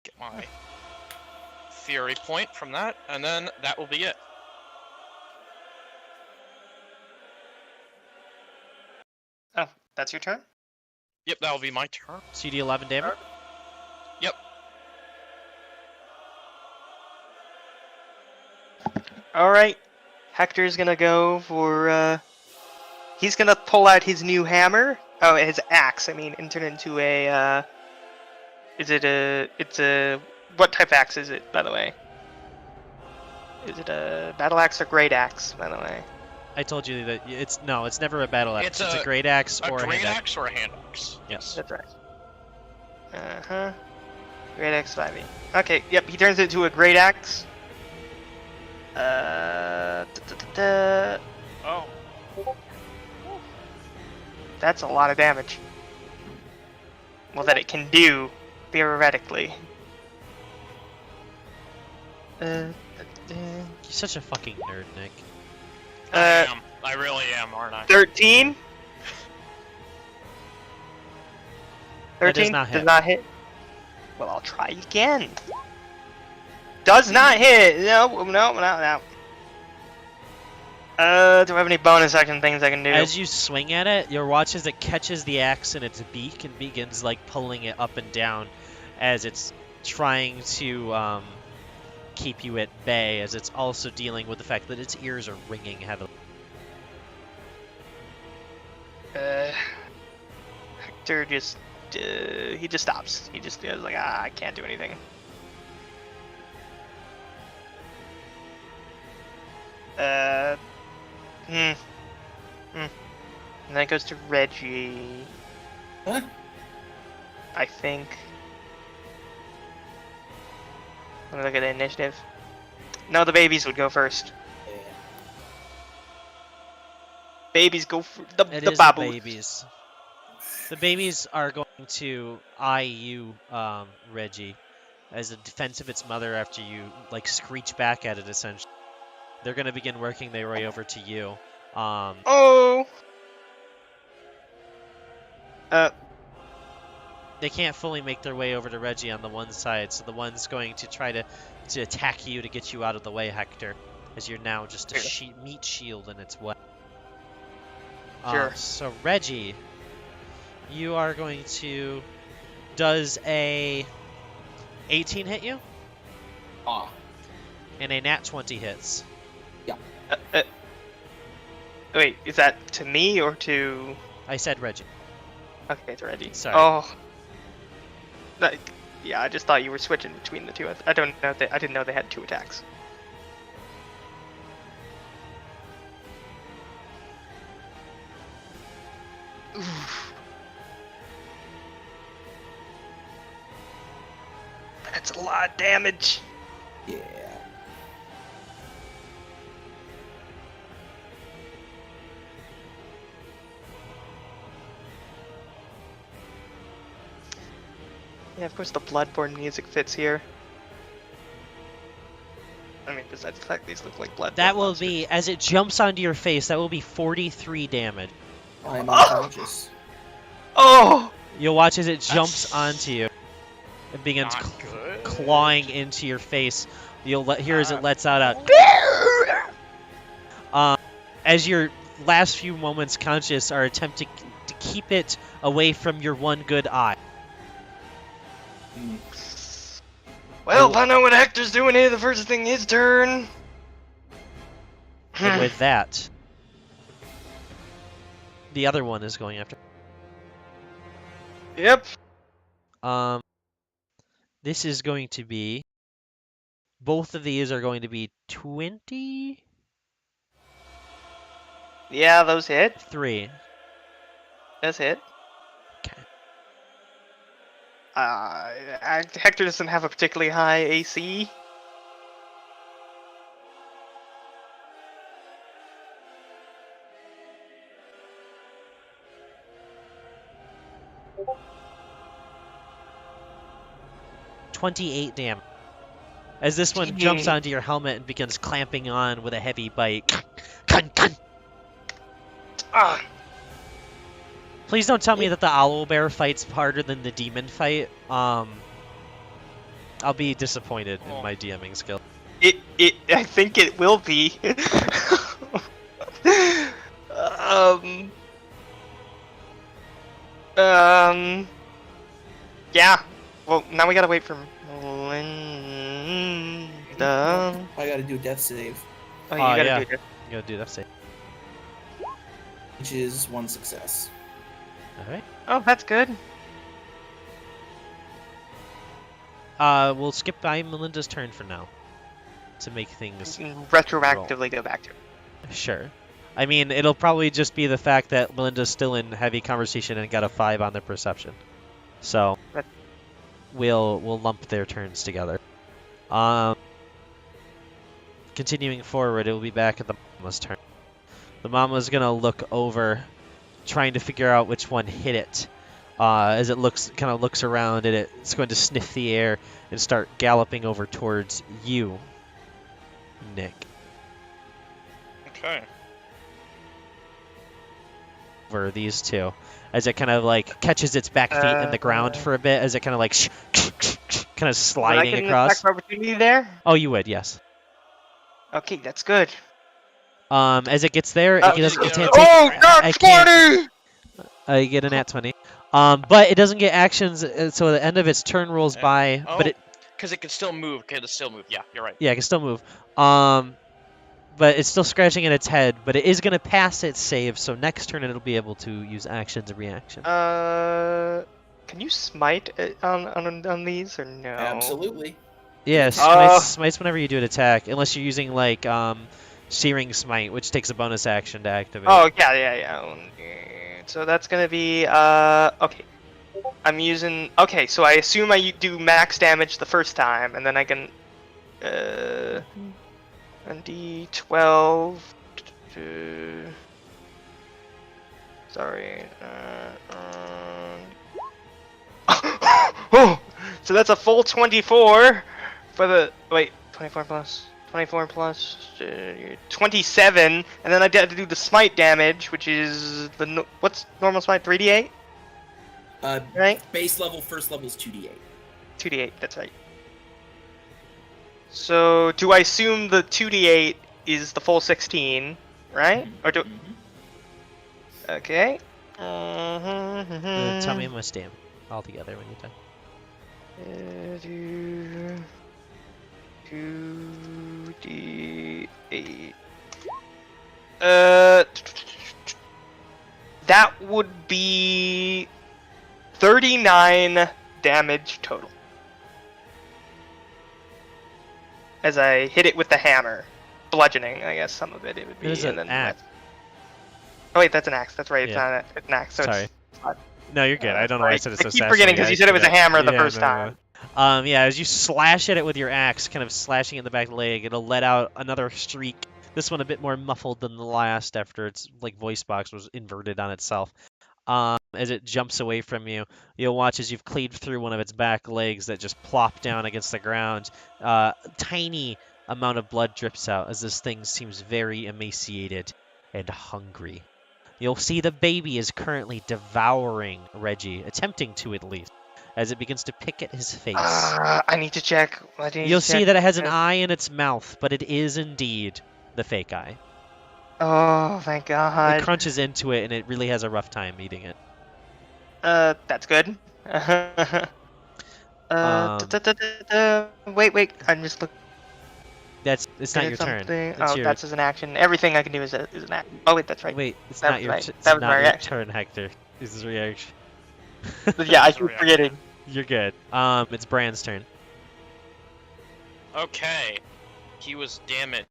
Get my fury point from that, and then that will be it. Oh, that's your turn? Yep, that will be my turn. So you do 11 damage? Yep. Alright. Hector's gonna go for, he's gonna pull out his new hammer. Oh, his axe, I mean, and turn it into a, what type of axe is it, by the way? Is it a battle axe or great axe, by the way? I told you that it's never a battle axe. It's It's a a- great axe A or a great hand axe. axe or a hand axe? Yes. That's right. Uh-huh. Great axe 5e. Okay, yep, he turns it into a great axe. Oh. That's a lot of damage. Well, that it can do, theoretically. You're such a fucking nerd, Nick. I am. I really am, aren't I? 13? That does 13 not hit. does not hit. Well, I'll try again. Does not hit. No. Do I have any bonus action things I can do? As you swing at it, you'll watch as it catches the axe in its beak and begins like pulling it up and down as it's trying to keep you at bay, as it's also dealing with the fact that its ears are ringing heavily. Hector just he just stops. He just is like, I can't do anything. And then it goes to Reggie. Huh? I think. Let me look at the initiative. No, the babies would go first. Yeah. Babies go for the It is babu. the babies. The babies are going to eye you, Reggie, as a defense of its mother after you like screech back at it. Essentially, they're going to begin working their way over to you. Oh. They can't fully make their way over to Reggie on the one side, so the one's going to try to attack you to get you out of the way, Hector, as you're now just a meat shield in its way. Sure. So Reggie, you are going to. Does a 18 hit you? Ah. And a nat 20 hits. Wait, is that to me or to? I said Reggie. Okay, it's Reggie. Sorry. Oh. Like, yeah, I just thought you were switching between the two. I don't know. I didn't know they had two attacks. Oof. That's a lot of damage. Yeah. Yeah, of course the Bloodborne music fits here. I mean, besides the fact these look like Bloodborne That will monsters. be, as it jumps onto your face, that will be 43 damage. I'm unconscious. Oh! You'll watch as it jumps onto you and begins Not good. clawing into your face. You'll hear as it lets out a. As your last few moments conscious are attempting to keep it away from your one good eye. Mm. Well, I know what Hector's doing here. The first thing his turn. And with that, the other one is going after. Yep. This is going to be. Both of these are going to be 23. Yeah, those hit. Those hit. Okay. Hector doesn't have a particularly high AC. $28 damage. As this one jumps onto your helmet and begins clamping on with a heavy bite. Ah. Please don't tell me that the owlbear fight's harder than the demon fight. I'll be disappointed in my DMing skill. I think it will be. Yeah. Well, now we gotta wait for Melinda. I gotta do a death save, Oh, you gotta yeah. do it. You gotta do that save. which is 1 success. Alright. Oh, that's good. We'll skip by Melinda's turn for now. To make things Retroactively go back to it. sure. I mean, it'll probably just be the fact that Melinda's still in heavy conversation and got a 5 on their perception. So But- we'll lump their turns together. continuing forward, it will be back at the mama's turn. The mama's gonna look over, trying to figure out which one hit it. As it kind of looks around, and it's going to sniff the air and start galloping over towards you, Nick. Okay. Over these two, as it kind of like catches its back feet in the ground for a bit, as it kind of like kind of sliding would I get across. an attack of opportunity there? Oh, you would, yes. Okay, that's good. As it gets there, it doesn't get to oh, I not can't. 20! You get a nat 20. But it doesn't get actions, so the end of its turn rolls Yeah. by. Oh, But it, because it can still move. Okay, it still move. Yeah, you're right. yeah, it can still move. But it's still scratching at its head. But it is gonna pass its save, so next turn it'll be able to use actions and reaction. Can you smite on these or no? Absolutely. Yeah, Oh. smites whenever you do an attack, unless you're using like Searing Smite, which takes a bonus action to activate. Oh yeah. So that's gonna be okay. I'm using so I assume I do max damage the first time, and then I can and D12. Sorry. Oh, so that's a full 24 for the 24 plus 27, and then I have to do the smite damage, which is what's normal smite 3d8. Right. Base level, first level is 2d8. 2d8. That's right. So do I assume the 2d8 is the full 16, right? Or do? Okay. Tell me how much damage altogether when you're done. 2d8. That would be 39 damage total. As I hit it with the hammer. Bludgeoning, I guess some of it would be. It is an axe. Oh wait, that's an axe. That's right, it's Yeah. not an axe. So Sorry. It's not, No, you're good. I don't know why I said it so I keep sassily. forgetting because you said it was a hammer the first time. Yeah, as you slash at it with your axe, kind of slashing in the back leg, it'll let out another shriek. This one a bit more muffled than the last after its like voice box was inverted on itself. As it jumps away from you, you'll watch as you've cleaved through one of its back legs that just plop down against the ground. Tiny amount of blood drips out as this thing seems very emaciated and hungry. You'll see the baby is currently devouring Reggie, attempting to at least, as it begins to pick at his face. I need to check. You'll see that it has an eye in its mouth, but it is indeed the fake eye. Oh, thank God. It crunches into it, and it really has a rough time eating it. That's good. Wait. I'm just looking. It's not your turn. That's as an action. Everything I can do is an action. Oh wait, that's right. Wait, it's That not was your, right. it's That was not my your reaction. turn, Hector. This is reaction. Yeah, I That's a keep reaction. forgetting. You're good. It's Bran's turn. Okay. He was damaged.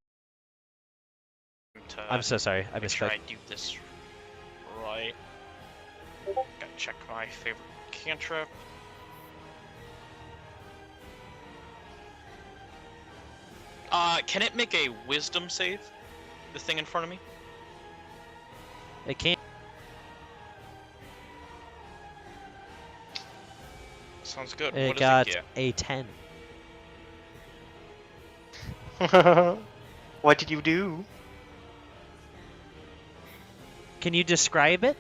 I'm so sorry. I Make missed sure that. I do this right. Gotta check my favorite cantrip. Can it make a wisdom save? The thing in front of me? It can't. Sounds good. It What got does it a 10. What did you do? Can you describe it?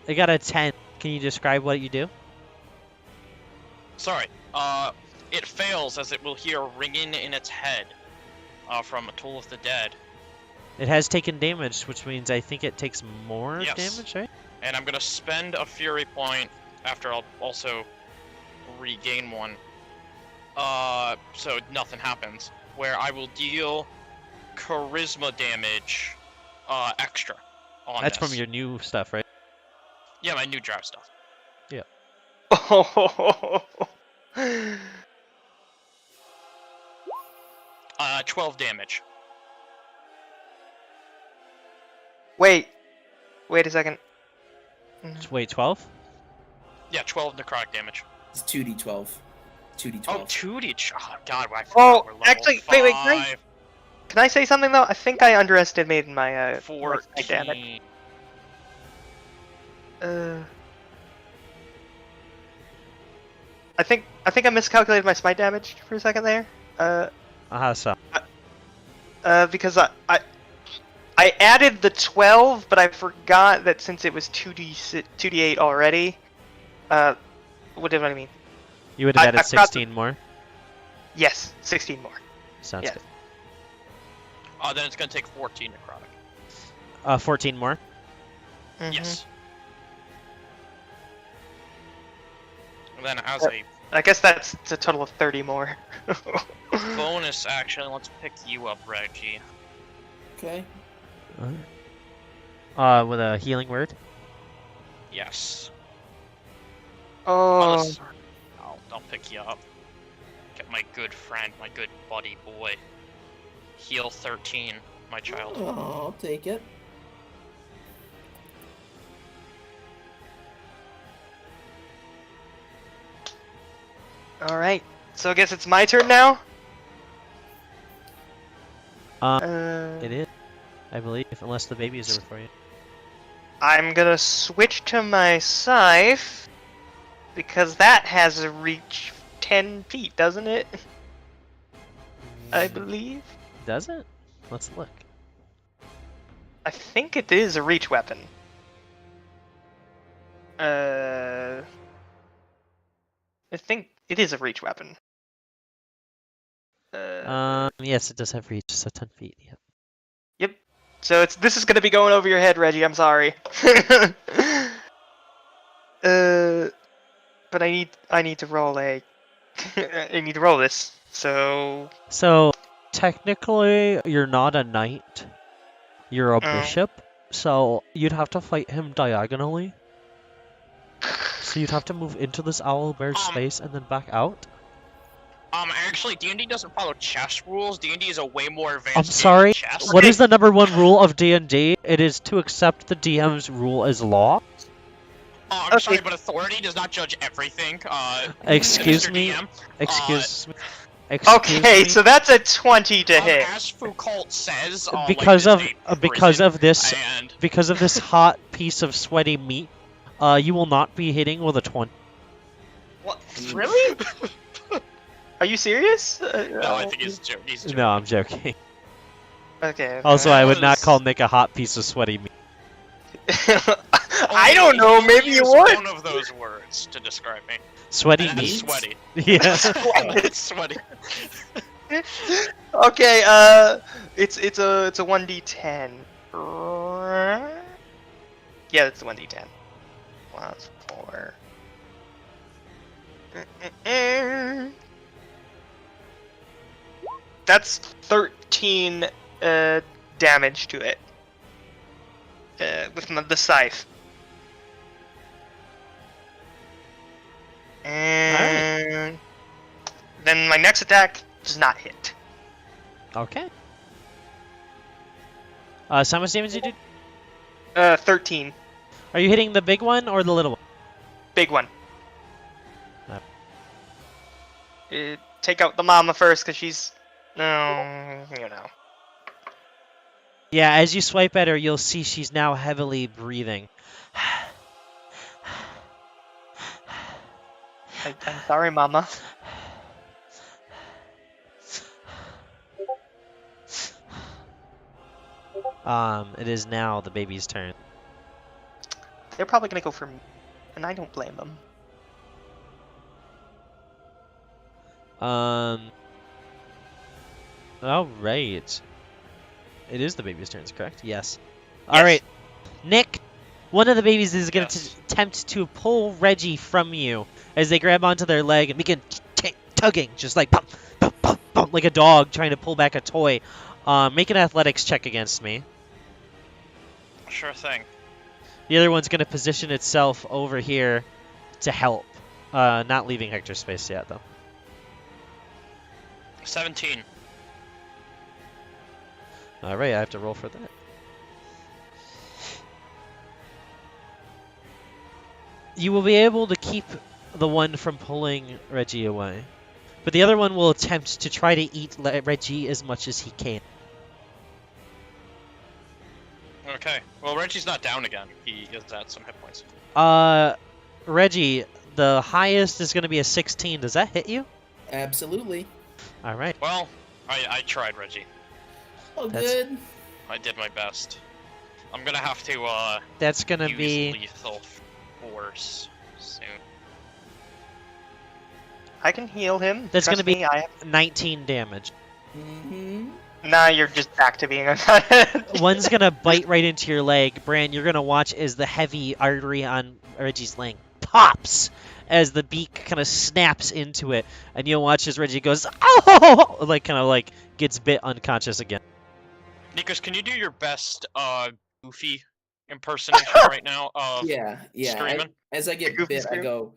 It got a 10. Can you describe what you do? Sorry. It fails as it will hear ringing in its head from a Toll of the Dead. It has taken damage, which means I think it takes more Yes. damage, right? And I'm gonna spend a fury point after I'll also regain one. So nothing happens. Where I will deal charisma damage extra on That's this. from your new stuff, right? Yeah, my new drive stuff. Yeah. 12 damage. Wait a second. Wait, 12? Yeah, 12 necrotic damage. It's 2d12. 2d12. Oh, 2D. Oh, God, I forgot Oh, we're level actually, wait, can 5. can I say something though? I think I underestimated my my 14. smite damage. I think I miscalculated my smite damage for a second there. How so? Because I added the 12, but I forgot that since it was 2d8 already. What did I mean? You would have added I forgot 16 more? Yes, 16 more. Sounds Yeah. good. Oh, then it's gonna take 14 necrotic. 14 more? Mhm. Yes. And then as a I guess that's a total of 30 more. bonus action, let's pick you up, Reggie. Okay. With a healing word? Yes. Oh, I'll pick you up. Get my good friend, my good buddy boy. Heal 13, my child. Oh, I'll take it. all right. So I guess it's my turn now. It is, I believe, unless the baby is over for you. I'm gonna switch to my scythe because that has a reach 10 feet, doesn't it? I believe. Does it? Let's look. I think it is a reach weapon. I think it is a reach weapon. Yes, it does have reach, so 10 feet. Yep. Yep. So this is gonna be going over your head, Reggie. I'm sorry. But I need to roll a. I need to roll this. So, technically, you're not a knight. You're a Oh. bishop, so you'd have to fight him diagonally. So you'd have to move into this owlbear space and then back out. Actually, D&D doesn't follow chess rules. D&D is a way more advanced I'm game sorry, than chess. what is the number one rule of D&D? It is to accept the DM's rule as law. Oh, I'm sorry, but authority does not judge everything. Excuse Mr. me? DM. Excuse me? Excuse Okay, me? so that's a 20 to hit. As Foucault says, because life of is a because prison, of this and because of this hot piece of sweaty meat, you will not be hitting with a 20. What? Really? Are you serious? no, I think he's joking. No, I'm joking. Okay. Also, I would not was- call Nick a hot piece of sweaty meat. I don't know. Maybe you would. One of those words to describe me. Sweaty And that's meat. sweaty. Yeah. It's sweaty. Okay. It's a 1d10. Yeah, it's a 1d10. Plus 4. That's 13 damage to it. With the scythe. And then my next attack does not hit. Okay. So how much damage did you do? 13. Are you hitting the big one or the little one? Big one. No. Take out the mama first, because she's... No, you know. Yeah, as you swipe at her, you'll see she's now heavily breathing. I'm sorry, mama. It is now the baby's turn. They're probably gonna go for me, and I don't blame them. All right. It is the baby's turn, correct? Yes. Yes. All right, Nick. One of the babies is going to Yes. attempt to pull Reggie from you as they grab onto their leg and begin tugging, just like bump, bump, bump, bump, like a dog trying to pull back a toy. Make an athletics check against me. Sure thing. The other one's going to position itself over here to help. Not leaving Hector's space yet, though. 17. All right, I have to roll for that. You will be able to keep the one from pulling Reggie away. But the other one will attempt to try to eat Reggie as much as he can. Okay. Well, Reggie's not down again. He is at some hit points. Reggie, the highest is going to be a 16. Does that hit you? Absolutely. All right. Well, I tried, Reggie. Oh, That's- good. I did my best. I'm gonna have to That's going to use be... lethal force soon. I can heal him. That's Trust gonna be- me, I have... 19 damage. Mm-hmm. Nah, you're just back to being undead. One's going to bite right into your leg. Bran, you're going to watch as the heavy artery on Reggie's leg pops as the beak kind of snaps into it. And you'll watch as Reggie goes, oh! Like, kind of like gets bit unconscious again. Nikos, can you do your best Goofy impersonation right now? Yeah. Screaming? As I get Goofy bit, I scream? go,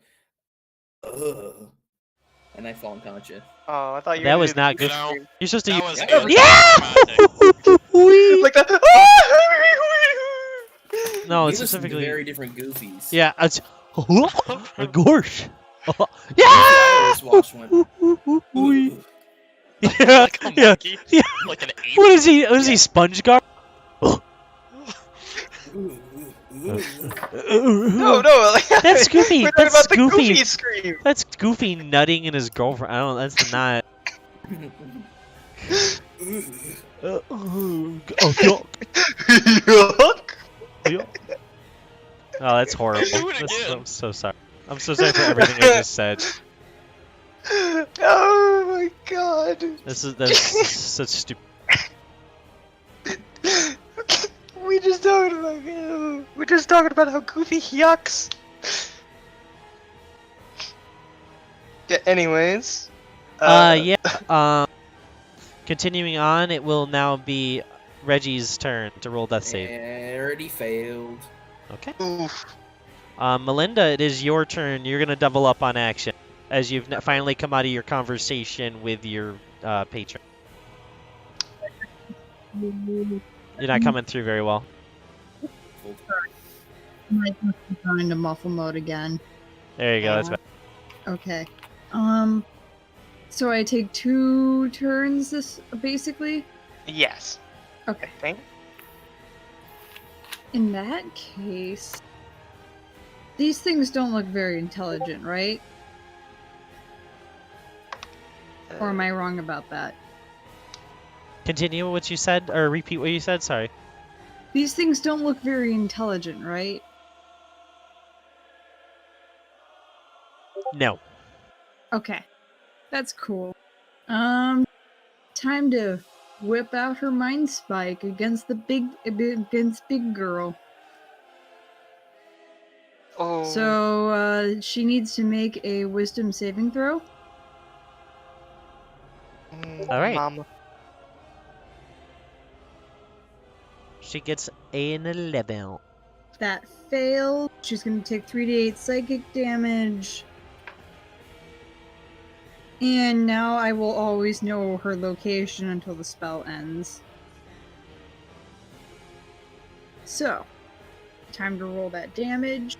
ugh, and I fall unconscious. Oh, I thought you That were was gonna not do good. the No. scream. You're supposed to That use... was Yeah. good. Yeah! Like that. No, We it's listen to specifically... very different goofies. Yeah, it's... Gorsh! I Yeah! always watch one. Yeah, Like a yeah. monkey? Yeah. Like an ape? What is he? Is he Sponge Guard? No, like, That's Goofy. We're talking That's about the Goofy. Goofy scream. That's Goofy nutting in his girlfriend. I don't. That's not. Oh, that's horrible. Do it That's- again. I'm so sorry. I'm so sorry for everything I just said. Oh my god. That's such stupid. We just talking about we're just talking about how Goofy yucks. Yeah, anyways. Yeah. Continuing on, it will now be Reggie's turn to roll death save. I already failed. Okay. Oof. Melinda, it is your turn. You're gonna double up on action as you've finally come out of your conversation with your patron. You're not coming through very well. Might must be going into muffle mode again. There you go. That's better. Okay. So I take 2 turns this basically? Yes. Okay. I think. In that case, these things don't look very intelligent, right? Or am I wrong about that? Continue what you said, or repeat what you said. Sorry. These things don't look very intelligent, right? No. Okay. That's cool. Time to whip out her mind spike against big girl. Oh. So, she needs to make a wisdom saving throw. All right. Mama. She gets an 11. That failed. She's gonna take 3d8 psychic damage. And now I will always know her location until the spell ends. So, time to roll that damage.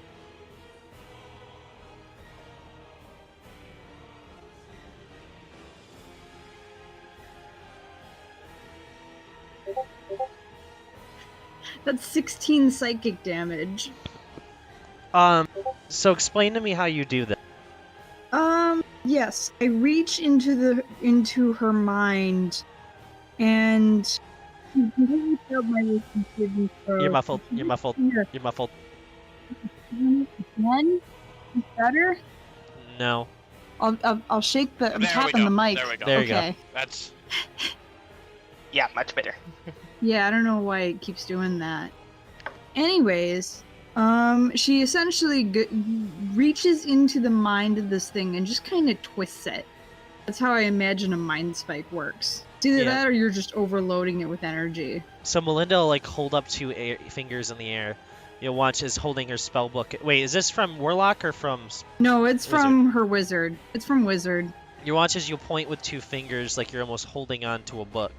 That's 16 psychic damage. So explain to me how you do that. Yes. I reach into her mind and You're muffled. You're muffled. Here. You're muffled. One is better. No. I'll shake the. I'm There we tapping go. the mic. There we go. There you go. Okay. That's Yeah, much better. Yeah, I don't know why it keeps doing that. Anyways, she essentially reaches into the mind of this thing and just kind of twists it. That's how I imagine a mind spike works. It's either Yeah. that or you're just overloading it with energy. So Melinda will like hold up 2 fingers in the air. You'll watch as holding her spell book. Wait, is this from Warlock or from? No, it's Wizard. from her wizard. It's from Wizard. You watch as you point with 2 fingers, like you're almost holding on to a book,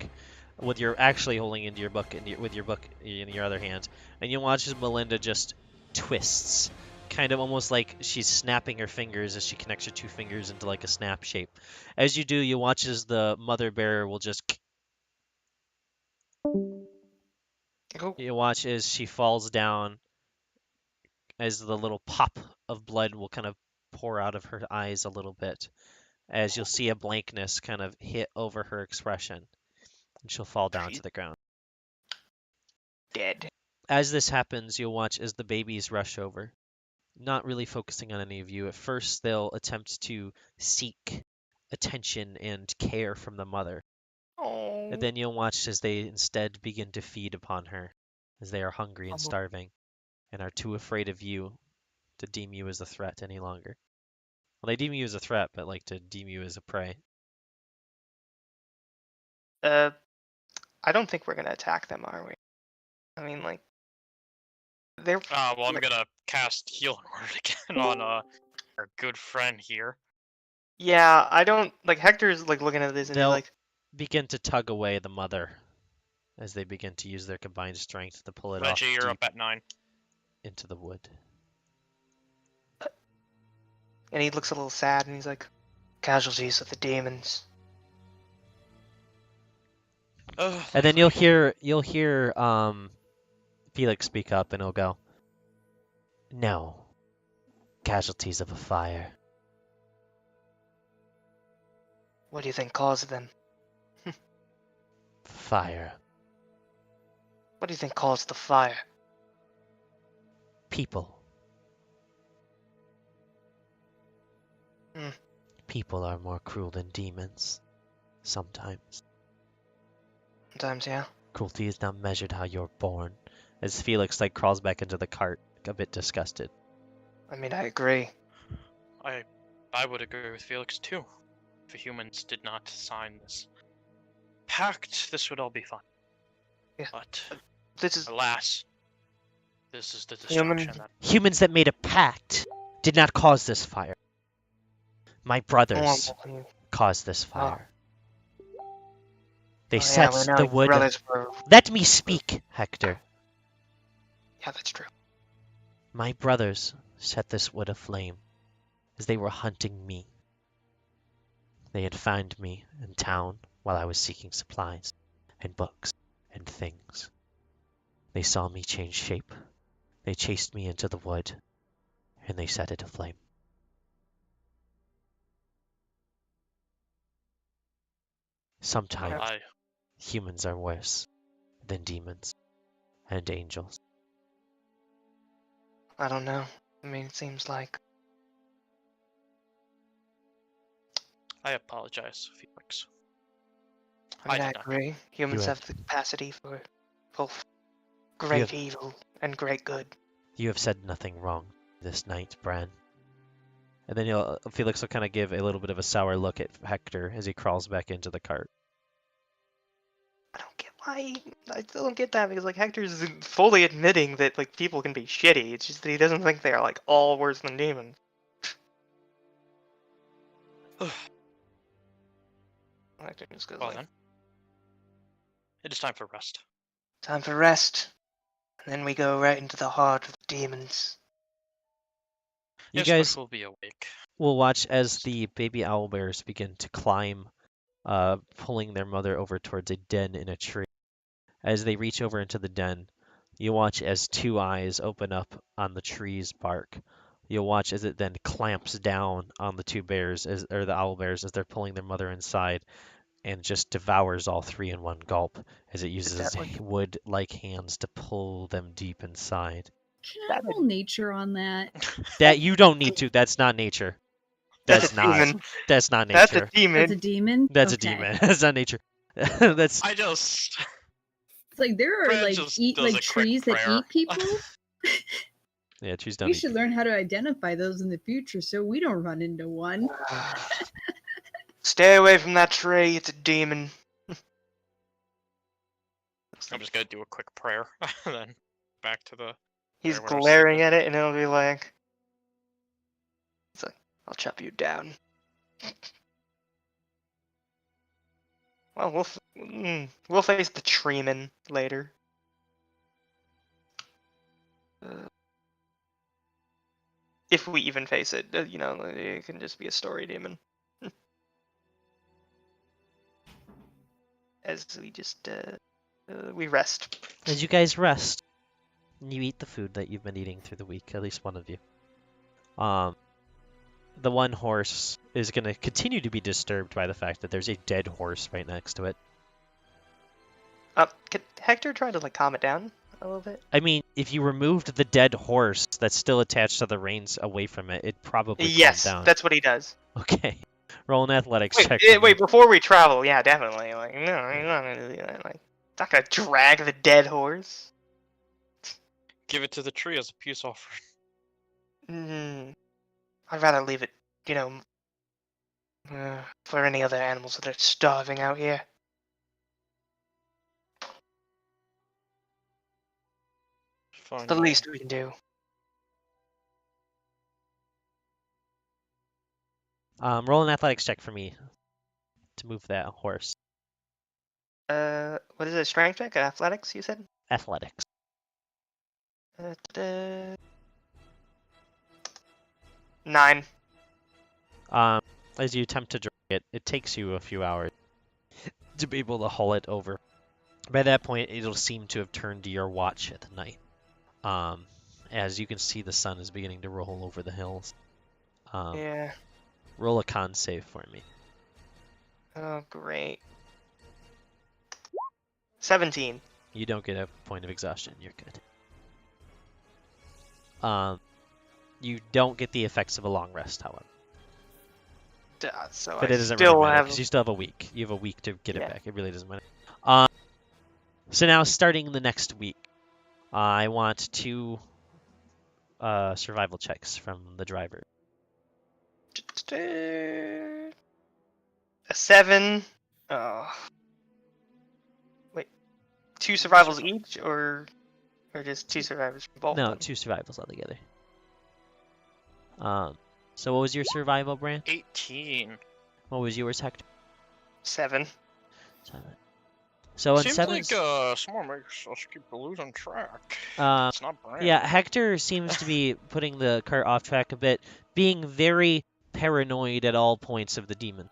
with your actually holding into your book with your book in your other hand, and you watch as Melinda just twists, kind of almost like she's snapping her fingers as she connects her two fingers into like a snap shape. As you do, you watch as the mother bear will just. Oh, You watch as she falls down, as the little pop of blood will kind of pour out of her eyes a little bit, as you'll see a blankness kind of hit over her expression, and she'll fall down to the ground. dead. As this happens, you'll watch as the babies rush over, not really focusing on any of you. At first, they'll attempt to seek attention and care from the mother. Oh. And then you'll watch as they instead begin to feed upon her, as they are hungry and starving, and are too afraid of you to deem you as a threat any longer. Well, they deem you as a threat, but like to deem you as a prey. I don't think we're gonna attack them, are we? I mean, like, they're. Well, I'm gonna cast Healing Word again on our good friend here. Yeah, I don't like. Hector's like looking at this and he's They'll like, begin to tug away the mother as they begin to use their combined strength to pull it off Reggie, you're up deep at 9. into the wood. and he looks a little sad and he's like, casualties of the demons. And then you'll hear Felix speak up, and he'll go, "No, casualties of a fire." What do you think caused them? Fire. What do you think caused the fire? People. Hmm. People are more cruel than demons. Sometimes. Sometimes, yeah. Cruelty is not measured how you're born. as Felix like crawls back into the cart, a bit disgusted. I mean, I agree. I would agree with Felix too. If the humans did not sign this pact, this would all be fine. Yeah. But This is alas, this is the Human- destruction that Humans that made a pact did not cause this fire. My brothers normal. caused this fire. They Oh, set yeah, we know the your wood. brothers were. Let me speak, Hector. Yeah, that's true. My brothers set this wood aflame as they were hunting me. They had found me in town while I was seeking supplies and books and things. They saw me change shape. They chased me into the wood, and they set it aflame. Sometimes I humans are worse than demons and angels. I don't know. I mean, it seems like. I apologize, Felix. I mean, I I did not. agree. Humans You have the capacity for both great evil and great good. You have said nothing wrong this night, Bran. And then Felix will kind of give a little bit of a sour look at Hector as he crawls back into the cart. I don't get why. I still don't get that because like Hector's fully admitting that like people can be shitty. It's just that he doesn't think they are like all worse than demons. Hector just goes Well like, then, it is time for rest. time for rest, and then we go right into the heart of the demons. You Yes, guys but we'll be awake. will watch as the baby owlbears begin to climb, pulling their mother over towards a den in a tree. As they reach over into the den, you watch as two eyes open up on the tree's bark. You'll watch as it then clamps down on the two bears, or the owlbears, as they're pulling their mother inside, and just devours all three in one gulp, as it uses its Deadly. wood-like hands to pull them deep inside. Can I roll nature on that? That you don't need to. That's not nature. That's That's a not. demon. That's not That's a nature. demon. That's a demon? That's a Okay. demon. That's not nature. That's I just It's like there are Brad like just eat does like a quick trees that prayer. eat people. yeah. Trees We don't eat should learn how to identify those in the future so we don't run into one. Stay away from that tree. It's a demon. I'm just gonna do a quick prayer, and then back to the. He's where we're glaring sleeping. at it, and it'll be like, it's like, I'll chop you down. Well, we'll face the treeman later. if we even face it, it can just be a story demon. As we just we rest. As you guys rest, you eat the food that you've been eating through the week, at least one of you. The one horse is going to continue to be disturbed by the fact that there's a dead horse right next to it. Could Hector try to calm it down a little bit? I mean, if you removed the dead horse that's still attached to the reins away from it, it'd probably Yes, calm down. that's what he does. Okay. Roll an athletics Wait, check. for me. wait, before we travel, yeah, definitely. No, he's not gonna do that. Not gonna drag the dead horse. Give it to the tree as a peace offering. I'd rather leave it, for any other animals that are starving out here. Fine. It's the least we can do. Roll an athletics check for me to move that horse. What is it? Strength check? Athletics? You said? Athletics. 9. As you attempt to drag it, it takes you a few hours to be able to haul it over. By that point, it'll seem to have turned to your watch at the night. As you can see, the sun is beginning to roll over the hills. Yeah. Roll a con save for me. Oh, great. 17. You don't get a point of exhaustion. You're good. You don't get the effects of a long rest, however. So But I it doesn't still really matter have. because you still have a week. You have a week to get Yeah. it back. It really doesn't matter. So now, starting the next week, I want 2 survival checks from the driver. A 7. Oh. Wait. 2 survivals each, or just 2 survivors from both? No, of them? 2 survivals altogether. So what was your survival, Bran? 18. What was yours, Hector? 7. 7. So in Seems 7, like someone makes us keep losing track. It's not Brand. yeah, Hector seems to be putting the cart off track a bit, being very paranoid at all points of the demon.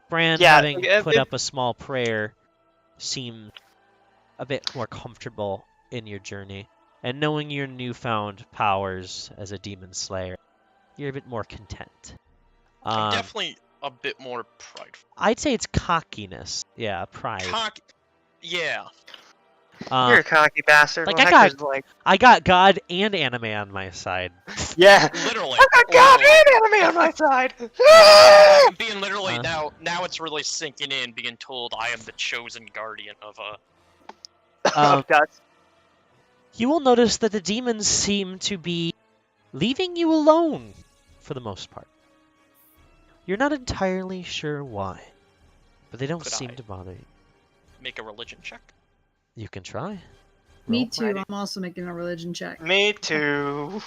Bran, Yeah, having put it- up a small prayer, seemed a bit more comfortable in your journey. And knowing your newfound powers as a demon slayer, you're a bit more content. I'm definitely a bit more prideful. I'd say it's cockiness. Yeah, pride. Yeah. You're a cocky bastard. like, Well, I got- Hector's like, I got God and anime on my side. yeah. Literally. I got God and anime on my side. I'm being literally Uh. now it's really sinking in, being told I am the chosen guardian of Um, Guts. You will notice that the demons seem to be leaving you alone for the most part. You're not entirely sure why, but they don't Could seem I? to bother you. make a religion check. You can try. Me Roll. too. Ready. I'm also making a religion check. Me too.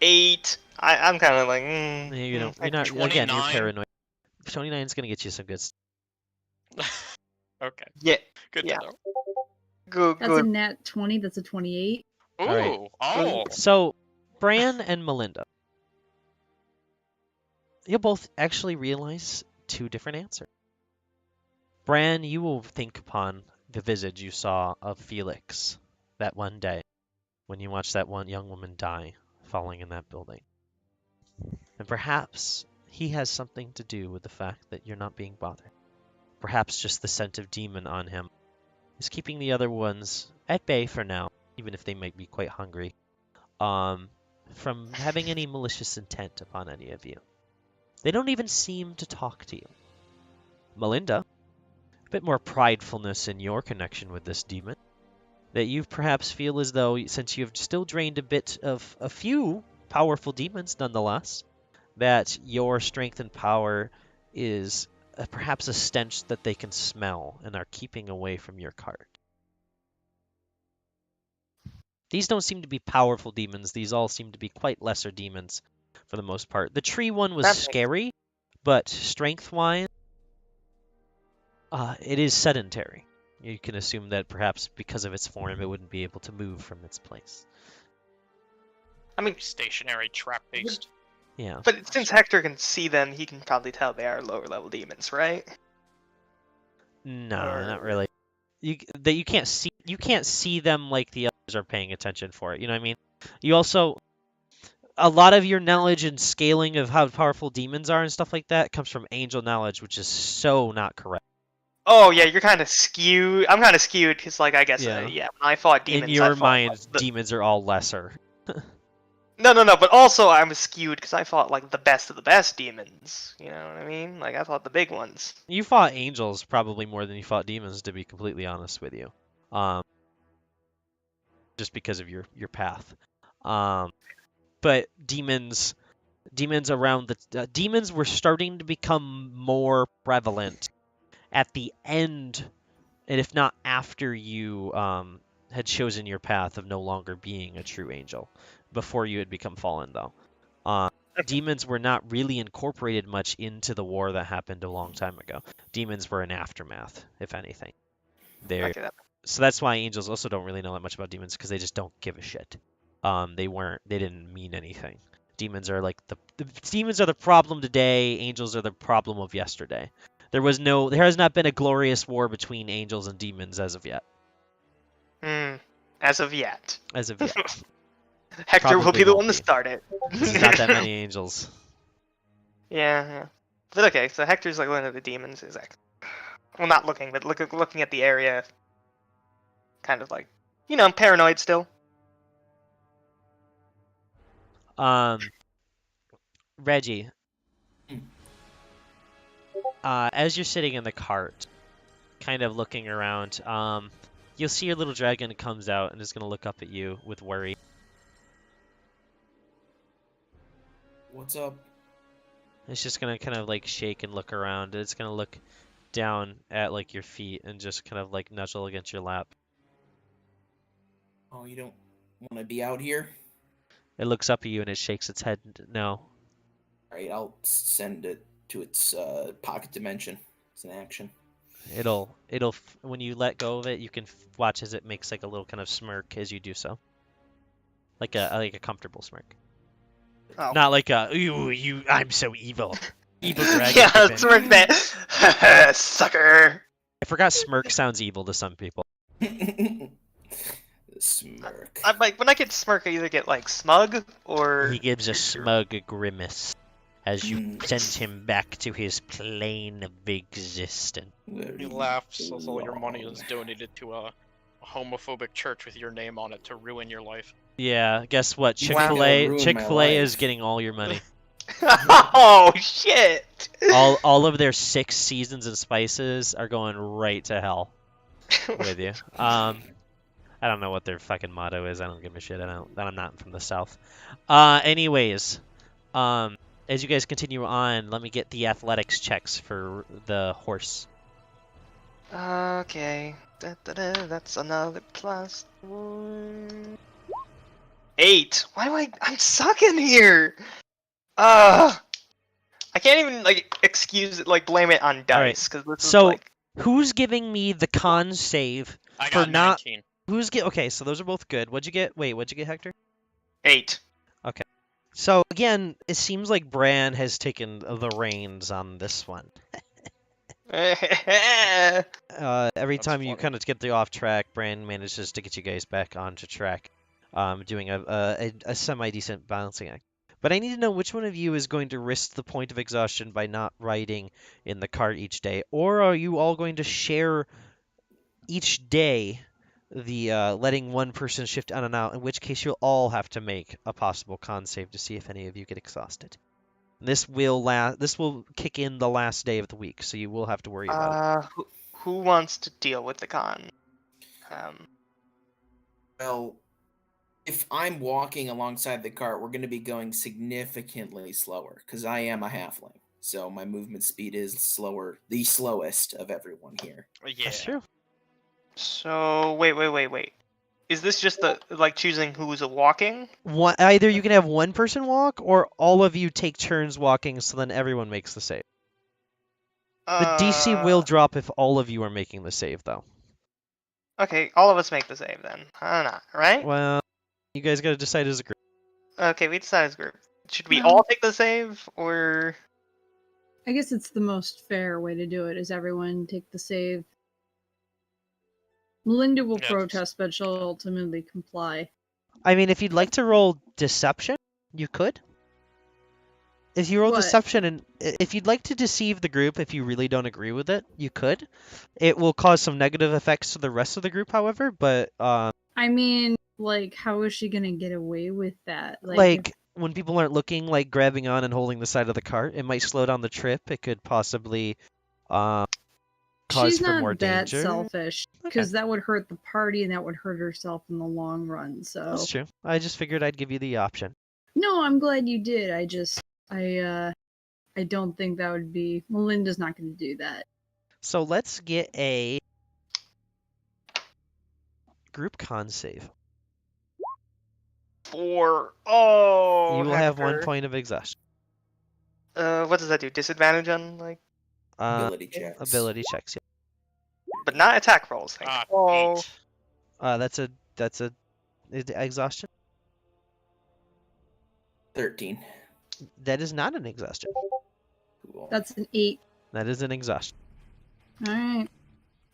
8. I'm kind of like, Yeah, you know, I you're not. can- Again, you're 29. paranoid. 29 is gonna get you some good stuff. Okay, Yeah, good Yeah. to know. good, That's a good. nat 20. That's a 28. Ooh, Alright. oh, So, Bran and Melinda, you'll both actually realize 2 different answers. Bran, you will think upon the visage you saw of Felix that one day when you watched that one young woman die falling in that building. And perhaps he has something to do with the fact that you're not being bothered. Perhaps just the scent of demon on him is keeping the other ones at bay for now, even if they might be quite hungry, from having any malicious intent upon any of you. They don't even seem to talk to you. Melinda, a bit more pridefulness in your connection with this demon, that you perhaps feel as though, since you've still drained a bit of a few powerful demons nonetheless, that your strength and power is perhaps a stench that they can smell and are keeping away from your cart. These don't seem to be powerful demons. These all seem to be quite lesser demons for the most part. The tree one was That makes- scary, but strength-wise, it is sedentary. You can assume that perhaps because of its form, it wouldn't be able to move from its place. I mean, stationary trap based. Yeah. but since Hector can see them, he can probably tell they are lower level demons, right? No, Or- not really. You can't see them like the others are paying attention for it. You know what I mean? You also a lot of your knowledge and scaling of how powerful demons are and stuff like that comes from angel knowledge, which is so not correct. Oh yeah, you're kind of skewed. I'm kind of skewed because, like, I guess, Yeah. yeah, when I fought demons, In your I fought mind, like, the... demons are all lesser. No, but also I'm skewed because I fought like the best of the best demons. You know what I mean? Like I fought the big ones. You fought angels probably more than you fought demons, to be completely honest with you. Just because of your path. But demons around the demons were starting to become more prevalent at the end, and if not after you had chosen your path of no longer being a true angel. Before you had become fallen, though. Demons were not really incorporated much into the war that happened a long time ago. Demons were an aftermath, if anything. Okay, So that's why angels also don't really know that much about demons, because they just don't give a shit. They didn't mean anything. Demons are like the demons are the problem today. Angels are the problem of yesterday. There has not been a glorious war between angels and demons as of yet. As of yet. As of yet. Hector will Probably be the won't one to be. start it. There's not that many angels. Yeah. But okay, so Hector's like looking at the demons. Is like, well, not looking, but looking at the area. Kind of like, paranoid still. Reggie, as you're sitting in the cart, kind of looking around, you'll see your little dragon comes out and is going to look up at you with worry. What's up? It's just going to kind of like shake and look around. It's going to look down at like your feet and just kind of like nuzzle against your lap. Oh, you don't want to be out here? It looks up at you and it shakes its head. No. Alright, I'll send it to its pocket dimension. It's an action. When you let go of it, you can watch as it makes like a little kind of smirk as you do so. Like a comfortable smirk. Oh. Not like a I'm so evil. Evil dragon. Yeah, smirk that. Sucker. I forgot smirk sounds evil to some people. Smirk. I'm like, when I get smirk, I either get like smug or. He gives a smug grimace as you send him back to his plane of existence. He laughs as all your money is donated to a homophobic church with your name on it to ruin your life. Yeah, guess what? You wanna ruin my Chick-fil-A is life. getting all your money. Oh shit! all of their 6 seasons and spices are going right to hell with you. I don't know what their fucking motto is. I don't give a shit. I'm not from the South. Anyways, as you guys continue on, let me get the athletics checks for the horse. Okay. That's another plus 1. 8. Why do I'm sucking here? I can't even excuse it, blame it on dice because this So- is Who's giving me the con save I for got not? 19. Okay, so those are both good. What'd you get? Wait, what'd you get, Hector? 8. So again, it seems like Bran has taken the reins on this one. Every That's time you funny. kind of get the off track, Bran manages to get you guys back onto track, doing a semi-decent balancing act. But I need to know which one of you is going to risk the point of exhaustion by not riding in the cart each day, or are you all going to share each day the letting one person shift on and out, in which case you'll all have to make a possible con save to see if any of you get exhausted. This will kick in the last day of the week, so you will have to worry about it. Who wants to deal with the con? Well, if I'm walking alongside the cart, we're going to be going significantly slower because I am a halfling. So my movement speed is slower, the slowest of everyone here. Yeah. That's true. So wait. Is this just choosing who's walking? Either you can have one person walk, or all of you take turns walking, so then everyone makes the save. The DC will drop if all of you are making the save, though. Okay, all of us make the save then. Not right? Well, you guys got to decide as a group. Okay, we decided as a group. Should we No. all take the save, or... I guess it's the most fair way to do it, is everyone take the save. Melinda will Yeah. protest, but she'll ultimately comply. I mean, if you'd like to roll deception, you could. If you roll What? deception, and if you'd like to deceive the group, if you really don't agree with it, you could. It will cause some negative effects to the rest of the group, however. But I mean, like, how is she gonna get away with that? like when people aren't looking, like grabbing on and holding the side of the cart, it might slow down the trip. It could possibly cause she's for not more that danger. selfish, because that would hurt the party and that would hurt herself in the long run. So That's true. I just figured I'd give you the option. no, I'm glad you did. I don't think that would be. Melinda's not going to do that. So let's get a group con save. 4. Oh, You will have 1 Hector. point of exhaustion. What does that do? Disadvantage on, like... Ability checks. Ability checks. Yeah. But not attack rolls. Thank you. Oh, 8. That's a exhaustion. 13. That is not an exhaustion. Cool. That's an 8. That is an exhaustion. All right.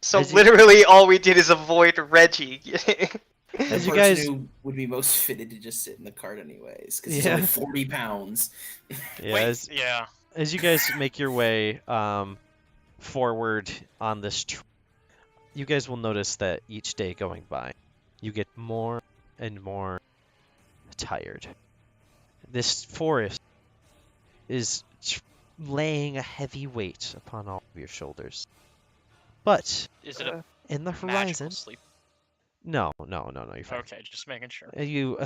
so As you- literally all we did is avoid Reggie. The As you person guys- who would be most fitted to just sit in the cart anyways, because he's Yeah. only 40 pounds. Yeah. Wait, yeah. As you guys make your way forward on this you guys will notice that each day going by, you get more and more tired. This forest is laying a heavy weight upon all of your shoulders. But Is it a in the magical horizon, sleep? no, you're fine. Okay, just making sure. You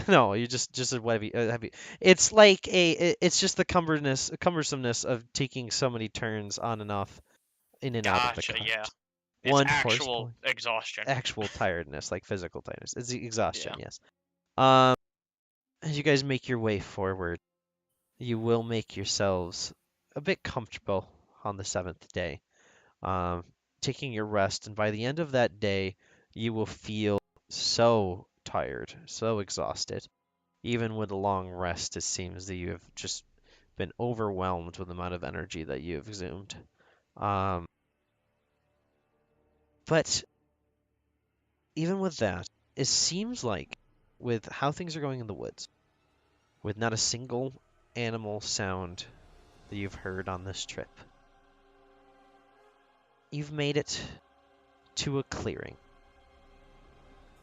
just a heavy. It's like it's just the cumbersomeness of taking so many turns on and off, in and out of the Gotcha, cart. yeah. It's One force actual point. exhaustion. Actual tiredness, like physical tiredness. It's the exhaustion, Yeah. yes. As you guys make your way forward, you will make yourselves a bit comfortable on the 7th day, taking your rest, and by the end of that day, you will feel so tired, so exhausted. Even with a long rest, it seems that you have just been overwhelmed with the amount of energy that you have exhumed. But even with that, it seems like with how things are going in the woods, with not a single animal sound that you've heard on this trip, you've made it to a clearing.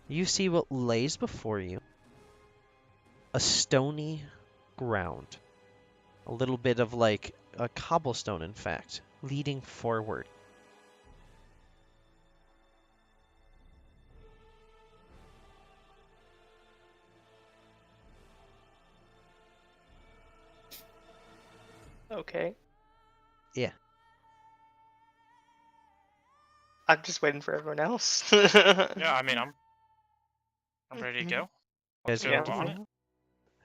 You see what lays before you, a stony ground, a little bit of like a cobblestone, in fact, leading forward. Okay. Yeah. I'm just waiting for everyone else. Yeah, I mean, I'm ready to go. Guys Go are ready to on go? it.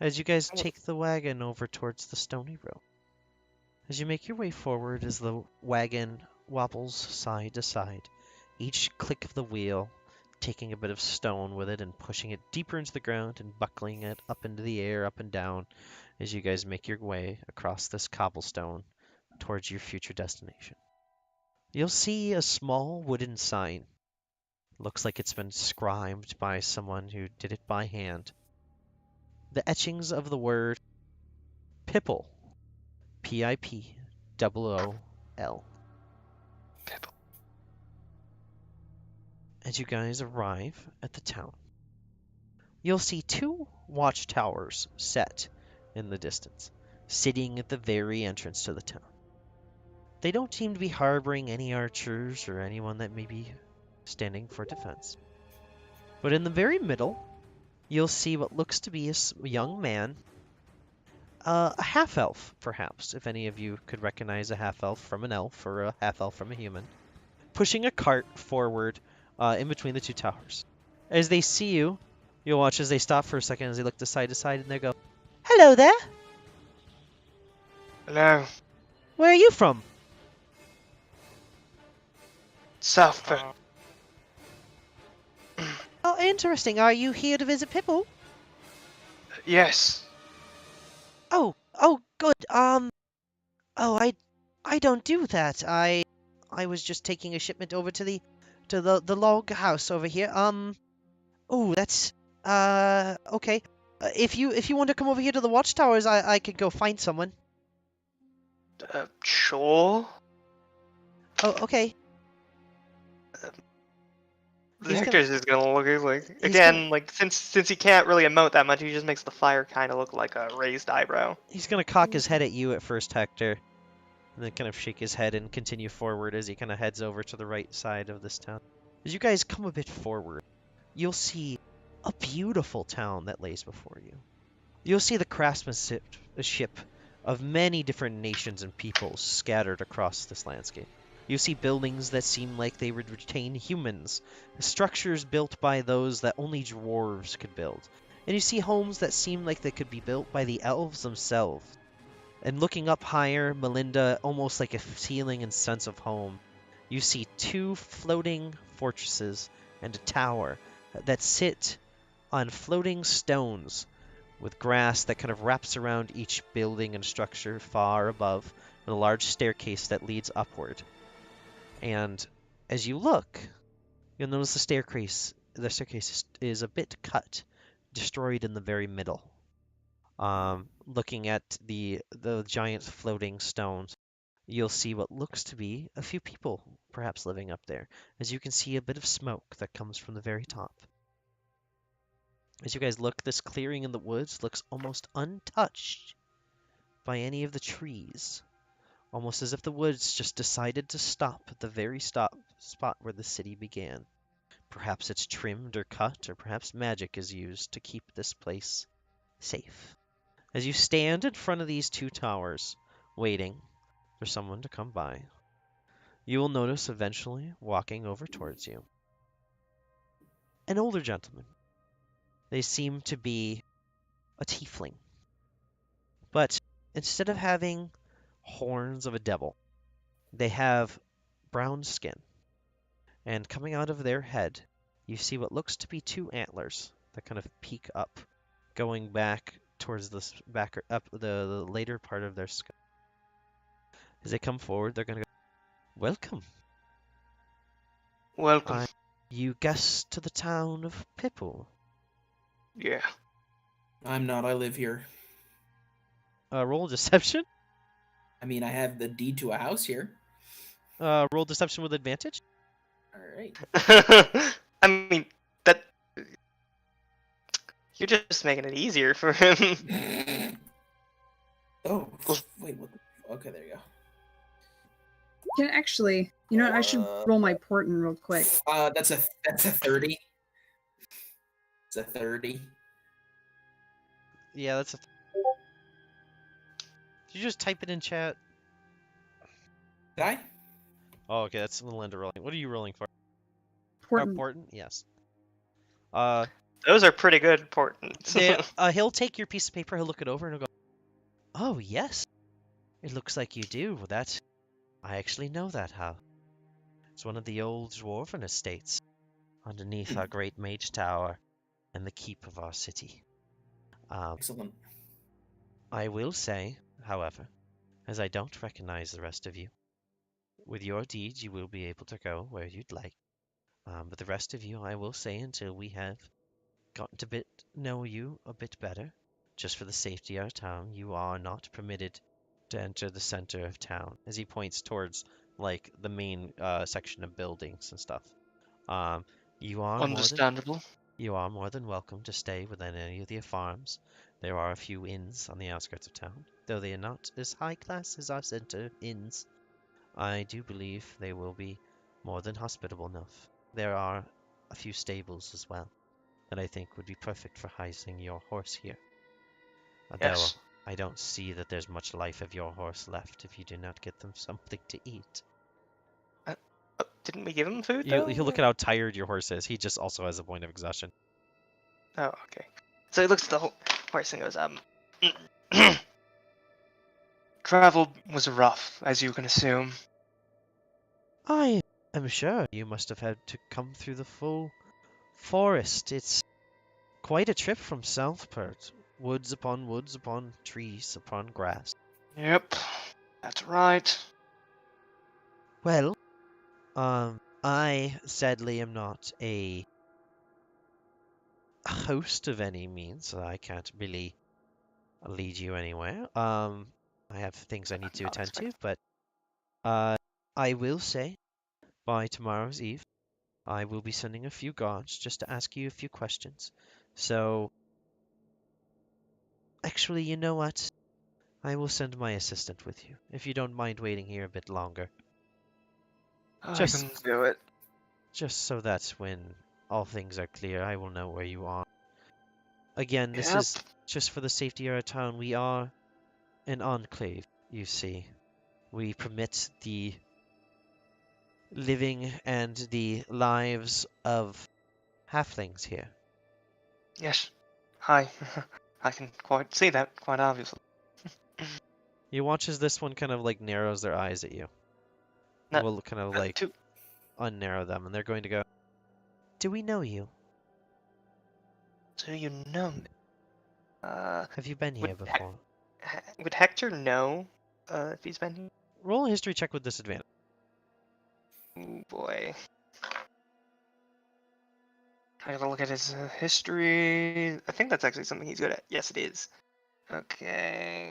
As you guys take the wagon over towards the stony road. As you make your way forward, as the wagon wobbles side to side, each click of the wheel taking a bit of stone with it and pushing it deeper into the ground and buckling it up into the air, up and down, as you guys make your way across this cobblestone towards your future destination. You'll see a small wooden sign. Looks like it's been scribed by someone who did it by hand. The etchings of the word Pipple, P-I-P-O-O-L. Pipple. As you guys arrive at the town, you'll see 2 watchtowers set in the distance, sitting at the very entrance to the town. They don't seem to be harboring any archers or anyone that may be standing for defense. But in the very middle, you'll see what looks to be a young man, a half-elf, perhaps, if any of you could recognize a half-elf from an elf or a half-elf from a human, pushing a cart forward in between the 2 towers. As they see you, you'll watch as they stop for a second, as they look to side, and they go, "Hello there! Hello. Where are you from?" Southford. Uh, "Oh, interesting. Are you here to visit Pipple?" Yes. Oh, good. Oh, I don't do that. I was just taking a shipment over to the log house over here. Oh, that's okay. If you want to come over here to the watchtowers, I could go find someone. Sure. Oh, okay. He's gonna Hector's just gonna look like he's again, gonna like since he can't really emote that much, he just makes the fire kind of look like a raised eyebrow. he's gonna cock his head at you at first, Hector, and then kind of shake his head and continue forward as he kind of heads over to the right side of this town. As you guys come a bit forward, you'll see a beautiful town that lays before you. You'll see the craftsmanship of many different nations and peoples scattered across this landscape. You see buildings that seem like they would retain humans, structures built by those that only dwarves could build. And you see homes that seem like they could be built by the elves themselves. And looking up higher, Melinda, almost like a feeling and sense of home, you see two floating fortresses and a tower that sit on floating stones with grass that kind of wraps around each building and structure far above, and a large staircase that leads upward. And as you look, you'll notice the staircase is a bit cut, destroyed in the very middle. Looking at the giant floating stones, you'll see what looks to be a few people perhaps living up there, as you can see a bit of smoke that comes from the very top. As you guys look, this clearing in the woods looks almost untouched by any of the trees, almost as if the woods just decided to stop at the very spot where the city began. Perhaps it's trimmed or cut, or perhaps magic is used to keep this place safe. As you stand in front of these two towers, waiting for someone to come by, you will notice eventually walking over towards you an older gentleman. They seem to be a tiefling, but instead of having horns of a devil, they have brown skin, and coming out of their head, you see what looks to be two antlers that kind of peek up, going back towards this back or up the later part of their skull. As they come forward, they're gonna go, "Welcome. Welcome. You guest to the town of Pipple." Yeah. I'm not. I live here. Roll deception. I mean, I have the deed to a house here. Roll deception with advantage. All right. I mean that you're just making it easier for him. Oh, wait. What? Okay, there you go. Can actually, you know what? I should roll my portent real quick. That's a 30. It's a 30. Yeah, that's a. Did you just type it in chat? Did I? Oh, okay, that's Melinda rolling. What are you rolling for? Portent. Important? Yes. Those are pretty good portents. He'll take your piece of paper, he'll look it over, and he'll go, "Oh, yes. It looks like you do. I actually know that house. It's one of the old dwarven estates, underneath our great mage tower and the keep of our city. Excellent. I will say, however, as I don't recognize the rest of you, with your deeds you will be able to go where you'd like. But the rest of you, I will say, until we have gotten to know you a bit better, just for the safety of our town, you are not permitted to enter the center of town." As he points towards like the main section of buildings and stuff. You are Understandable. You are more than welcome to stay within any of the farms. There are a few inns on the outskirts of town, though they are not as high class as our center inns. I do believe they will be more than hospitable enough. There are a few stables as well that I think would be perfect for housing your horse here. Yes. Though I don't see that there's much life of your horse left if you do not get them something to eat. Didn't we give him food You though? look at how tired your horse is. He just also has a point of exhaustion. Oh, okay. So he looks at the horse and goes, travel was rough, as you can assume. I am sure you must have had to come through the full forest. It's quite a trip from Southport. Woods upon trees upon grass. Yep, that's right. Well, I sadly am not a host of any means, so I can't really lead you anywhere. I have things I need to Not attend to, expecting. but I will say by tomorrow's eve, I will be sending a few guards just to ask you a few questions. So, actually, you know what? I will send my assistant with you, if you don't mind waiting here a bit longer. I Just, can do it. just so that when all things are clear, I will know where you are. Again, this Yep. is just for the safety of our town. We are an enclave, you see. We permit the living and the lives of halflings here. Yes. Hi. I can quite see that, quite obviously. You watch as this one kind of like narrows their eyes at you. No, Will kind of like too. unnarrow them, and they're going to go, "Do we know you? Do you know me? Have you been Would here before?" would Hector know if he's been here? Roll a history check with disadvantage. Ooh, boy. I gotta look at his history. I think that's actually something he's good at. Yes, it is. Okay.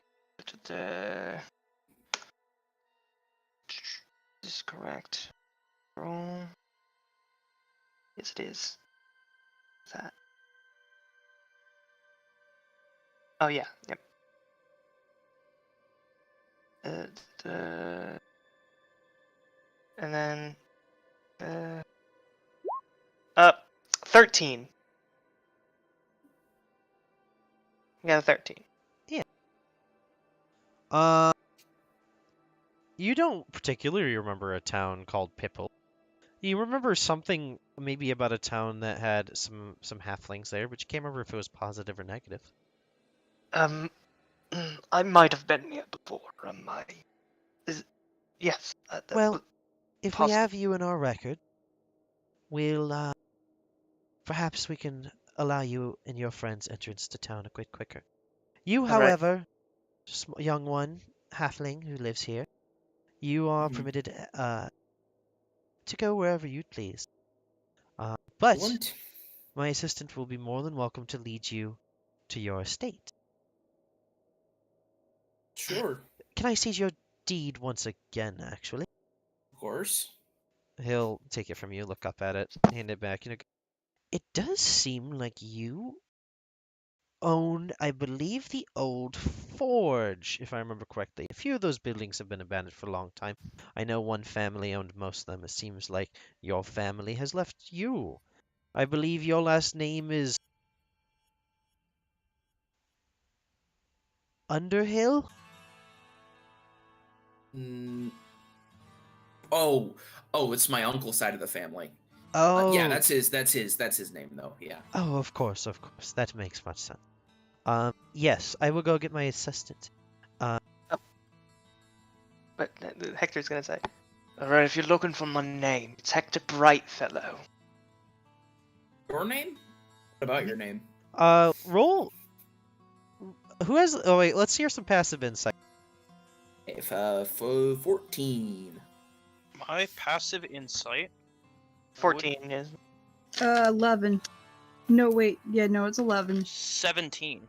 This is correct. Roll. Yes, it is. What's that? Oh yeah. Yep. And then uh 13. We got a 13. Yeah. You don't particularly remember a town called Pipple. You remember something maybe about a town that had some halflings there, but you can't remember if it was positive or negative. I might have been here before. Yes. Well, if we possible. have you in our record, we'll perhaps we can allow you and your friends entrance to town a bit quicker. You, All right. however, young one, halfling who lives here, you are Mhm. permitted to go wherever you please. But One, t- my assistant will be more than welcome to lead you to your estate. sure, Can I see your deed once again, actually? of course. He'll take it from you, look up at it, hand it back. It does seem like you owned, I believe, the old forge, if I remember correctly. A few of those buildings have been abandoned for a long time. I know one family owned most of them. It seems like your family has left you. I believe your last name is Underhill? Mm, it's my uncle's side of the family. Yeah, Oh, that's his name though. Yeah. oh, of course, of course. That makes much sense. Yes, I will go get my assistant. But Hector's gonna say, all right, if you're looking for my name, it's Hector Brightfellow. Your name? What about your name? Roll. Who has? Oh wait, let's hear some passive insight. If 14. My passive insight. 14 is. 11. No, wait. Yeah, no, it's 11. 17.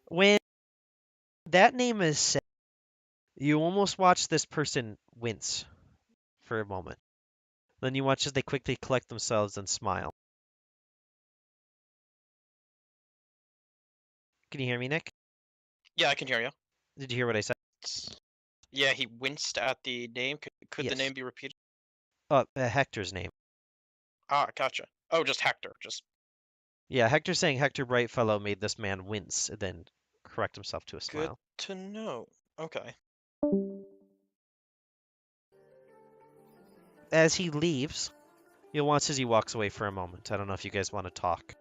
When that name is said, you almost watch this person wince for a moment. Then you watch as they quickly collect themselves and smile. Can you hear me, Nick? Yeah, I can hear you. Did you hear what I said? Yeah, he winced at the name. Could the Yes. name be repeated? Hector's name. Ah, gotcha. Oh, just Hector. Just Yeah, Hector's saying Hector Brightfellow made this man wince, and then correct himself to a good smile. to know. Okay. As he leaves, you'll watch as he walks away for a moment. I don't know if you guys want to talk.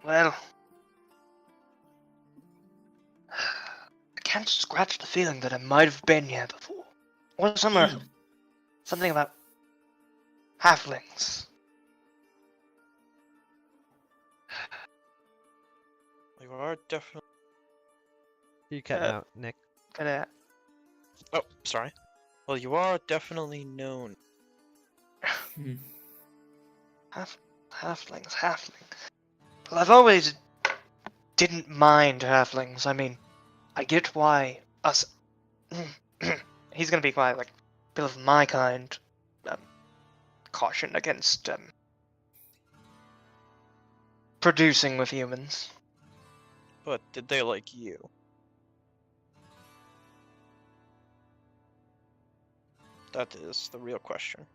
Well, I can't scratch the feeling that I might have been here before. Or somewhere else. Something about halflings. You are definitely. You cutting Uh, out, Nick? Gonna Oh, sorry. Well, you are definitely known. Hmm. halflings. Well, I've always didn't mind halflings. I mean, I get why us. He's gonna be quiet, like people of my kind. Caution against producing with humans. But did they like you? That is the real question.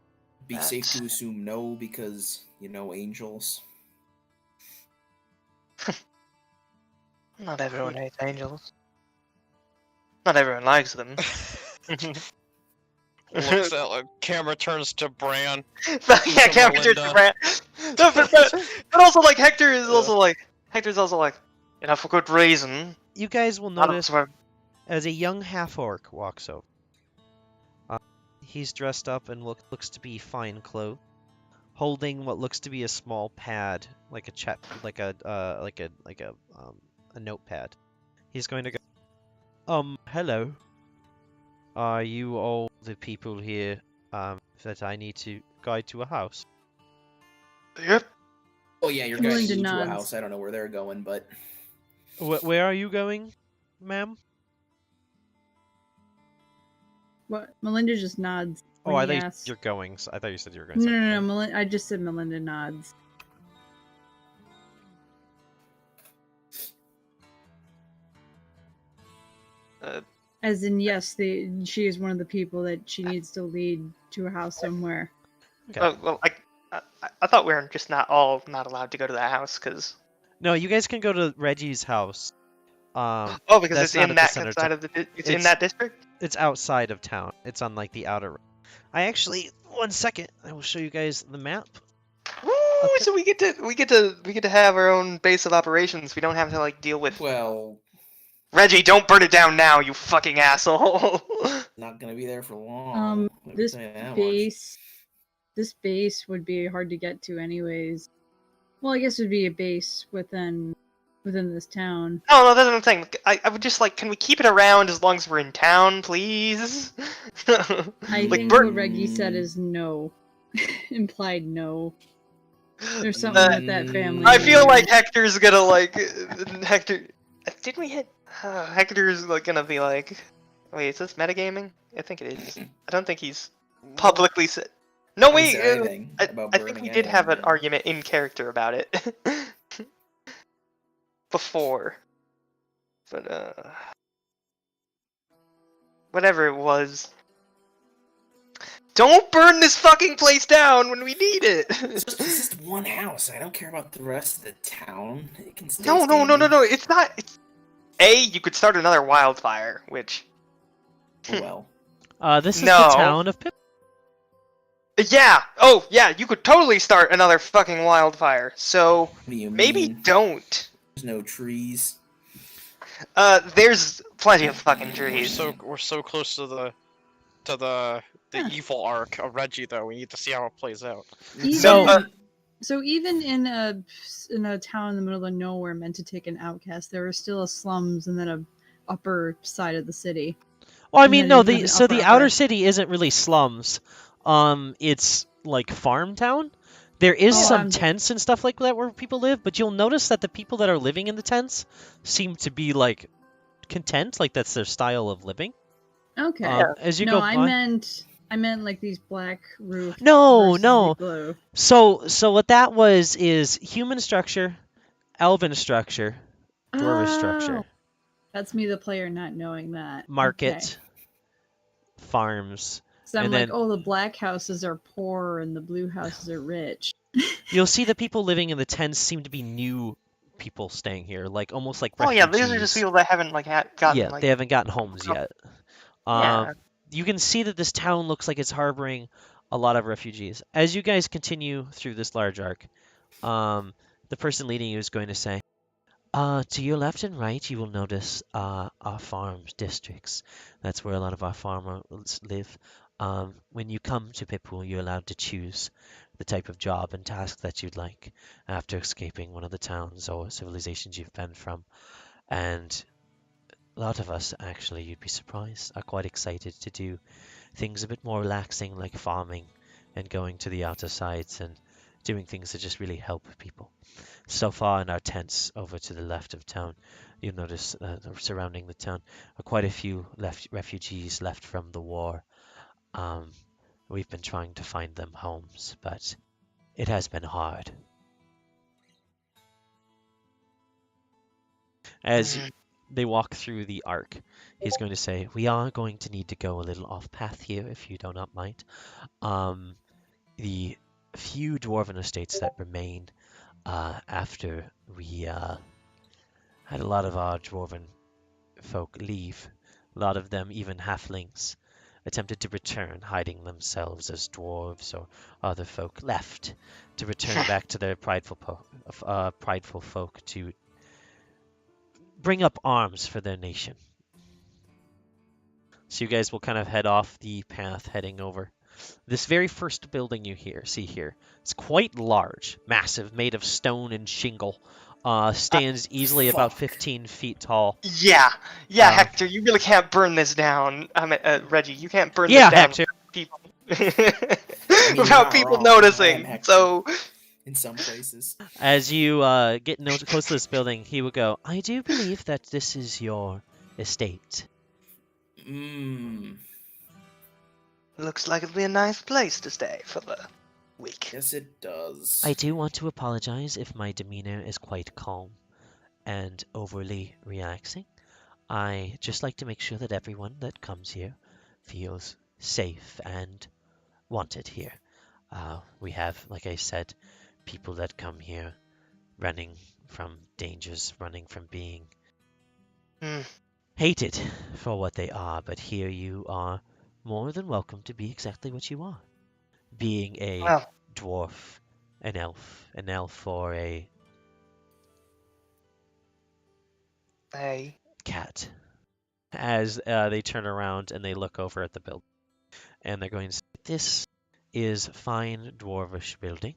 Be safe That's- to assume no, because angels. Not everyone hates angels. Not everyone likes them. Looks at camera turns to Bran. But yeah, to characters Melinda. ran. No, but also like Hector is also like for good reason. You guys will Not notice absurd. as a young half-orc walks over. He's dressed up and looks to be fine clothed, holding what looks to be a small pad, like a notepad. He's going to go. Hello. Are you all the people here that I need to guide to a house? Yep. Oh yeah, you're Melinda guiding me to a nods. house. I don't know where they're going, but Where are you going, ma'am? What? Melinda just nods. Oh, when I he thought you asks. said you're going. I thought you said you were going. No, no, no. I just said Melinda nods. As in, yes, she is one of the people that she needs to lead to a house somewhere. Okay. Well, I thought we were just not allowed to go to that house because. No, you guys can go to Reggie's house. Because that's it's not in at the that center of side town. of the. It's in that district. It's outside of town. It's on like the outer. I actually, 1 second, I will show you guys the map. Woo! Okay. So we get to have our own base of operations. We don't have to like deal with. well, Reggie, don't burn it down now, you fucking asshole. not gonna be there for long. Let me This tell you that much. this base would be hard to get to, anyways. Well, I guess it would be a base within this town. No, that's what I'm saying. I would just like, can we keep it around as long as we're in town, please? I think what Reggie said is no. Implied no. There's something with that family. I feel like Hector's gonna like Hector. Did we hit? Hector's like gonna be like, wait, is this metagaming? I think it is. I don't think he's publicly said. No, I didn't wait. say anything about I think burning we did have an anything. argument in character about it before, but whatever it was. Don't burn this fucking place down when we need it. It's just one house. I don't care about the rest of the town. It can stay No. standing. It's not. You could start another wildfire, which. Oh, This is the No. town of Pip. Yeah. Oh, yeah. You could totally start another fucking wildfire. So what do you maybe mean? don't. There's no trees. There's plenty of fucking We're trees. so close to the evil arc of Reggie, though. We need to see how it plays out. Even, so even in a town in the middle of nowhere meant to take an outcast, there are still slums and then a upper side of the city. Well, I And mean, then no. you have The an upper. outer city isn't really slums. It's like farm town. There is Oh, some tents and stuff like that where people live, but you'll notice that the people that are living in the tents seem to be like content, like that's their style of living. Okay. As you No, go I by. meant like these black roofs. No, versus no. the blue. So what that was is human structure, elven structure, dwarvish Oh, structure, That's me, the player, not knowing that. market, Okay. farms. So I'm and like, then- oh, the black houses are poor and the blue houses are rich. You'll see the people living in the tents seem to be new people staying here, like almost like Oh refugees. yeah, these are just people that haven't like gotten Yeah, like. they haven't gotten homes yet. Yeah. You can see that this town looks like it's harboring a lot of refugees. As you guys continue through this large arc, the person leading you is going to say, to your left and right, you will notice our farm districts. That's where a lot of our farmers live. When you come to Pippool, you're allowed to choose the type of job and task that you'd like after escaping one of the towns or civilizations you've been from. And a lot of us, actually, you'd be surprised, are quite excited to do things a bit more relaxing, like farming and going to the outer sides and doing things that just really help people. So far in our tents over to the left of town, you'll notice surrounding the town are quite a few refugees left from the war. We've been trying to find them homes, but it has been hard. As Mm. they walk through the arc, he's going to say, "We are going to need to go a little off path here, if you do not mind. The few dwarven estates that remain after we had a lot of our dwarven folk leave, a lot of them, even halflings, attempted to return, hiding themselves as dwarves or other folk left to return back to their prideful folk to bring up arms for their nation." So you guys will kind of head off the path heading over. This very first building you see here, it's quite large, massive, made of stone and shingle. Stands easily about Fuck. 15 feet tall. Yeah, Hector, you really can't burn this down. I mean, Reggie, you can't burn Yeah, this down Hector. people you're without not people wrong. I am noticing. Hector. So In some places. As you get close to this building, he will go, "I do believe that this is your estate." looks like it'll be a nice place to stay for the week. Yes, it does. I do want to apologize if my demeanor is quite calm and overly relaxing. I just like to make sure that everyone that comes here feels safe and wanted here. We have, like I said, people that come here running from dangers, running from being hated for what they are, but here you are more than welcome to be exactly what you are. Being a Well, dwarf, an elf or a hey, cat. As they turn around and they look over at the building, and they're going to say, "This is fine dwarvish building.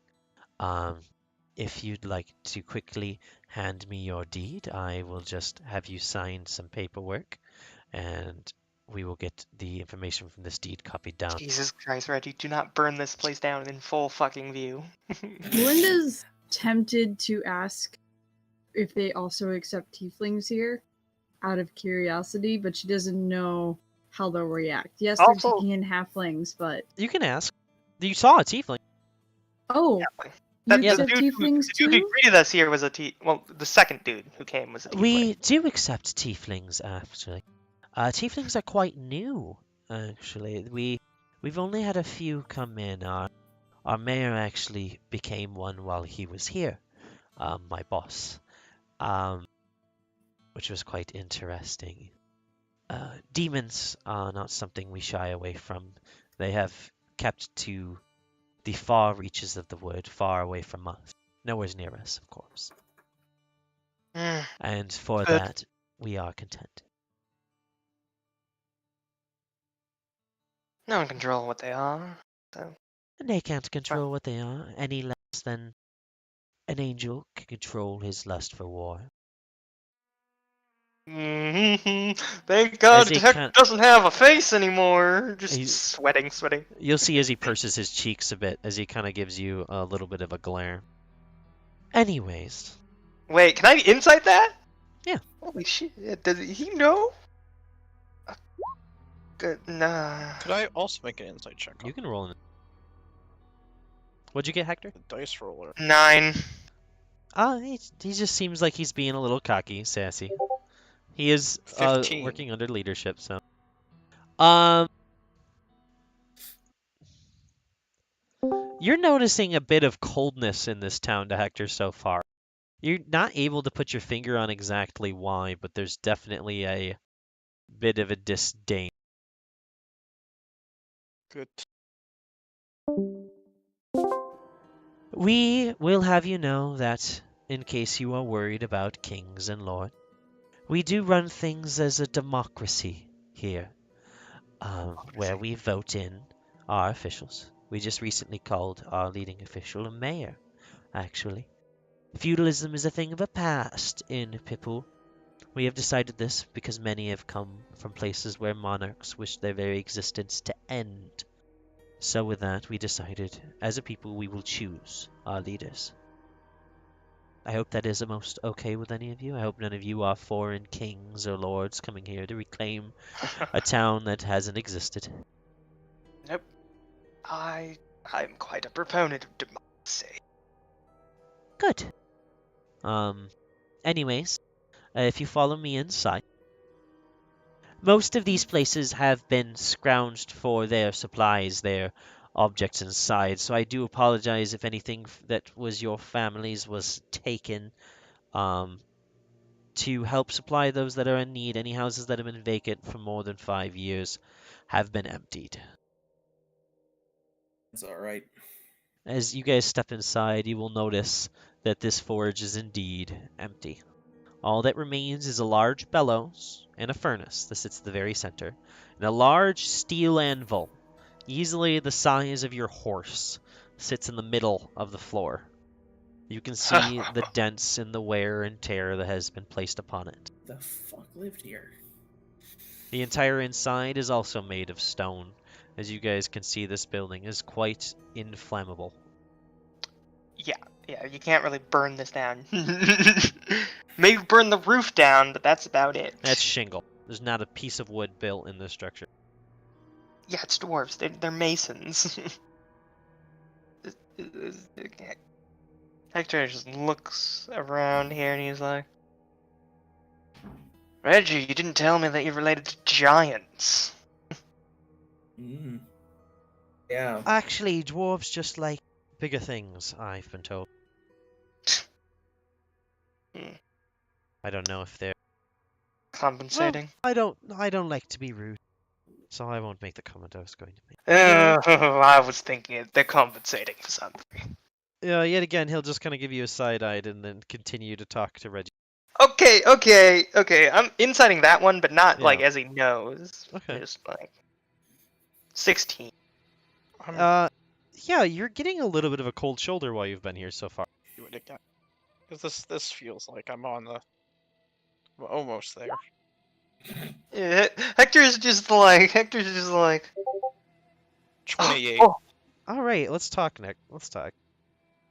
If you'd like to quickly hand me your deed, I will just have you sign some paperwork, and we will get the information from this deed copied down." Jesus Christ, Reggie, do not burn this place down in full fucking view. Melinda's tempted to ask if they also accept tieflings here out of curiosity, but she doesn't know how they'll react. Yes, they're Also- taking in halflings, but You can ask. You saw a tiefling. oh, That, you the accept dude, tieflings the dude who too? greeted us here was well, the second dude who came was a tiefling. We do accept tieflings, actually. Tieflings are quite new, actually. We've only had a few come in. Our mayor actually became one while he was here, my boss, which was quite interesting. Demons are not something we shy away from. They have kept to the far reaches of the wood, far away from us. Nowhere near us, of course. And for Good. that, we are content. No one can control what they are. So. And they can't control what they are any less than an angel can control his lust for war. Thank God As he Hector doesn't have a face anymore. Just He's- sweating. You'll see as he purses his cheeks a bit, as he kind of gives you a little bit of a glare. Anyways, Wait, can I insight that? Yeah. Holy shit! Does he know? Good. Nah. Could I also make an insight check you on can roll in. What'd you get, Hector? the dice roller? 9. He just seems like he's being a little cocky, sassy. He is 15. working under leadership, so. You're noticing a bit of coldness in this town to Hector so far. You're not able to put your finger on exactly why, but there's definitely a bit of a disdain. Good. We will have you know that, in case you are worried about kings and lords, we do run things as a democracy here. where we vote in our officials. We just recently called our leading official a mayor, actually. Feudalism is a thing of the past in Pipul. We have decided this because many have come from places where monarchs wish their very existence to end. So with that, we decided, as a people, we will choose our leaders. I hope that is the most okay with any of you. I hope none of you are foreign kings or lords coming here to reclaim a town that hasn't existed. Nope. I'm quite a proponent of democracy. Good. Anyways, if you follow me inside, most of these places have been scrounged for their supplies, their objects inside, so I do apologize if anything that was your family's was taken. To help supply those that are in need, any houses that have been vacant for more than 5 years have been emptied. It's all right. As you guys step inside, you will notice that this forge is indeed empty. All that remains is a large bellows and a furnace that sits at the very center, and a large steel anvil, easily the size of your horse, sits in the middle of the floor. You can see the dents and the wear and tear that has been placed upon it. The fuck lived here? The entire inside is also made of stone. As you guys can see, this building is quite inflammable. Yeah, you can't really burn this down. Maybe burn the roof down, but that's about it. That's shingle. There's not a piece of wood built in this structure. Yeah, it's dwarves. They're masons. Hector just looks around here and he's like, Reggie, you didn't tell me that you're related to giants. Mm. Yeah. Actually, dwarves just like bigger things, I've been told. I don't know if they're Compensating? well, I don't like to be rude, so I won't make the comment I was going to make. I was thinking they're compensating for something. Yet again, he'll just kind of give you a side-eyed and then continue to talk to Reggie. Okay. I'm inciting that one, but not like Yeah. as he knows. Okay. Just like 16. Yeah, you're getting a little bit of a cold shoulder while you've been here so far. Do it again. Because this feels like I'm on the... We're almost there. Yeah, Hector's just like 28. Oh, All right, let's talk, Nick. Let's talk.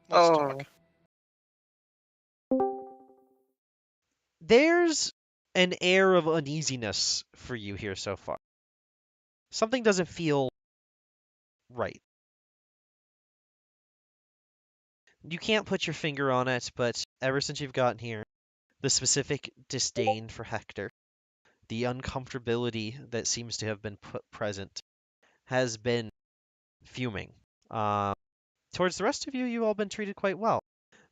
Let's oh. talk. There's an air of uneasiness for you here so far. Something doesn't feel right. You can't put your finger on it, but ever since you've gotten here, the specific disdain for Hector, the uncomfortability that seems to have been present, has been fuming. Towards the rest of you, you've all been treated quite well.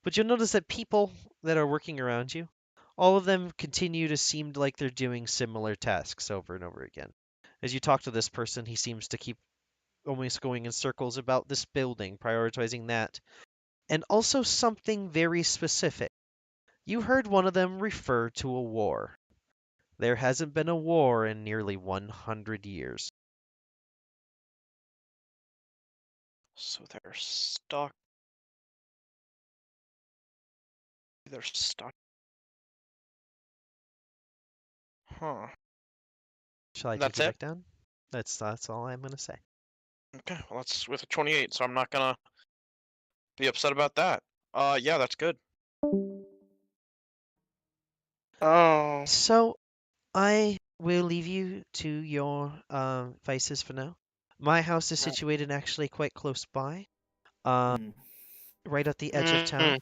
But you'll notice that people that are working around you, all of them continue to seem like they're doing similar tasks over and over again. As you talk to this person, he seems to keep almost going in circles about this building, prioritizing that. And also something very specific. You heard one of them refer to a war. There hasn't been a war in nearly 100 years. So they're stuck. They're stuck. Huh. Shall I That's take you it? back down? That's all I'm gonna say. Okay, well that's with a 28, so I'm not gonna be upset about that. Yeah, that's good. Oh. So, I will leave you to your vices for now. My house is situated actually quite close by, Mm. right at the edge of town.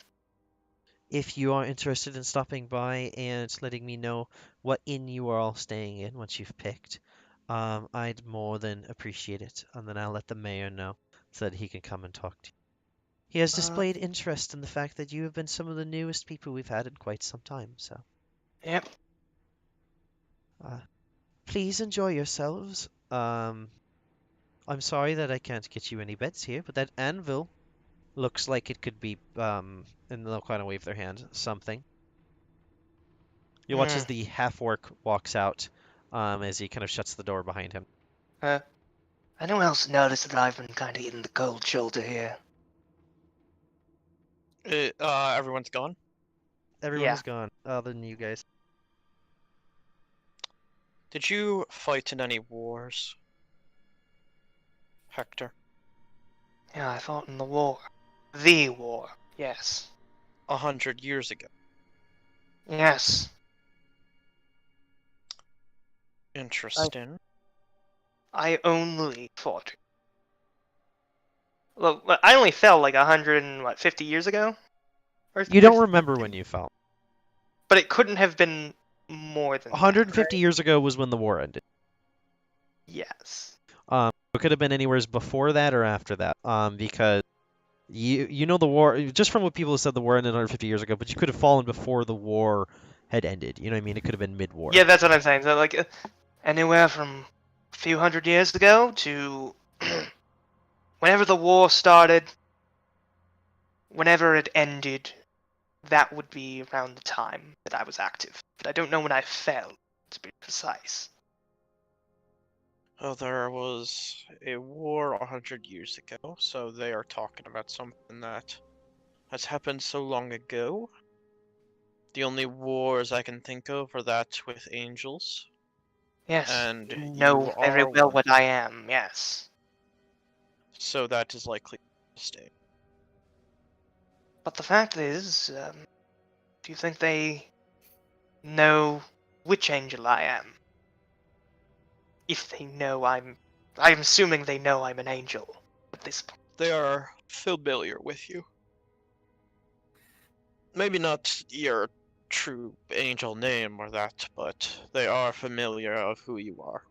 If you are interested in stopping by and letting me know what inn you are all staying in once you've picked, I'd more than appreciate it, and then I'll let the mayor know so that he can come and talk to you. He has displayed interest in the fact that you have been some of the newest people we've had in quite some time, so Yep. please enjoy yourselves. I'm sorry that I can't get you any beds here, but that anvil looks like it could be, and they'll kind of wave their hand, something. You watch as the half-orc walks out, as he kind of shuts the door behind him. Anyone else notice that I've been kind of getting the cold shoulder here? Everyone's gone. Everyone's gone, other than you guys. Did you fight in any wars, Hector? Yeah, I fought in the war. The war. Yes. 100 years ago. Yes. Interesting. I only fought. Look, I only fell like 150 years ago? Or You don't remember when you fell. But it couldn't have been more than 150 that, right? years ago was when the war ended. Yes. It could have been anywhere before that or after that. Because you know the war, just from what people have said, the war ended 150 years ago, but you could have fallen before the war had ended. You know what I mean? It could have been mid-war. Yeah, that's what I'm saying. So, like, anywhere from a few hundred years ago to whenever the war started, whenever it ended, that would be around the time that I was active. But I don't know when I fell, to be precise. Oh, there was a war 100 years ago, so they are talking about something that has happened so long ago. The only wars I can think of are that with angels, Yes, and you you know very are well one. what I am, yes. So that is likely a mistake. But the fact is, do you think they know which angel I am? If they know I'm assuming they know I'm an angel at this point. They are familiar with you. Maybe not your true angel name or that, but they are familiar of who you are.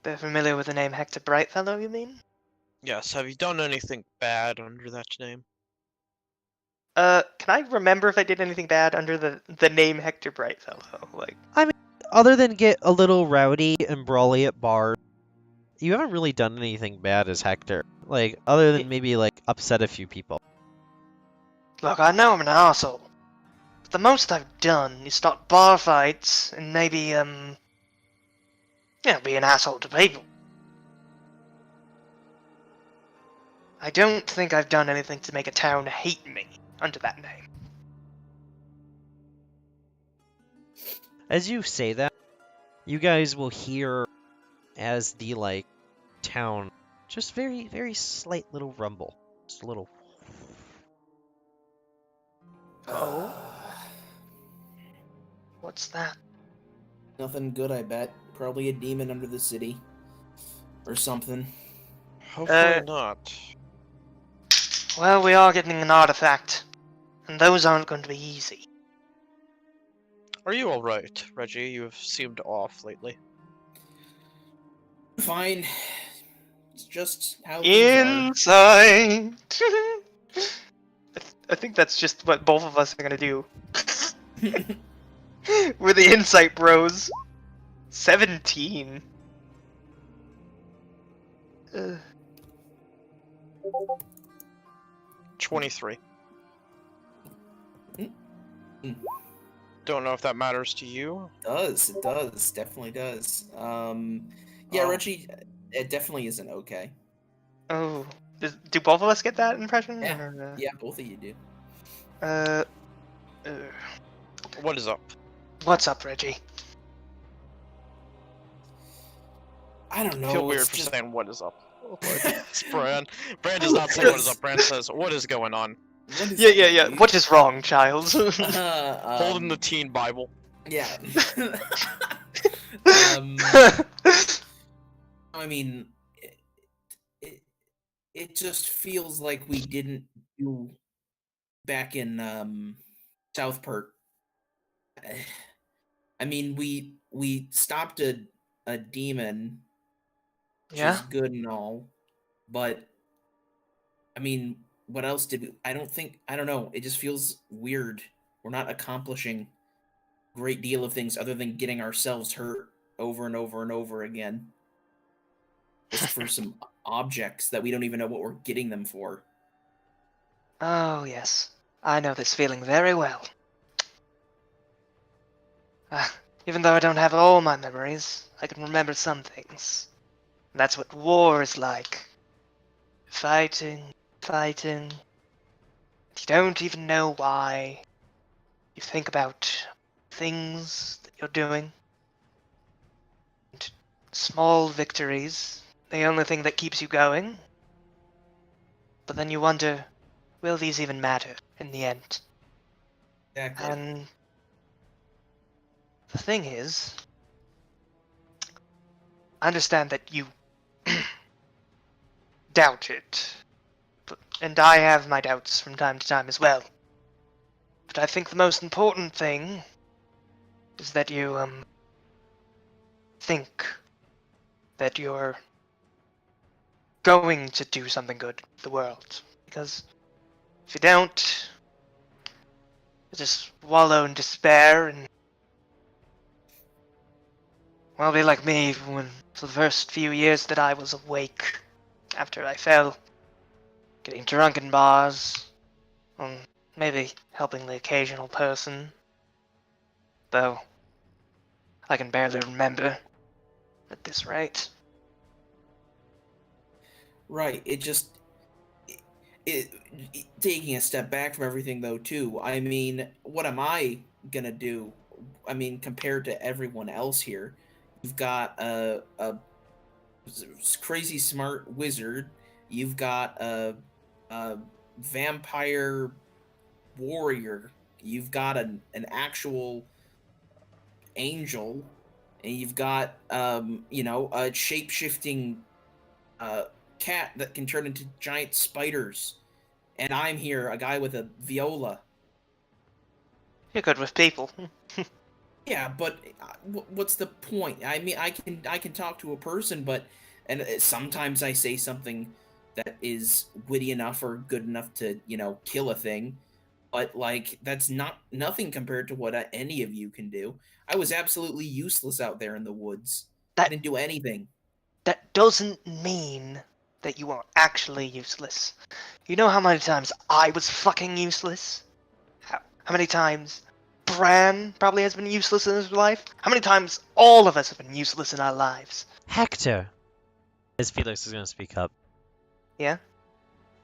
They're familiar with the name Hector Brightfellow, you mean? Yes, have you done anything bad under that name? Can I remember if I did anything bad under the name Hector Brightfellow? Like, I mean, other than get a little rowdy and brawly at bars, you haven't really done anything bad as Hector. Like, other than maybe, like, upset a few people. look, I know I'm an arsehole. But the most I've done is start bar fights and maybe, be an asshole to people. I don't think I've done anything to make a town hate me under that name. As you say that, you guys will hear as the, like, town, just very, very slight little rumble. Just a little. Oh? What's that? Nothing good, I bet. Probably a demon under the city. Or something. Hopefully not. Well, we are getting an artifact, and those aren't going to be easy. Are you alright, Reggie? You have seemed off lately. Fine. It's just how things Insight! I think that's just what both of us are gonna do. are. We're the Insight Bros. 17. 23. Mm. Don't know if that matters to you. It does, definitely does. Yeah, Oh. Reggie, it definitely isn't okay. Oh. Do both of us get that impression? Yeah, Or, yeah, both of you do. What is up? What's up, Reggie? I don't know. I feel weird it's for just... saying what is up. Like, it's Bran. Bran does not say what is up. Bran says, what is going on? What is Yeah. up, What is wrong, child? Holding the teen Bible. Yeah. I mean, it just feels like we didn't do back in Southport. I mean, we stopped a demon, which Yeah? is good and all, but I mean, what else did we? I don't know. It just feels weird. We're not accomplishing a great deal of things other than getting ourselves hurt over and over and over again. Just for some objects that we don't even know what we're getting them for. Oh, yes. I know this feeling very well. Even though I don't have all my memories, I can remember some things. That's what war is like. Fighting, fighting. You don't even know why. You think about things that you're doing. And small victories, the only thing that keeps you going. But then you wonder, will these even matter in the end? Exactly. And the thing is, I understand that you doubt it. And I have my doubts from time to time as well. But I think the most important thing is that you, think that you're going to do something good for the world. Because if you don't, you just wallow in despair and, well, be like me when for the first few years that I was awake after I fell, getting drunk in bars, maybe helping the occasional person, though I can barely remember at this rate. Right. It taking a step back from everything though too. I mean, what am I gonna do? I mean, compared to everyone else here, you've got crazy smart wizard. You've got a vampire warrior. You've got an actual angel, and you've got a shape shifting uh cat that can turn into giant spiders. And I'm here, a guy with a viola. You're good with people. Yeah, but what's the point? I mean, I can talk to a person, but sometimes I say something that is witty enough or good enough to kill a thing. But like that's not nothing compared to what any of you can do. I was absolutely useless out there in the woods. I That didn't do anything. that doesn't mean that you are actually useless. You know how many times I was fucking useless? How many times Bran probably has been useless in his life? How many times all of us have been useless in our lives? Hector, as Felix is going to speak up, Yeah?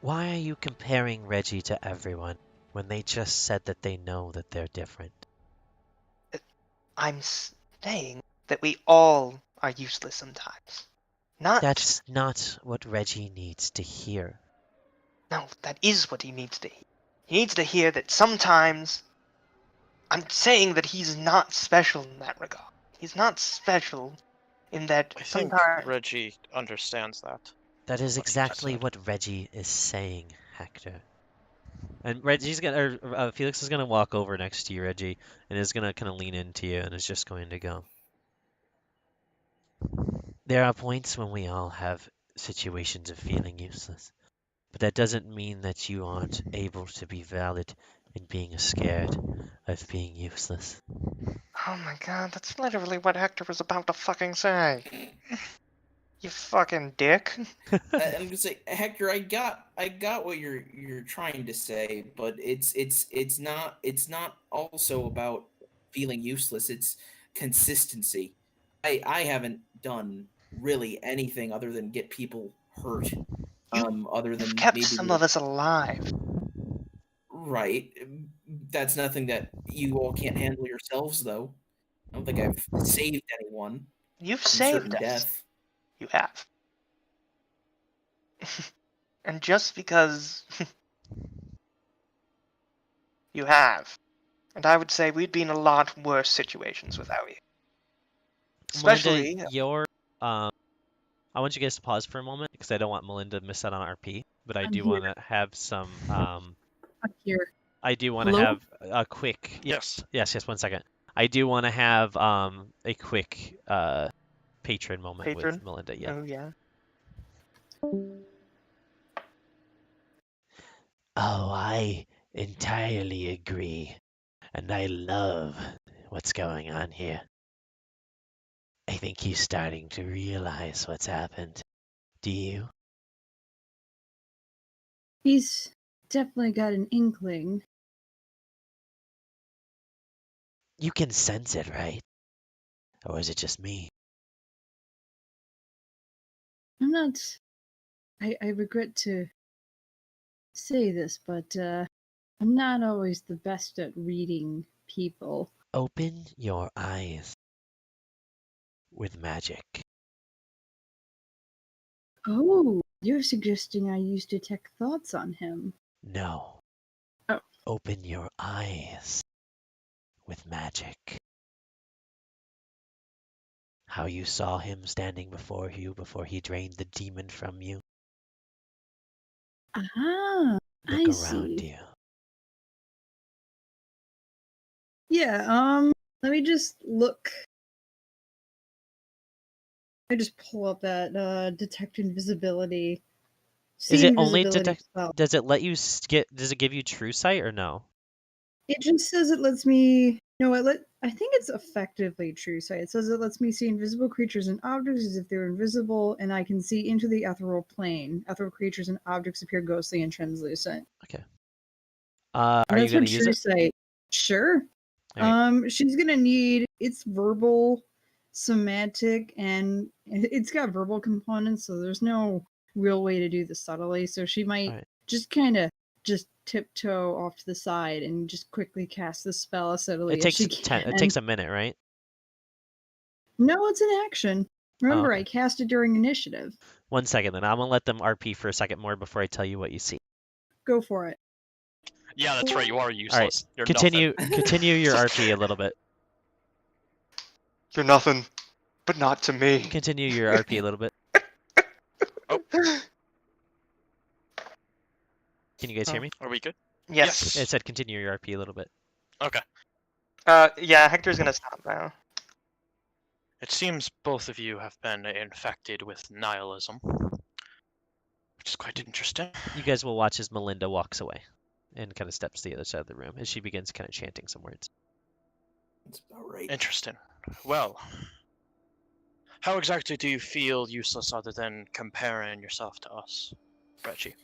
why are you comparing Reggie to everyone when they just said that they know that they're different? I'm saying that we all are useless sometimes. Not. That's not what Reggie needs to hear. No, that is what he needs to hear. He needs to hear that sometimes. I'm saying that he's not special in that regard. He's not special in that I think sometimes. Reggie understands that. That is What he just exactly said. what Reggie is saying, Hector. And Felix is gonna walk over next to you, Reggie, and is gonna kind of lean into you, and is just going to go. There are points when we all have situations of feeling useless, but that doesn't mean that you aren't able to be valid in being scared of being useless. Oh my god, that's literally what Hector was about to fucking say. You fucking dick. I'm gonna say, Hector, I got what you're trying to say, but it's not also about feeling useless. It's consistency. I haven't done really anything other than get people hurt. You, Other you've than kept maybe some of us alive. right. That's nothing that you all can't handle yourselves, though. I don't think I've saved anyone You've from saved certain us. death. You have. And just because you have, and I would say we'd be in a lot worse situations without you. Melinda, Especially, I want you guys to pause for a moment because I don't want Melinda to miss out on RP, but I I'm do here. want to have some. I'm here. I do want to Hello? have a quick. Yes. Yes. 1 second. I do want to have a quick patron moment with patron. Melinda. Yeah. Oh yeah. Oh, I entirely agree. And I love what's going on here. I think he's starting to realize what's happened. Do you? He's definitely got an inkling. You can sense it, right? Or is it just me? I'm not. I regret to say this, but I'm not always the best at reading people. Open your eyes with magic. Oh, you're suggesting I use detect thoughts on him. No. Oh. Open your eyes with magic. How you saw him standing before you before he drained the demon from you. Ah, Look I around see. you. Yeah, let me just look. I just pull up that detect invisibility. Is See it only invisibility detect? spell. Does it let you get? Does it give you true sight or no? It just says it lets me. No, I think it's effectively true sight. It says it lets me see invisible creatures and objects as if they were invisible, and I can see into the ethereal plane. Ethereal creatures and objects appear ghostly and translucent. Okay. And Are you that's gonna what use true it? sight. Sure. All right. She's gonna need it's verbal, semantic, and it's got verbal components, so there's no real way to do this subtly. So she All might right. just kind of just tiptoe off to the side and just quickly cast the spell as subtly It as takes she 10. It can. takes a minute, right? No, it's an action. Remember, okay. I cast it during initiative. 1 second, then I'm gonna let them RP for a second more before I tell you what you see. Go for it. Yeah, that's right. You are All right. useless. You're Continue. nothing. Continue your RP a little bit. You're nothing, but not to me. Continue your RP a little bit. Can you guys hear me? Are we good? Yes. It said continue your RP a little bit. Okay. Yeah, Hector's gonna stop now. It seems both of you have been infected with nihilism, which is quite interesting. You guys will watch as Melinda walks away and kind of steps to the other side of the room as she begins kind of chanting some words. That's about right. Interesting. Well, how exactly do you feel useless other than comparing yourself to us, Reggie?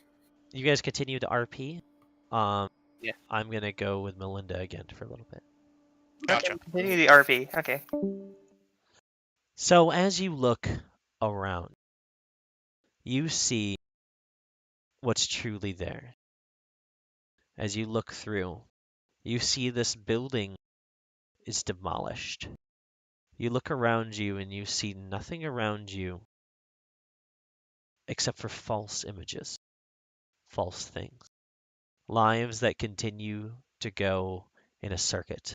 You guys continue to RP. Yeah. I'm gonna go with Melinda again for a little bit. Gotcha. Okay, continue the RP. Okay. So as you look around, you see what's truly there. As you look through, you see this building is demolished. You look around you and you see nothing around you except for false images, false things, lives that continue to go in a circuit,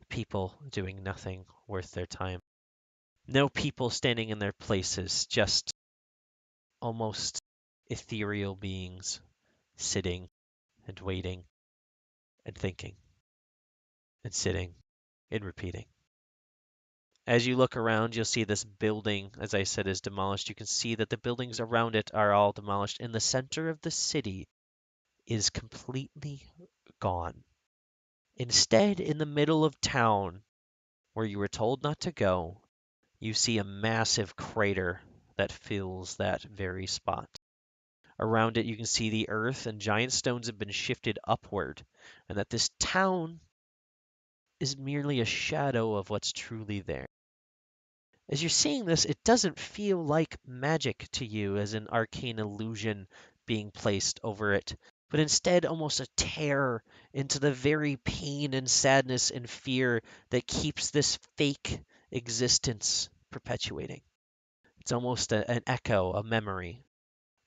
people doing nothing worth their time. No people standing in their places, just almost ethereal beings sitting and waiting and thinking and sitting and repeating. As you look around, you'll see this building, as I said, is demolished. You can see that the buildings around it are all demolished. In the center of the city is completely gone. Instead, in the middle of town, where you were told not to go, you see a massive crater that fills that very spot. Around it, you can see the earth and giant stones have been shifted upward, and that this town is merely a shadow of what's truly there. As you're seeing this, it doesn't feel like magic to you as an arcane illusion being placed over it, but instead almost a terror into the very pain and sadness and fear that keeps this fake existence perpetuating. It's almost an echo, a memory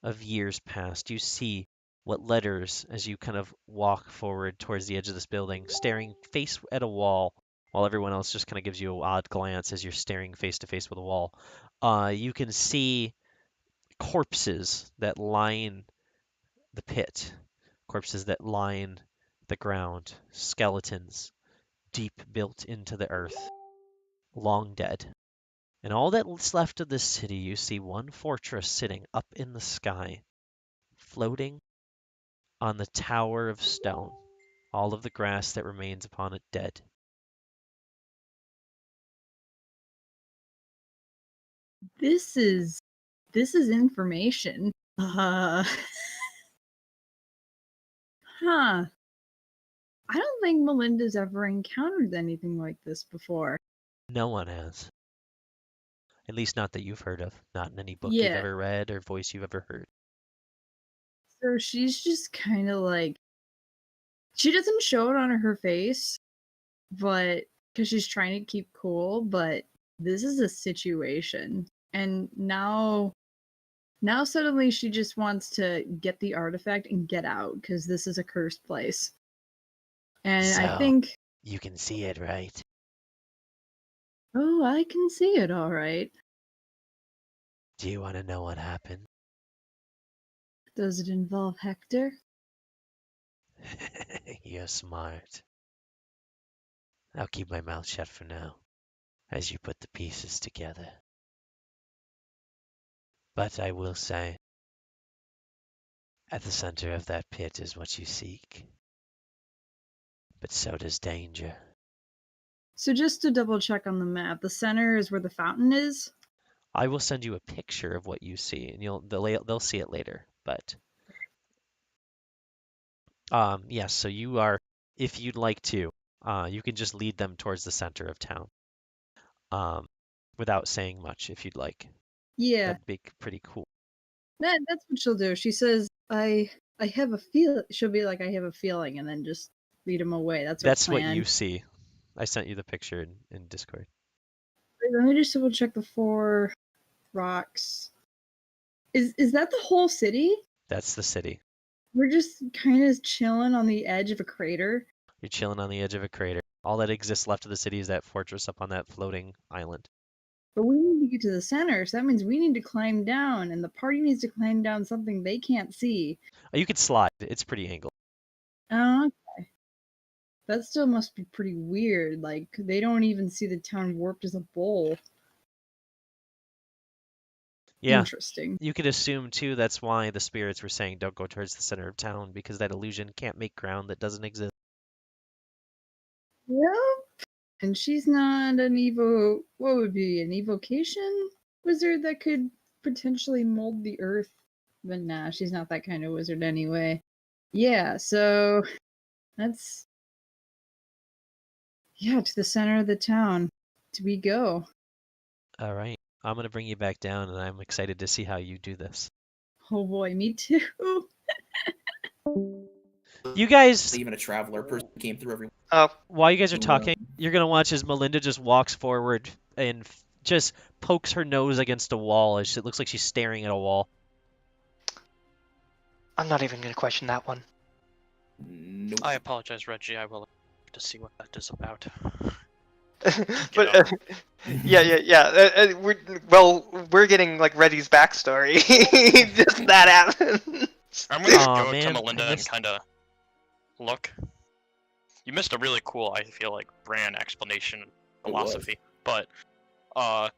of years past. You see what letters as you kind of walk forward towards the edge of this building, staring face at a wall while everyone else just kind of gives you an odd glance as you're staring face to face with a wall. You can see corpses that line the pit, corpses that line the ground, skeletons deep built into the earth, long dead. And all that's left of this city, you see one fortress sitting up in the sky, floating on the tower of stone, all of the grass that remains upon it dead. This is information. Huh. I don't think Melinda's ever encountered anything like this before. No one has. At least not that you've heard of. Not in any book you've Yeah. ever read or voice you've ever heard. So she's just kind of like, she doesn't show it on her face, but because she's trying to keep cool, but this is a situation. And now suddenly she just wants to get the artifact and get out because this is a cursed place. And I So- think, You can see it, right? oh, I can see it all right. Do you want to know what happened? Does it involve Hector? You're smart. I'll keep my mouth shut for now, as you put the pieces together. But I will say, at the center of that pit is what you seek. But so does danger. So just to double check on the map, the center is where the fountain is? I will send you a picture of what you see, and they'll see it later. But yes, so you are, if you'd like to, you can just lead them towards the center of town, without saying much, if you'd like. Yeah, That'd be pretty cool. that's what she'll do. She says, I have a feel. She'll be like, I have a feeling, and then just lead him away. That's her That's what plan. you see. I sent you the picture in Discord. Wait, let me just double check the 4 rocks. Is that the whole city? That's the city. We're just kind of chilling on the edge of a crater. You're chilling on the edge of a crater. All that exists left of the city is that fortress up on that floating island. But we need to get to the center, so that means we need to climb down, and the party needs to climb down something they can't see. Oh, you could slide. It's pretty angled. Oh, okay. That still must be pretty weird. Like, they don't even see the town warped as a bowl. Yeah. Interesting. You could assume, too, that's why the spirits were saying don't go towards the center of town, because that illusion can't make ground that doesn't exist. Yep. And she's not an what would be an evocation wizard that could potentially mold the earth. But nah, she's not that kind of wizard anyway. Yeah, so that's, yeah, to the center of the town. Do we go? All right. I'm going to bring you back down, and I'm excited to see how you do this. Oh boy, me too. You guys, Even a traveler person came through every. Oh, while you guys are talking, you're going to watch as Melinda just walks forward and just pokes her nose against a wall as it looks like she's staring at a wall. I'm not even gonna question that one. Nope. I apologize, Reggie. I will have to see what that is about. But yeah. We're getting like Reggie's backstory. Just that happens. I'm gonna Aw, go man, to I Melinda and missed- kind of look. You missed a really cool, I feel like, brand explanation philosophy, but I'm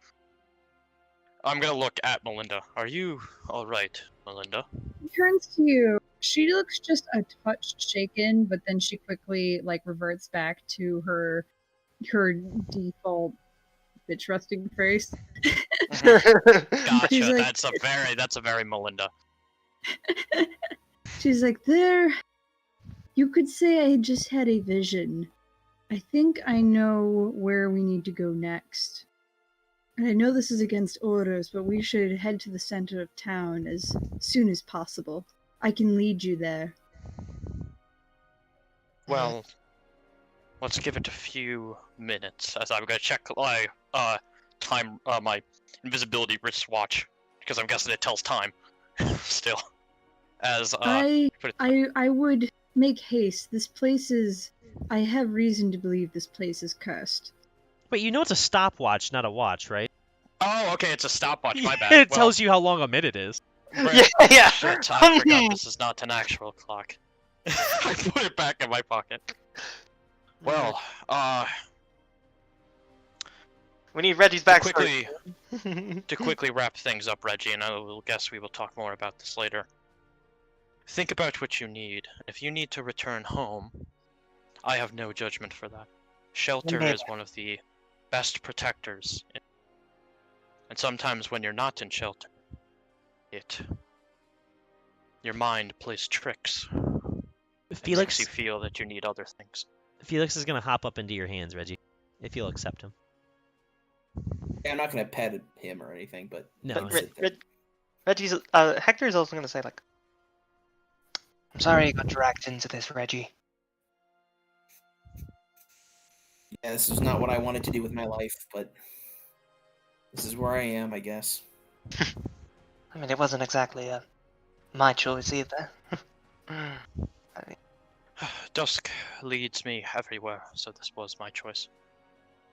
gonna look at Melinda. Are you all right, Melinda? She turns to you. She looks just a touch shaken, but then she quickly like reverts back to her default bitch resting face. Gotcha. She's like- That's a very Melinda. She's like, there. You could say I just had a vision. I think I know where we need to go next. And I know this is against orders, but we should head to the center of town as soon as possible. I can lead you there. Well, let's give it a few minutes as I'm gonna check my my invisibility wristwatch because I'm guessing it tells time. Still, as I put it- I would make haste. This place is. I have reason to believe this place is cursed. Wait, you know it's a stopwatch, not a watch, right? Oh, okay, it's a stopwatch. My bad. It tells you how long a minute is. yeah. Shit, I forgot this is not an actual clock. I put it back in my pocket. Well, We need Reggie's backstory. to quickly wrap things up, Reggie, and I will guess we will talk more about this later. Think about what you need. If you need to return home, I have no judgment for that. Shelter is one of the best protectors. And sometimes when you're not in shelter, your mind plays tricks. It makes you feel that you need other things. Felix is gonna hop up into your hands, Reggie, if you'll accept him. I'm not gonna pet him or anything, but No, let him sit there. Reggie's Hector's also gonna say like, "I'm sorry you got dragged into this, Reggie." Yeah, this is not what I wanted to do with my life, but this is where I am, I guess. I mean, it wasn't exactly my choice either. I mean, Dusk leads me everywhere, so this was my choice.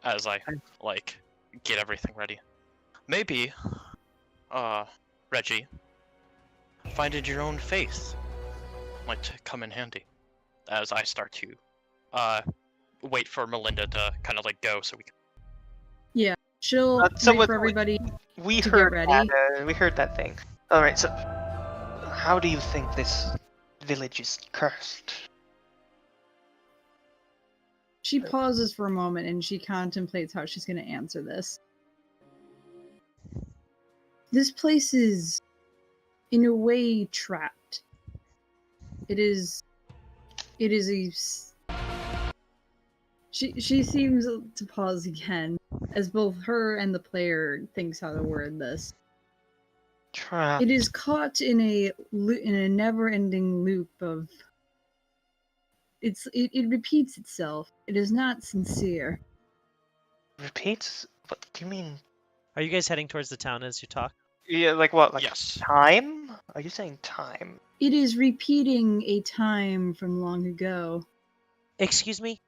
As I, like, get everything ready. Maybe, Reggie, finding your own faith might come in handy. As I start to, wait for Melinda to kind of, like, go so we can... She'll so wait what- for everybody. we To get heard ready. that. We heard that thing. All right. So, how do you think this village is cursed? She pauses for a moment and she contemplates how she's going to answer this. This place is, in a way, trapped. It is a. She seems to pause again, as both her and the player thinks how to word this. Trap. It is caught in a never-ending loop of. It repeats itself. It is not sincere. Repeats? What do you mean? Are you guys heading towards the town as you talk? Yeah, like what? Like Yes. time? Are you saying time? It is repeating a time from long ago. Excuse me.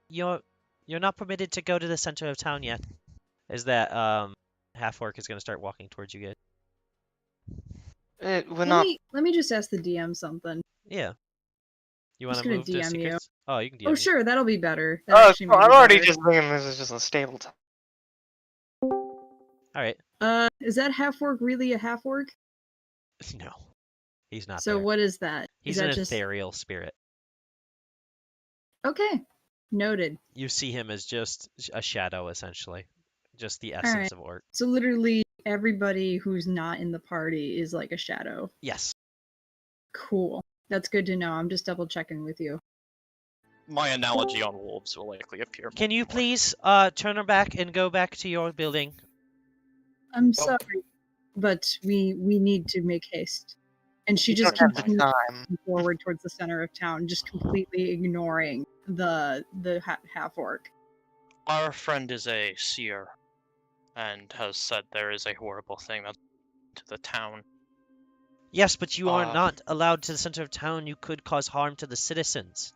You're not permitted to go to the center of town yet. Is that half orc is gonna start walking towards you guys? We're not. Let me just ask the DM something. Yeah. You Just want to gonna move to DM you. secrets? Oh, you can DM Oh me. sure, that'll be better. That Oh, actually may I'm be already better. just thinking this is just a stable time. All right. Is that half orc really a half orc? No, he's not So there. what is that? He's is an that just ethereal spirit. okay? Noted. You see him as just a shadow, essentially, just the right. essence of orc. So literally everybody who's not in the party is like a shadow. Yes. Cool. That's good to know. I'm just double checking with you. My analogy on wolves will likely appear. Can you more. please turn her back and go back to your building? I'm sorry, but we need to make haste. And she We just don't have the continues time. forward towards the center of town, just completely ignoring the half orc. Our friend is a seer, and has said there is a horrible thing that's to the town. Yes, but you are Uh, not allowed to the center of town. You could cause harm to the citizens.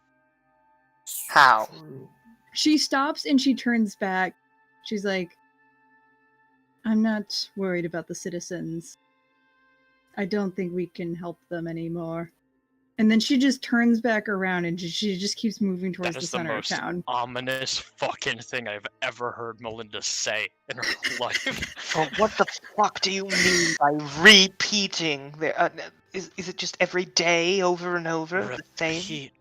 How? True. She stops and she turns back. She's like, I'm not worried about the citizens. I don't think we can help them anymore. And then she just turns back around and she just keeps moving towards That the is the center of most town. ominous fucking thing I've ever heard Melinda say in her life. Well, what the fuck do you mean by repeating? Is it just every day over and over the same? Repeat.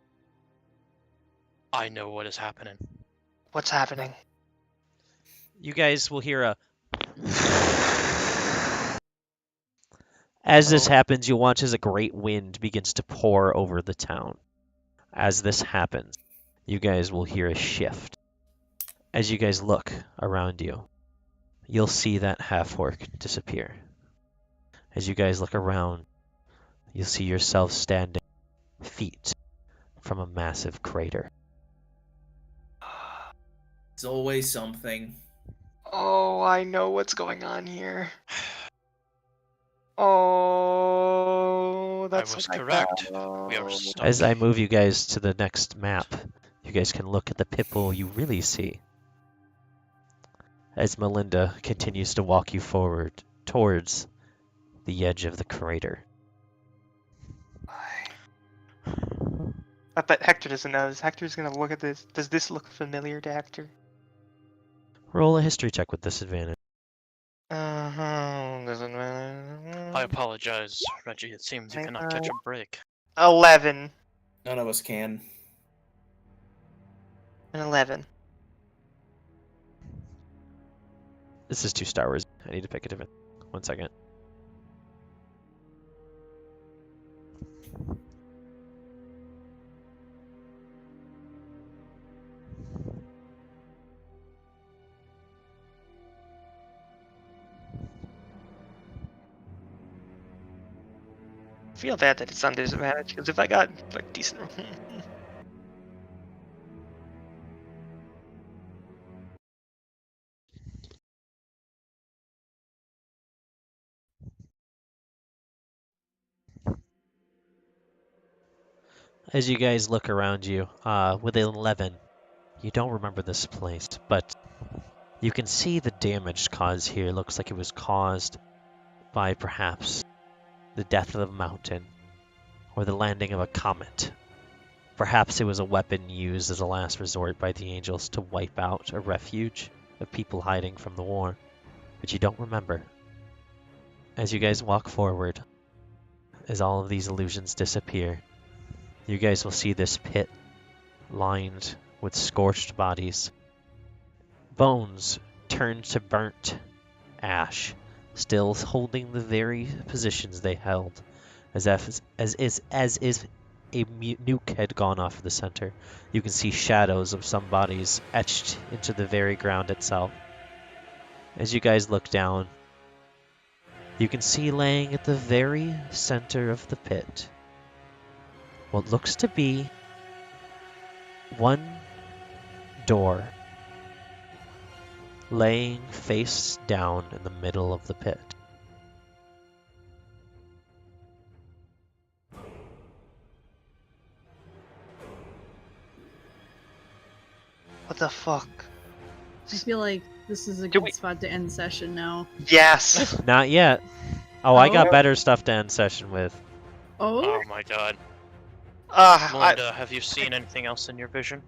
I know what is happening. What's happening? You guys will hear a. As this Oh. happens, you'll watch as a great wind begins to pour over the town. As this happens, you guys will hear a shift. As you guys look around you, you'll see that half-orc disappear. As you guys look around, you'll see yourself standing feet from a massive crater. It's always something. Oh, I know what's going on here. Oh, that's I was what correct. thought. We are stuck. As I move you guys to the next map, you guys can look at the people you really see. As Melinda continues to walk you forward towards the edge of the crater. I bet Hector doesn't know this. Hector's gonna look at this. Does this look familiar to Hector? Roll a history check with disadvantage. Doesn't matter. I apologize, Reggie. It seems you cannot catch a break. 11. None of us can. An 11. This is too Star Wars. I need to pick a different. 1 second. feel bad that it's on disadvantage, because if I got like decent... As you guys look around you, with 11, you don't remember this place, but you can see the damage caused here. Looks like it was caused by perhaps the death of a mountain or the landing of a comet. Perhaps it was a weapon used as a last resort by the angels to wipe out a refuge of people hiding from the war, but you don't remember. As you guys walk forward, as all of these illusions disappear, you guys will see this pit lined with scorched bodies. Bones turned to burnt ash, still holding the very positions they held, as if a nuke had gone off the center. You can see shadows of some bodies etched into the very ground itself. As you guys look down, you can see laying at the very center of the pit what looks to be one door laying face down in the middle of the pit. What the fuck? I feel like this is a Do good we- spot to end session now. Yes! Not yet. Oh, I got Oh. better stuff to end session with. Oh, Oh my god. I, Melinda, have you seen anything else in your vision?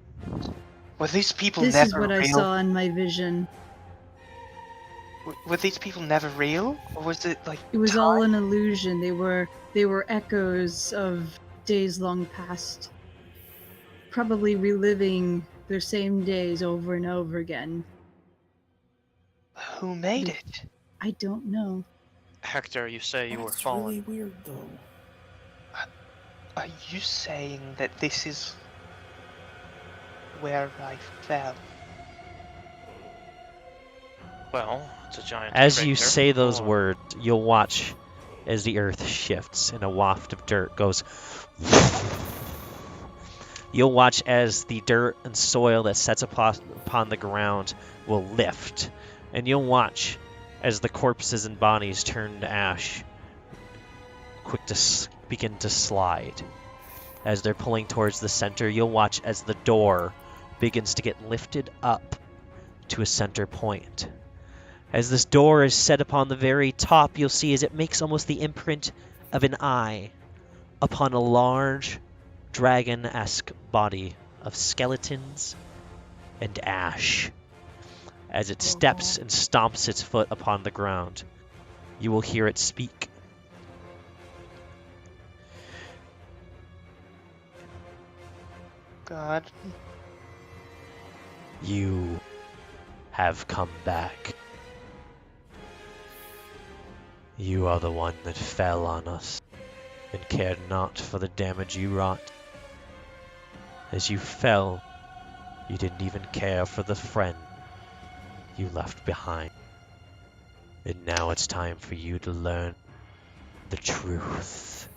were these people this never is what real? I saw in my vision. Were these people never real? Or was it like It was time? all an illusion. They were echoes of days long past. Probably reliving their same days over and over again. Who made it? I don't know. Hector, you say you were That's fallen. really weird, though. Are you saying that this is where I fell? Well, it's a giant As you crater, say those or- words, you'll watch as the earth shifts and a waft of dirt goes. You'll watch as the dirt and soil that sets upon the ground will lift. And you'll watch as the corpses and bodies turn to ash, quick to begin to slide. As they're pulling towards the center, you'll watch as the door begins to get lifted up to a center point. As this door is set upon the very top, you'll see as it makes almost the imprint of an eye upon a large dragon-esque body of skeletons and ash. As it steps and stomps its foot upon the ground, you will hear it speak. God. You have come back. You are the one that fell on us and cared not for the damage you wrought. As you fell, you didn't even care for the friend you left behind. And now it's time for you to learn the truth.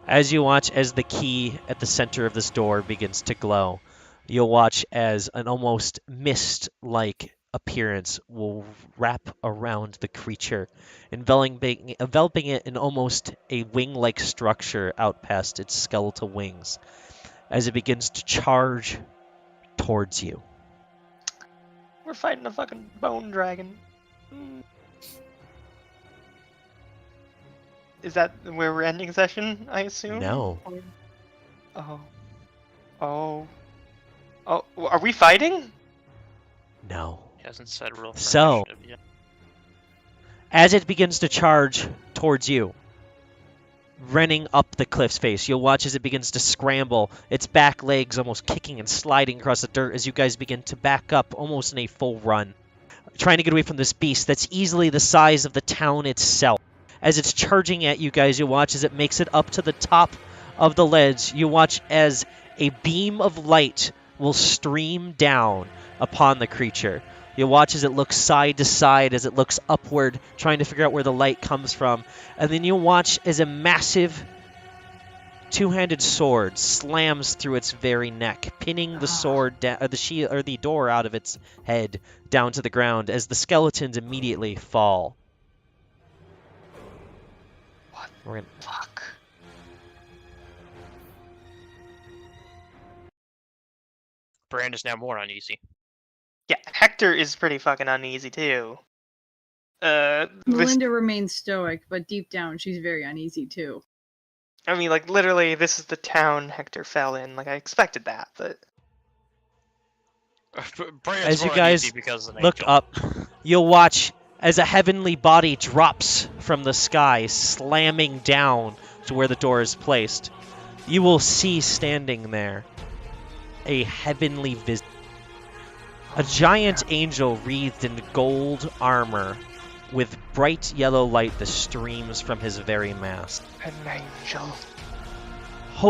As you watch as the key at the center of this door begins to glow, you'll watch as an almost mist-like appearance will wrap around the creature, enveloping it in almost a wing-like structure out past its skeletal wings, as it begins to charge towards you. We're fighting a fucking bone dragon. Is that where we're ending session, I assume? No. Oh. Oh. Oh, are we fighting? No. He hasn't said real for So- initiative yet. As it begins to charge towards you, running up the cliff's face, you'll watch as it begins to scramble, its back legs almost kicking and sliding across the dirt as you guys begin to back up almost in a full run, trying to get away from this beast that's easily the size of the town itself. As it's charging at you guys, you'll watch as it makes it up to the top of the ledge. You watch as a beam of light will stream down upon the creature. You watch as it looks side to side, as it looks upward, trying to figure out where the light comes from. And then you watch as a massive two-handed sword slams through its very neck, pinning the sword, the shield, or the door out of its head down to the ground as the skeletons immediately fall. What We're gonna... Fuck. Brand is now more uneasy. Yeah, Hector is pretty fucking uneasy too. This, Melinda remains stoic, but deep down she's very uneasy too. I mean, like, literally, this is the town Hector fell in. Like, I expected that, but... Brand's As you more guys uneasy because of an look angel. up, you'll watch as a heavenly body drops from the sky, slamming down to where the door is placed. You will see standing there a heavenly vision. A giant angel wreathed in gold armor with bright yellow light that streams from his very mast. An angel.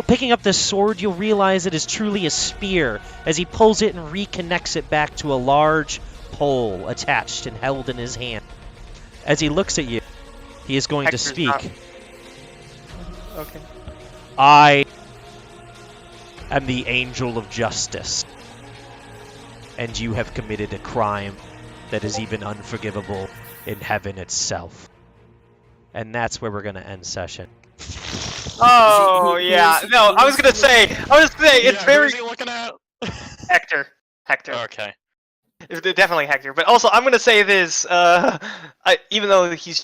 Picking up the sword, you'll realize it is truly a spear as he pulls it and reconnects it back to a large pole attached and held in his hand. As he looks at you, he is going Hector's to speak. not- Okay. I am the angel of justice, and you have committed a crime that is even unforgivable in heaven itself. And that's where we're going to end session. Oh, who yeah. is- No, who I was is gonna he say, it's Yeah, very... Who's he looking at? Hector. Hector. Okay. Definitely Hector. But also, I'm gonna say this, even though he's